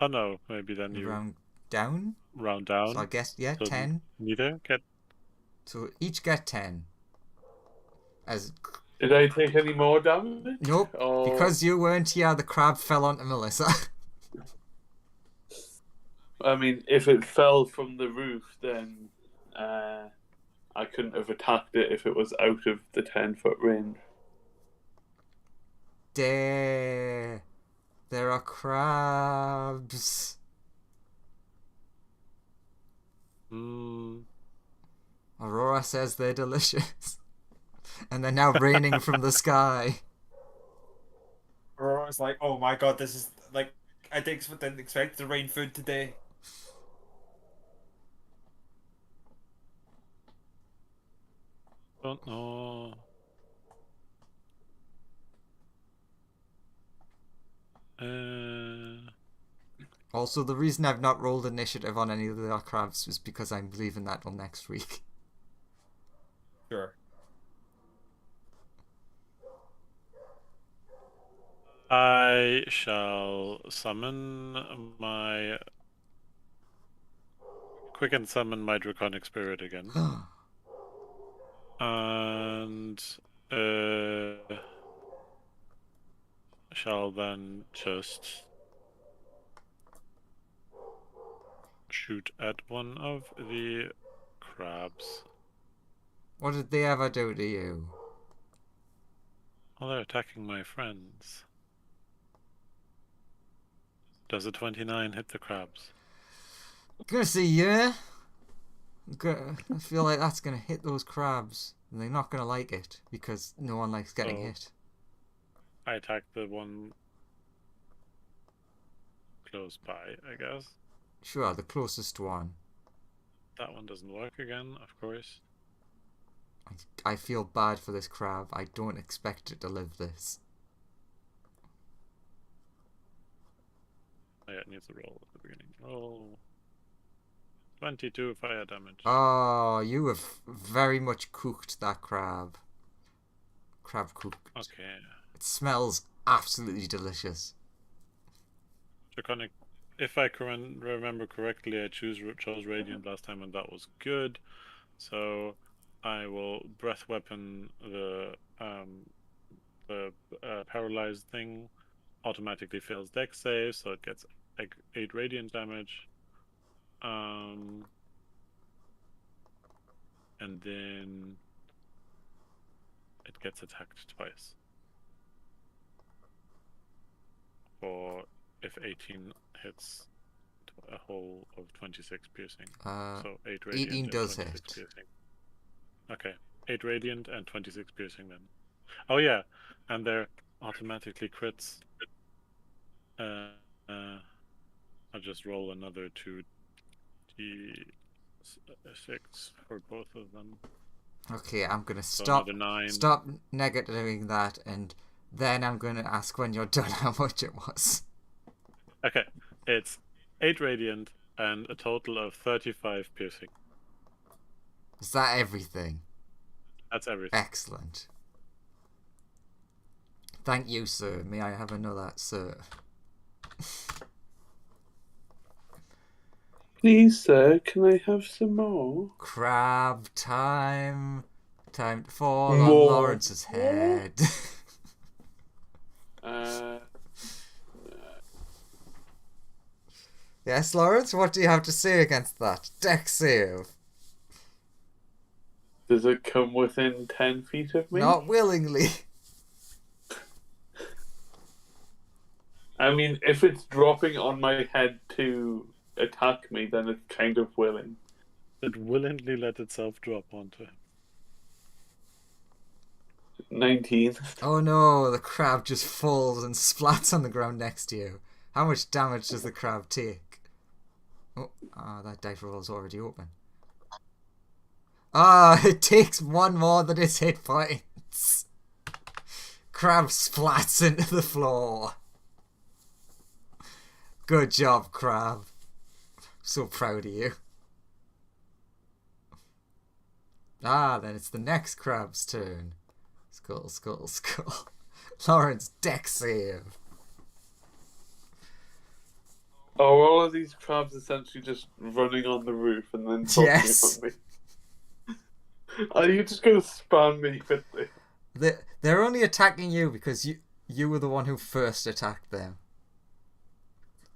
Oh no, maybe then you
Round down?
round down.
So I guess, yeah,
So
10.
Neither get...
So each get 10. As
Did I take any more damage?
Nope,
Or...
because you weren't here, the crab fell onto Melissa.
I mean, if it fell from the roof, then I couldn't have attacked it if it was out of the 10-foot range.
There are crabs. Aurora says they're delicious. And they're now raining from the sky.
Aurora's like, oh my god, this is like, I didn't expect to rain food today.
Don't know.
Also, the reason I've not rolled initiative on any of the crabs was because I'm leaving that till next week.
Sure.
I shall summon my... Quicken summon my draconic spirit again. And... shall then just... shoot at one of the crabs.
What did they ever do to you?
Oh, they're attacking my friends. Does a 29 hit the crabs?
I'm gonna say yeah. I feel like that's gonna hit those crabs. And they're not gonna like it, because no one likes getting hit.
I attack the one close by, I guess.
Sure, the closest one.
That one doesn't work again, of course.
I feel bad for this crab. I don't expect it to live this.
Oh, yeah, it needs a roll at the beginning. Roll 22 fire damage.
Oh, you have very much cooked that crab. Crab cooked.
Okay.
It smells absolutely delicious.
Draconic. If I remember correctly, I chose Radiant last time, and that was good. So I will breath weapon the paralyzed thing. Automatically fails dex save, so it gets 8 radiant damage. And then it gets attacked twice. For if 18 hits a hole of 26 piercing. So 8 radiant
18
and
does
26
hit.
piercing. Okay, 8 radiant and 26 piercing then. Oh yeah, and they're automatically crits. I'll just roll another 2d6 for both of them.
Okay, I'm gonna
So
stop
another 9.
stop negating that, and then I'm gonna ask when you're done how much it was.
Okay, it's 8 radiant, and a total of 35 piercing.
Is that everything?
That's everything.
Excellent. Thank you, sir. May I have another, sir?
Please, sir, can I have some more?
Crab time. Time to fall on
More.
Lawrence's head. Yes, Lawrence, what do you have to say against that? Dex save.
Does it come within 10 feet of me?
Not willingly.
I mean, if it's dropping on my head to attack me, then it's kind of willing.
It willingly let itself drop onto him.
19.
Oh no, the crab just falls and splats on the ground next to you. How much damage does the crab take? Oh, that dice roll is already open. It takes one more than its hit points. Crab splats into the floor. Good job, crab. So proud of you. Then it's the next crab's turn. Skull, skull, skull. Lawrence, dex save.
Are all of these crabs essentially just running on the roof and then talking
Yes.
on me? Are you just going to spam me quickly?
They're only attacking you because you were the one who first attacked them.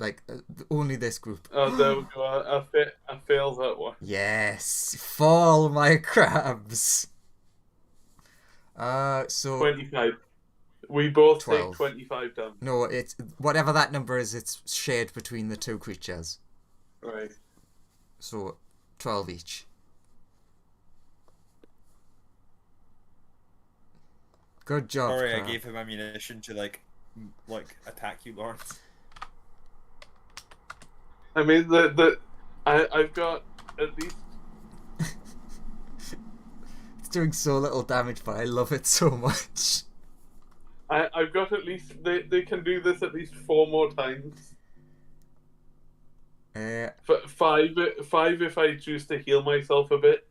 Like, only this group.
Oh, there we go. I failed that one.
Yes. Fall, my crabs. So
25. We both
12.
take 25 damage.
No, it's whatever that number is, it's shared between the two creatures.
Right.
So 12 each. Good job.
Sorry,
crab.
I gave him ammunition to like attack you, Lawrence.
I mean, I've got at least.
It's doing so little damage, but I love it so much.
I've got at least. They can do this at least 4 more times. Five if I choose to heal myself a bit.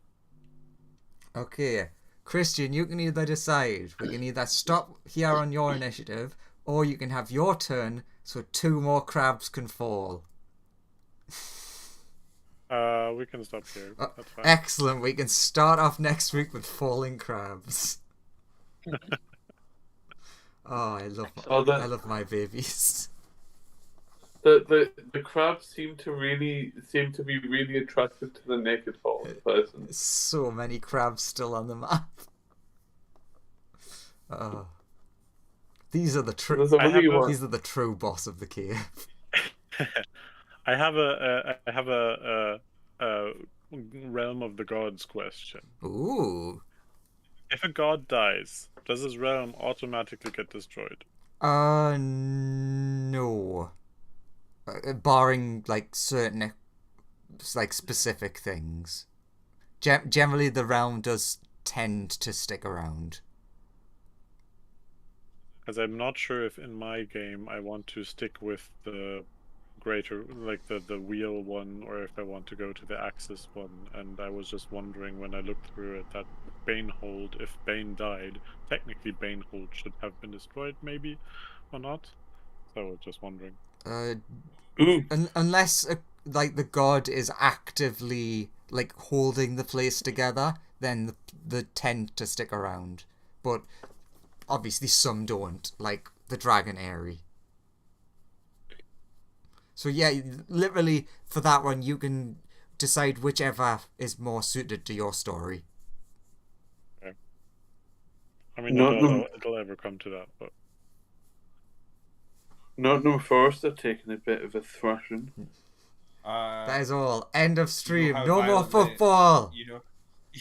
Okay. Christian, you can either decide. We can either stop here on your initiative, or you can have your turn so 2 more crabs can fall.
We can stop here. That's fine.
Excellent. We can start off next week with falling crabs. I love my babies.
The crabs seem to be really attracted to the naked fallen person.
So many crabs still on the map. These are the true. These are the true boss of the cave.
I have a realm of the gods question.
Ooh.
If a god dies, does his realm automatically get destroyed?
No. Barring like certain like specific things. Generally, the realm does tend to stick around.
As I'm not sure if in my game I want to stick with the greater, like the wheel one, or if I want to go to the axis one. And I was just wondering when I looked through it that Banehold, if Bane died, technically Banehold should have been destroyed, maybe, or not. So I was just wondering.
Unless like the god is actively like holding the place together, then the tend to stick around. But obviously some don't, like the Dragon Airy. So yeah, literally for that one you can decide whichever is more suited to your story.
Okay. I mean, it'll ever come to that, but.
Nottingham Forest are taking a bit of a thrashing.
That is all. End of stream.
how
No more
violently-
football.
You know